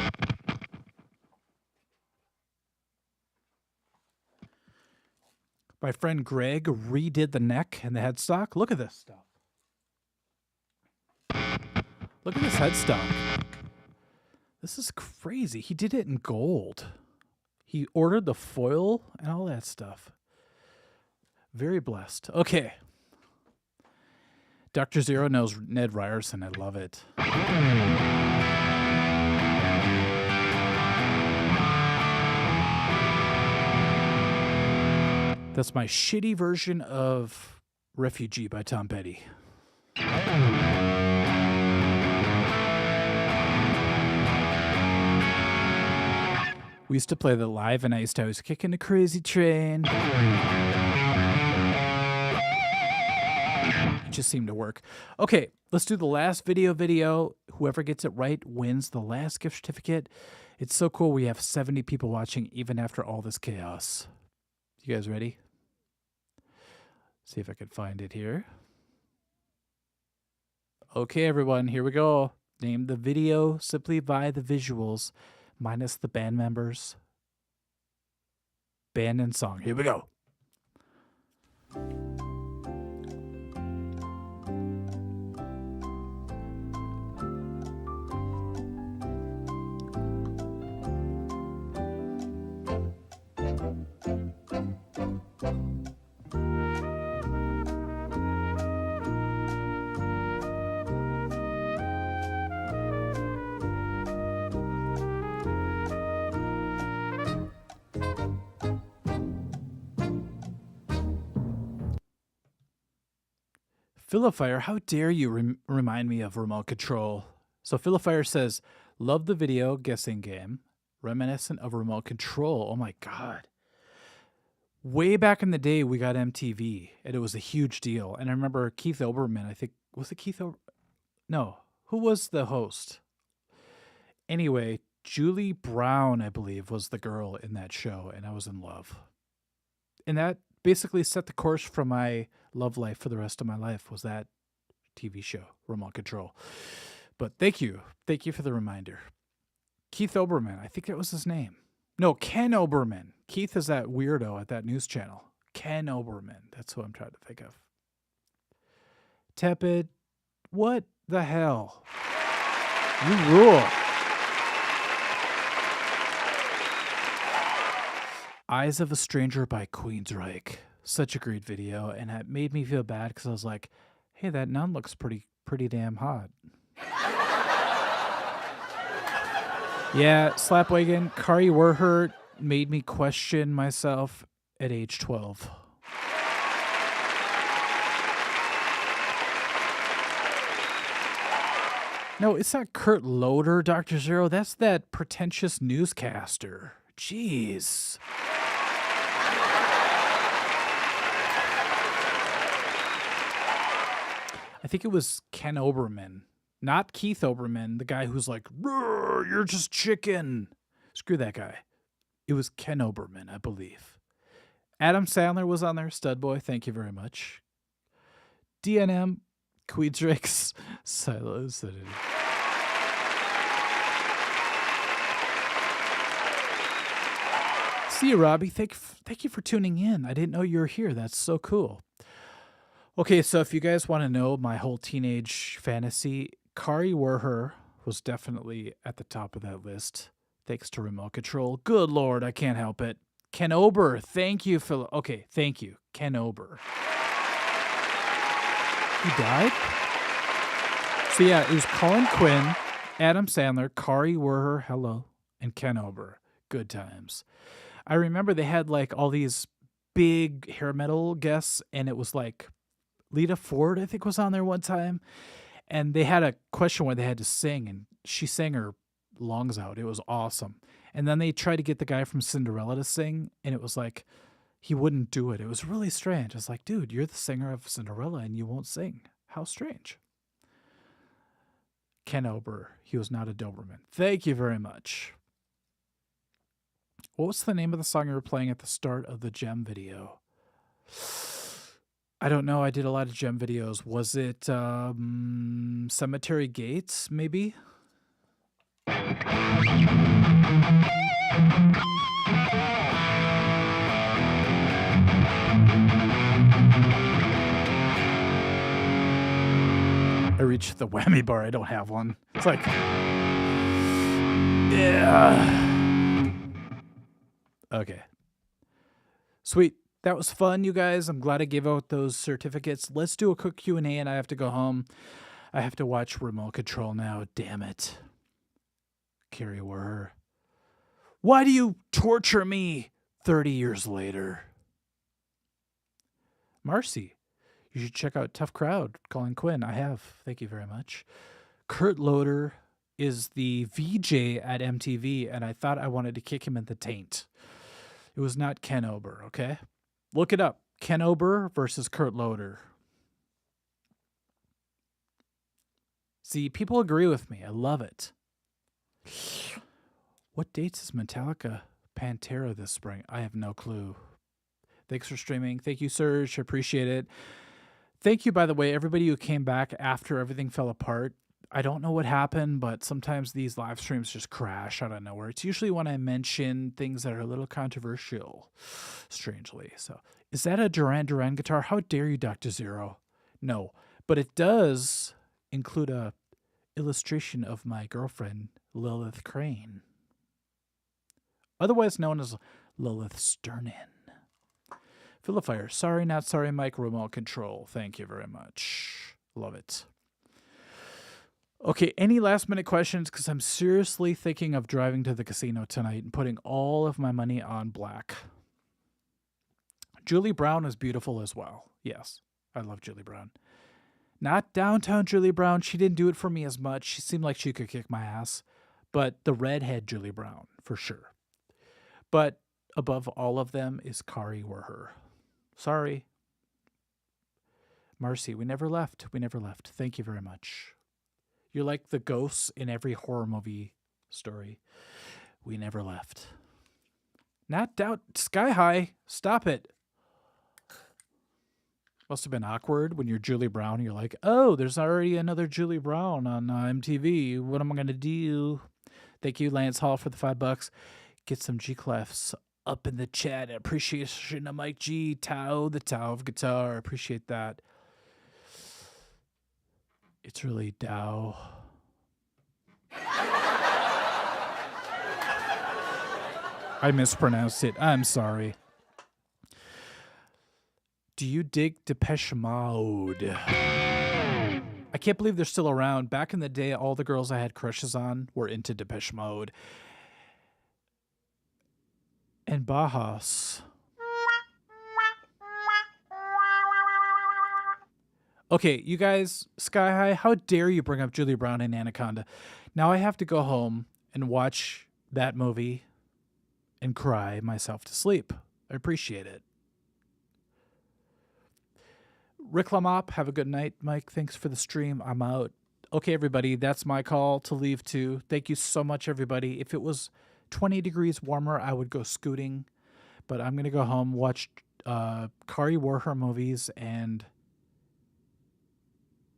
My friend Greg redid the neck and the headstock. Look at this stuff. Look at this headstock. This is crazy. He did it in gold. He ordered the foil and all that stuff. Very blessed. Okay. Dr. Zero knows Ned Ryerson. I love it. That's my shitty version of Refugee by Tom Petty. We used to play that live, and I used to always kick in a crazy train. It just seemed to work. Okay, let's do the last video. Whoever gets it right wins the last gift certificate. It's so cool we have 70 people watching even after all this chaos. You guys ready? See if I can find it here. Okay, everyone, here we go. Name the video simply by the visuals, minus the band members. Band and song. Here we go. Philifire, how dare you remind me of Remote Control? So Philifire says, love the video guessing game, reminiscent of Remote Control. Oh my God. Way back in the day, we got MTV, and it was a huge deal. And I remember Keith Olbermann, I think, was it Keith No, who was the host? Anyway, Julie Brown, I believe, was the girl in that show, and I was in love. And that basically set the course for my love life for the rest of my life, was that TV show, Remote Control. But thank you. Thank you for the reminder. Keith Olbermann, I think that was his name. No, Ken Oberman. Keith is that weirdo at that news channel. Ken Oberman. That's who I'm trying to think of. Tepid. What the hell? You rule. Eyes of a Stranger by Queensryche. Such a great video, and it made me feel bad because I was like, hey, that nun looks pretty damn hot. Yeah, Slapwagon, Kari Werhert made me question myself at age 12. No, it's not Kurt Loder, Dr. Zero. That's that pretentious newscaster. Jeez. I think it was Ken Oberman, not Keith Oberman, the guy who's like, you're just chicken. Screw that guy. It was Ken Oberman, I believe. Adam Sandler was on there. Stud Boy, thank you very much. DNM, Queensryche's Silos. See you, Robbie. Thank you for tuning in. I didn't know you were here. That's so cool. Okay, so if you guys want to know my whole teenage fantasy, Kari Werher was definitely at the top of that list, thanks to Remote Control. Good Lord, I can't help it. Ken Ober, thank you, Phil. Okay, thank you, Ken Ober. He died? So yeah, it was Colin Quinn, Adam Sandler, Kari Werher, hello, and Ken Ober. Good times. I remember they had like all these big hair metal guests, and it was like Lita Ford, I think, was on there one time, and they had a question where they had to sing, and she sang her lungs out. It was awesome. And then they tried to get the guy from Cinderella to sing, and it was like he wouldn't do it. It was really strange. It's like, dude, you're the singer of Cinderella and you won't sing. How strange. Ken Ober, he was not a Doberman. Thank you very much. What was the name of the song you were playing at the start of the Gem video? I don't know. I did a lot of Gem videos. Was it Cemetery Gates, maybe? I reached the whammy bar. I don't have one. It's like, yeah. Okay. Sweet. That was fun, you guys. I'm glad I gave out those certificates. Let's do a quick Q&A, and I have to go home. I have to watch Remote Control now. Damn it. Carrie Werher. Why do you torture me 30 years later? Marcy. You should check out Tough Crowd, Colin Quinn. I have. Thank you very much. Kurt Loder is the VJ at MTV, and I thought I wanted to kick him in the taint. It was not Ken Ober, okay? Look it up. Ken Ober versus Kurt Loder. See, people agree with me. I love it. What dates is Metallica Pantera this spring? I have no clue. Thanks for streaming. Thank you, Serge. I appreciate it. Thank you, by the way, everybody who came back after everything fell apart. I don't know what happened, but sometimes these live streams just crash out of nowhere. It's usually when I mention things that are a little controversial, strangely. So, is that a Duran Duran guitar? How dare you, Dr. Zero? No, but it does include a illustration of my girlfriend, Lilith Crane, otherwise known as Lilith Sternin. Philifire, sorry, not sorry, Mike. Remote Control. Thank you very much. Love it. Okay, any last minute questions? Because I'm seriously thinking of driving to the casino tonight and putting all of my money on black. Julie Brown is beautiful as well. Yes, I love Julie Brown. Not downtown Julie Brown. She didn't do it for me as much. She seemed like she could kick my ass. But the redhead Julie Brown, for sure. But above all of them is Kari Werher. Sorry. Marcy, we never left. We never left. Thank you very much. You're like the ghosts in every horror movie story. We never left. Not doubt. Sky High. Stop it. Must have been awkward when you're Julie Brown and you're like, oh, there's already another Julie Brown on MTV. What am I going to do? Thank you, Lance Hall, for the $5. Get some G-Clefs up in the chat. Appreciation of Mike G. Tao, the Tao of Guitar. Appreciate that. It's really Tao. I mispronounced it. I'm sorry. Do you dig Depeche Mode? I can't believe they're still around. Back in the day, all the girls I had crushes on were into Depeche Mode. And Bajas. Okay, you guys, Sky High, how dare you bring up Julie Brown and Anaconda? Now I have to go home and watch that movie and cry myself to sleep. I appreciate it. Rick Lamop, have a good night. Mike, thanks for the stream. I'm out. Okay, everybody, that's my call to leave too. Thank you so much, everybody. If it was 20 degrees warmer, I would go scooting. But I'm going to go home, watch Kari Werher movies, and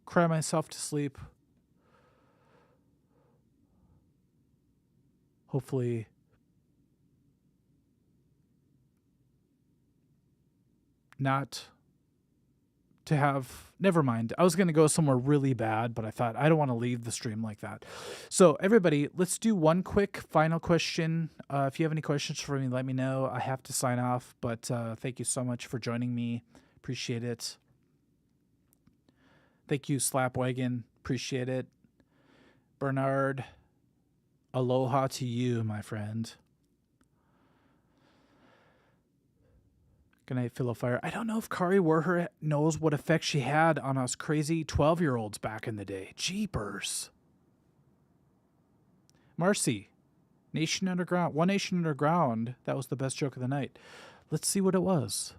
cry myself to sleep. Hopefully not to have, never mind. I was going to go somewhere really bad, but I thought I don't want to leave the stream like that. So everybody, let's do one quick final question. If you have any questions for me, let me know. I have to sign off, but thank you so much for joining me. Appreciate it. Thank you, Slapwagon. Appreciate it. Bernard, aloha to you, my friend. Good night, Philo Fire. I don't know if Kari Warher knows what effect she had on us crazy 12-year-olds back in the day. Jeepers. Marcy. Nation Underground. One Nation Underground. That was the best joke of the night. Let's see what it was.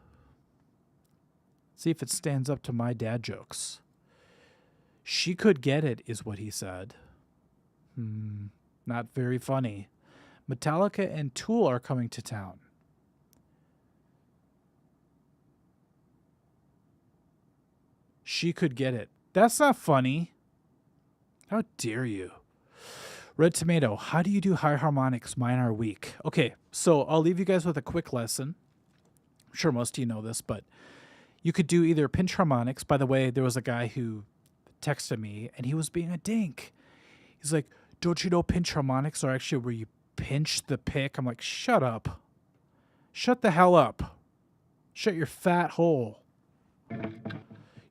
See if it stands up to my dad jokes. She could get it, is what he said. Not very funny. Metallica and Tool are coming to town. She could get it. That's not funny. How dare you? Red Tomato, how do you do high harmonics? Mine are weak. Okay, so I'll leave you guys with a quick lesson. I'm sure most of you know this, but you could do either pinch harmonics. By the way, there was a guy who texted me, and he was being a dink. He's like, don't you know pinch harmonics are actually where you pinch the pick? I'm like, shut up. Shut the hell up. Shut your fat hole.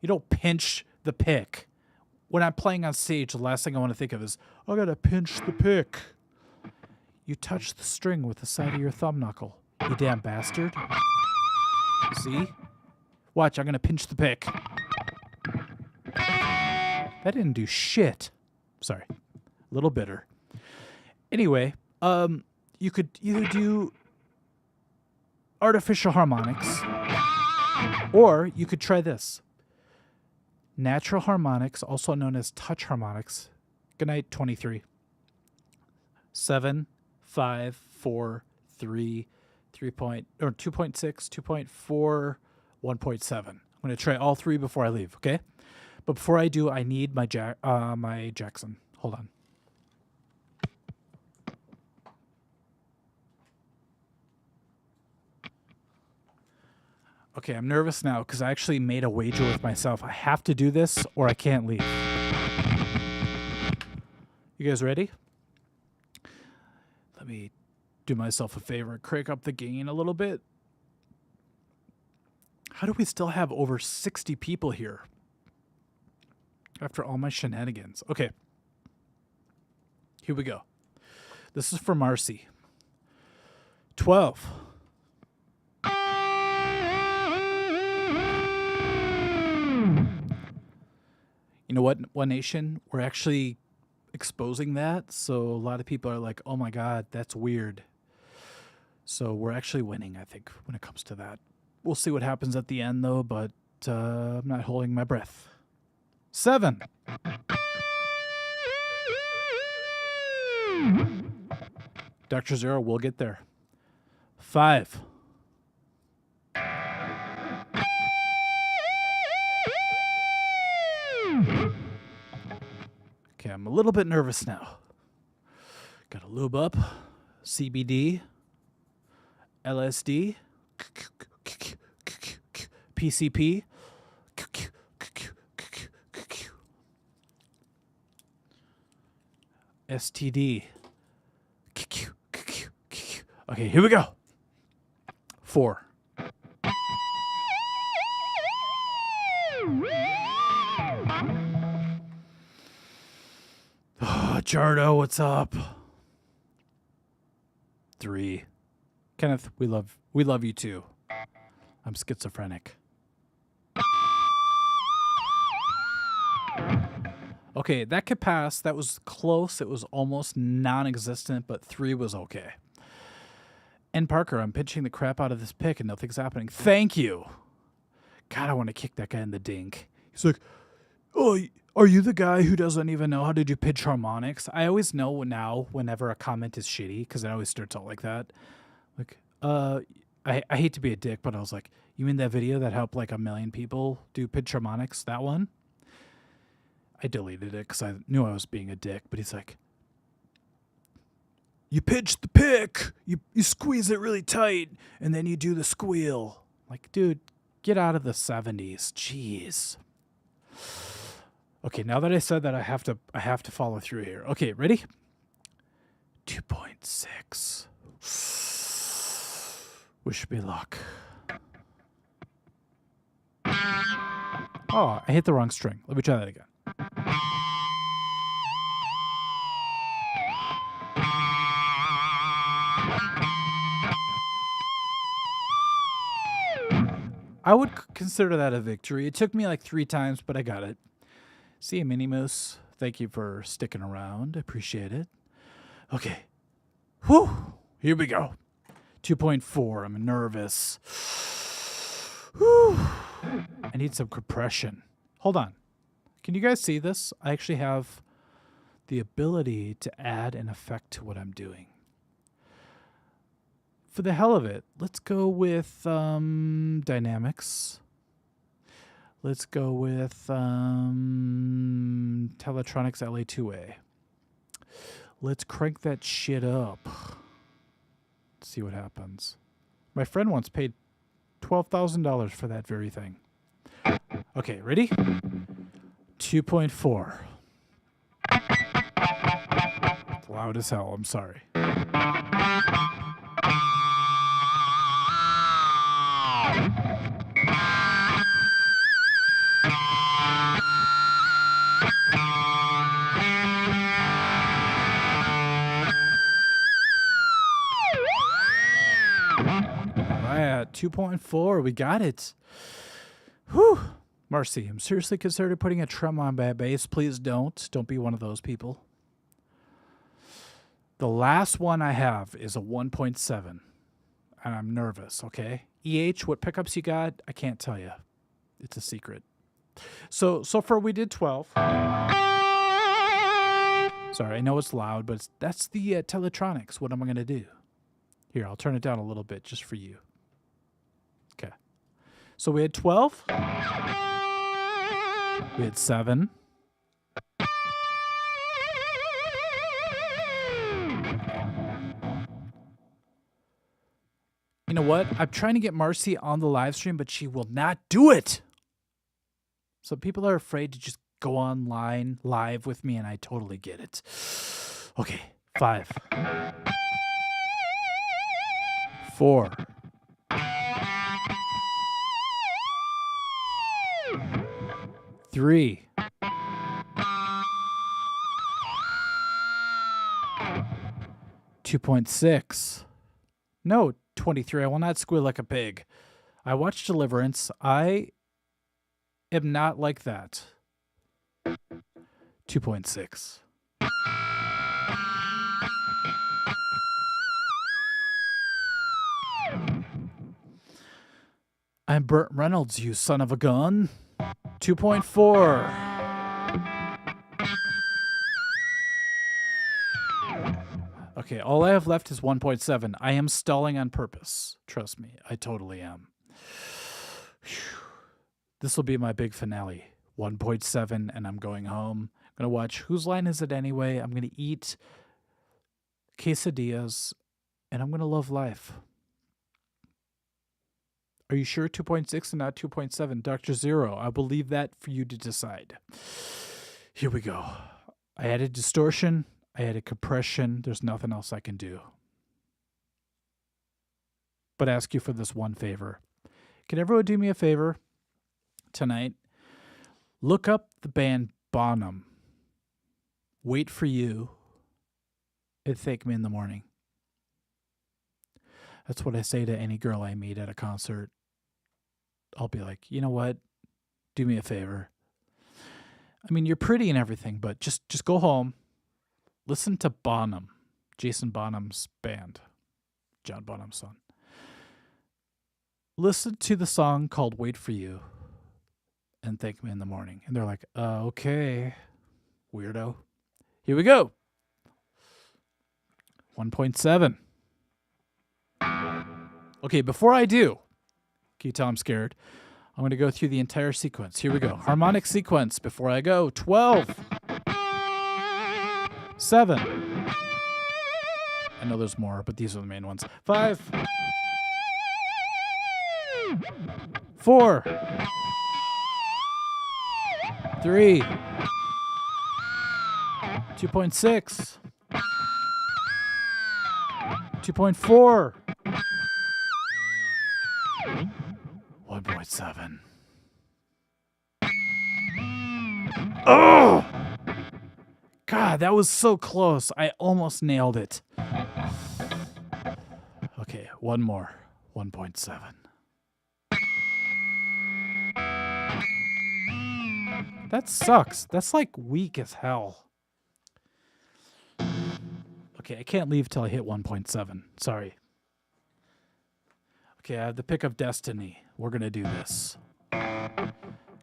You don't pinch the pick. When I'm playing on stage, the last thing I want to think of is, I gotta pinch the pick. You touch the string with the side of your thumb knuckle. You damn bastard. See? Watch, I'm gonna pinch the pick. That didn't do shit. Sorry. A little bitter. Anyway, you could either do artificial harmonics, or you could try this. Natural harmonics, also known as touch harmonics. Good night, 23. 7, 5, 4, 3, 2.6, 2.4, 1.7. I'm going to try all three before I leave, okay? But before I do, I need my Jackson. Hold on. Okay, I'm nervous now because I actually made a wager with myself. I have to do this or I can't leave. You guys ready? Let me do myself a favor. Crank up the gain a little bit. How do we still have over 60 people here after all my shenanigans? Okay. Here we go. This is for Marcy. 12. You know what, One Nation? We're actually exposing that. So a lot of people are like, oh my God, that's weird. So we're actually winning, I think, when it comes to that. We'll see what happens at the end, though, but I'm not holding my breath. 7. Dr. Zero, we'll get there. 5. Okay, I'm a little bit nervous now. Got to lube up. CBD. LSD. PCP. STD. Okay, here we go. 4. Oh, Jardo, what's up? 3. Kenneth, we love you too. I'm schizophrenic. Okay, that could pass. That was close. It was almost non-existent, but 3 was okay. And Parker, I'm pinching the crap out of this pick and nothing's happening. Thank you. God, I want to kick that guy in the dink. He's like, oh, are you the guy who doesn't even know how to do pitch harmonics? I always know now whenever a comment is shitty, because it always starts out like that. Like, I hate to be a dick, but I was like, you mean that video that helped like 1 million people do pitch harmonics? That one? I deleted it because I knew I was being a dick, but he's like, you pitch the pick, you squeeze it really tight, and then you do the squeal. Like, dude, get out of the 70s. Jeez. Okay, now that I said that, I have to follow through here. Okay, ready? 2.6. Wish me luck. Oh, I hit the wrong string. Let me try that again. I would consider that a victory. It took me like 3 times, but I got it. See you, Minnie Moose. Thank you for sticking around. I appreciate it. Okay. Whew. Here we go. 2.4. I'm nervous. Whew. I need some compression. Hold on. Can you guys see this? I actually have the ability to add an effect to what I'm doing. For the hell of it, let's go with dynamics. Let's go with Teletronics LA2A. Let's crank that shit up. Let's see what happens. My friend once paid $12,000 for that very thing. Okay, ready? 2.4. It's loud as hell, I'm sorry. At 2.4, we got it. Whew. Marcy, I'm seriously considering putting a trem on my bass. Please don't. Don't be one of those people. The last one I have is a 1.7, and I'm nervous, okay? EH, what pickups you got? I can't tell you. It's a secret. So far we did 12. Sorry, I know it's loud, but that's the Teletronics. What am I going to do? Here, I'll turn it down a little bit just for you. Okay. So we had 12. We had 7. You know what? I'm trying to get Marcy on the live stream, but she will not do it. So people are afraid to just go online live with me, and I totally get it. Okay, 5. 4. 3. 2.6. No, 23. I will not squeal like a pig. I watched Deliverance. I am not like that. 2.6. I'm Burt Reynolds, you son of a gun. 2.4. Okay, all I have left is 1.7. I am stalling on purpose. Trust me, I totally am. This will be my big finale. 1.7, and I'm going home. I'm going to watch Whose Line Is It Anyway? I'm going to eat quesadillas, and I'm going to love life. Are you sure 2.6 and not 2.7? Dr. Zero, I will leave that for you to decide. Here we go. I added distortion. I added compression. There's nothing else I can do. But ask you for this one favor. Can everyone do me a favor tonight? Look up the band Bonham. Wait for You. And Thank Me in the Morning. That's what I say to any girl I meet at a concert. I'll be like, you know what? Do me a favor. I mean, you're pretty and everything, but just go home. Listen to Bonham, Jason Bonham's band, John Bonham's son. Listen to the song called Wait for You and Thank Me in the Morning. And they're like, okay, weirdo. Here we go. 1.7. Okay, before I do, can you tell I'm scared? I'm going to go through the entire sequence. Here we go. Harmonic sequence before I go. 12. 7. I know there's more, but these are the main ones. 5. 4. 3. 2.6. 2.4. 1.7. Oh! God, that was so close. I almost nailed it. Okay, one more. 1.7. That sucks. That's like weak as hell. Okay, I can't leave till I hit 1.7. Sorry. Okay, I have the pick of destiny. We're going to do this.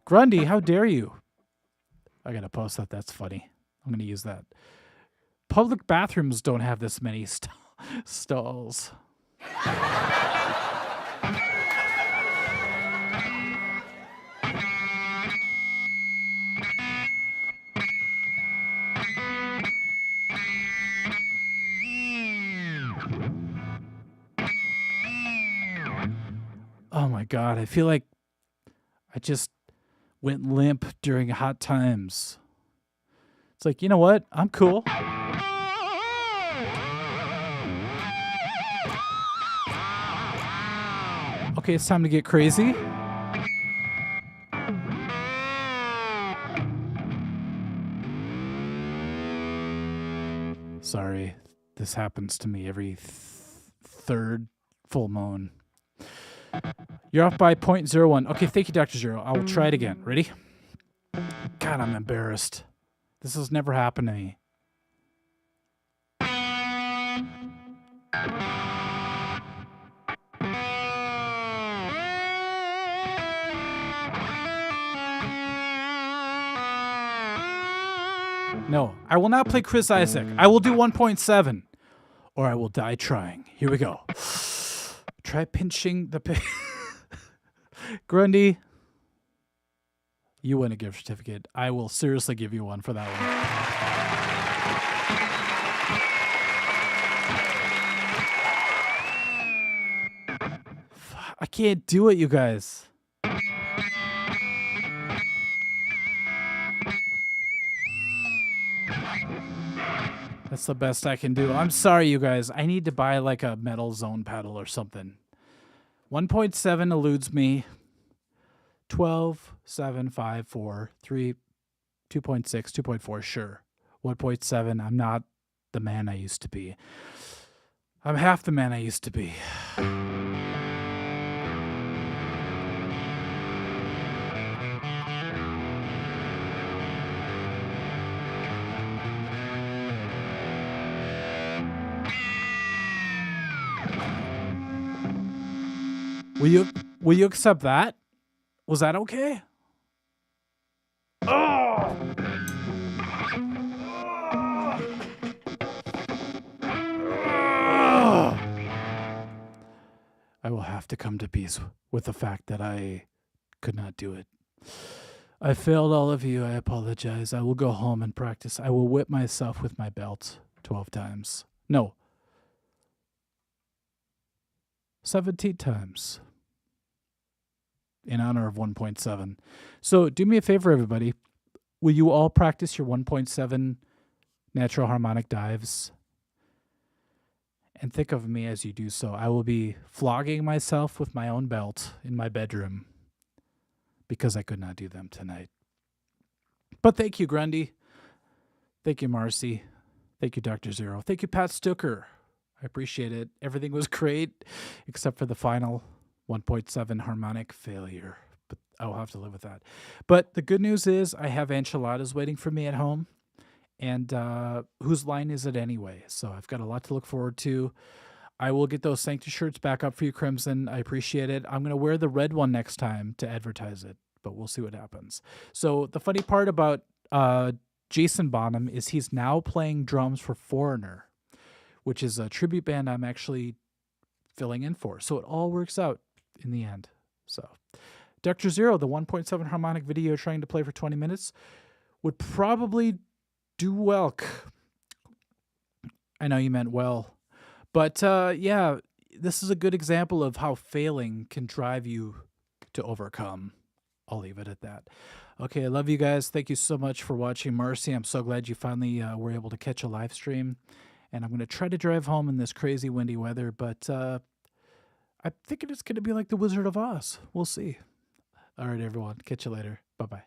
Grundy, how dare you? I got to post that. That's funny. I'm going to use that. Public bathrooms don't have this many stalls. Oh my God, I feel like I just went limp during hot times. It's like, you know what? I'm cool. Okay, it's time to get crazy. Sorry, this happens to me every third full moon. You're off by 0.01. Okay, thank you, Dr. Zero. I will try it again. Ready? God, I'm embarrassed. This has never happened to me. No, I will not play Chris Isaac. I will do 1.7. Or I will die trying. Here we go. Try pinching the pig. Grundy, you win a gift certificate. I will seriously give you one for that one. I can't do it, you guys. That's the best I can do. I'm sorry, you guys. I need to buy like a metal zone paddle or something. 1.7 eludes me. 12, 7, 5, 4, 3, 2.6, 2.4, sure. 1.7, I'm not the man I used to be. I'm half the man I used to be. Will you accept that? Was that okay? Oh! I will have to come to peace with the fact that I could not do it. I failed all of you. I apologize. I will go home and practice. I will whip myself with my belt 12 times. No. 17 times. In honor of 1.7. So do me a favor, everybody. Will you all practice your 1.7 natural harmonic dives? And think of me as you do so. I will be flogging myself with my own belt in my bedroom because I could not do them tonight. But thank you, Grundy. Thank you, Marcy. Thank you, Dr. Zero. Thank you, Pat Stucker. I appreciate it. Everything was great except for the final 1.7 harmonic failure, but I'll have to live with that. But the good news is I have enchiladas waiting for me at home, and whose line is it anyway? So I've got a lot to look forward to. I will get those Sanctus shirts back up for you, Crimson. I appreciate it. I'm going to wear the red one next time to advertise it, but we'll see what happens. So the funny part about Jason Bonham is he's now playing drums for Foreigner, which is a tribute band I'm actually filling in for. So it all works out in the end. So Dr. Zero, the 1.7 harmonic video trying to play for 20 minutes would probably do well. I know you meant well. But yeah, this is a good example of how failing can drive you to overcome. I'll leave it at that. Okay, I love you guys. Thank you so much for watching. Marcy, I'm so glad you finally were able to catch a live stream. And I'm going to try to drive home in this crazy windy weather, but I'm thinking it's going to be like the Wizard of Oz. We'll see. All right, everyone. Catch you later. Bye-bye.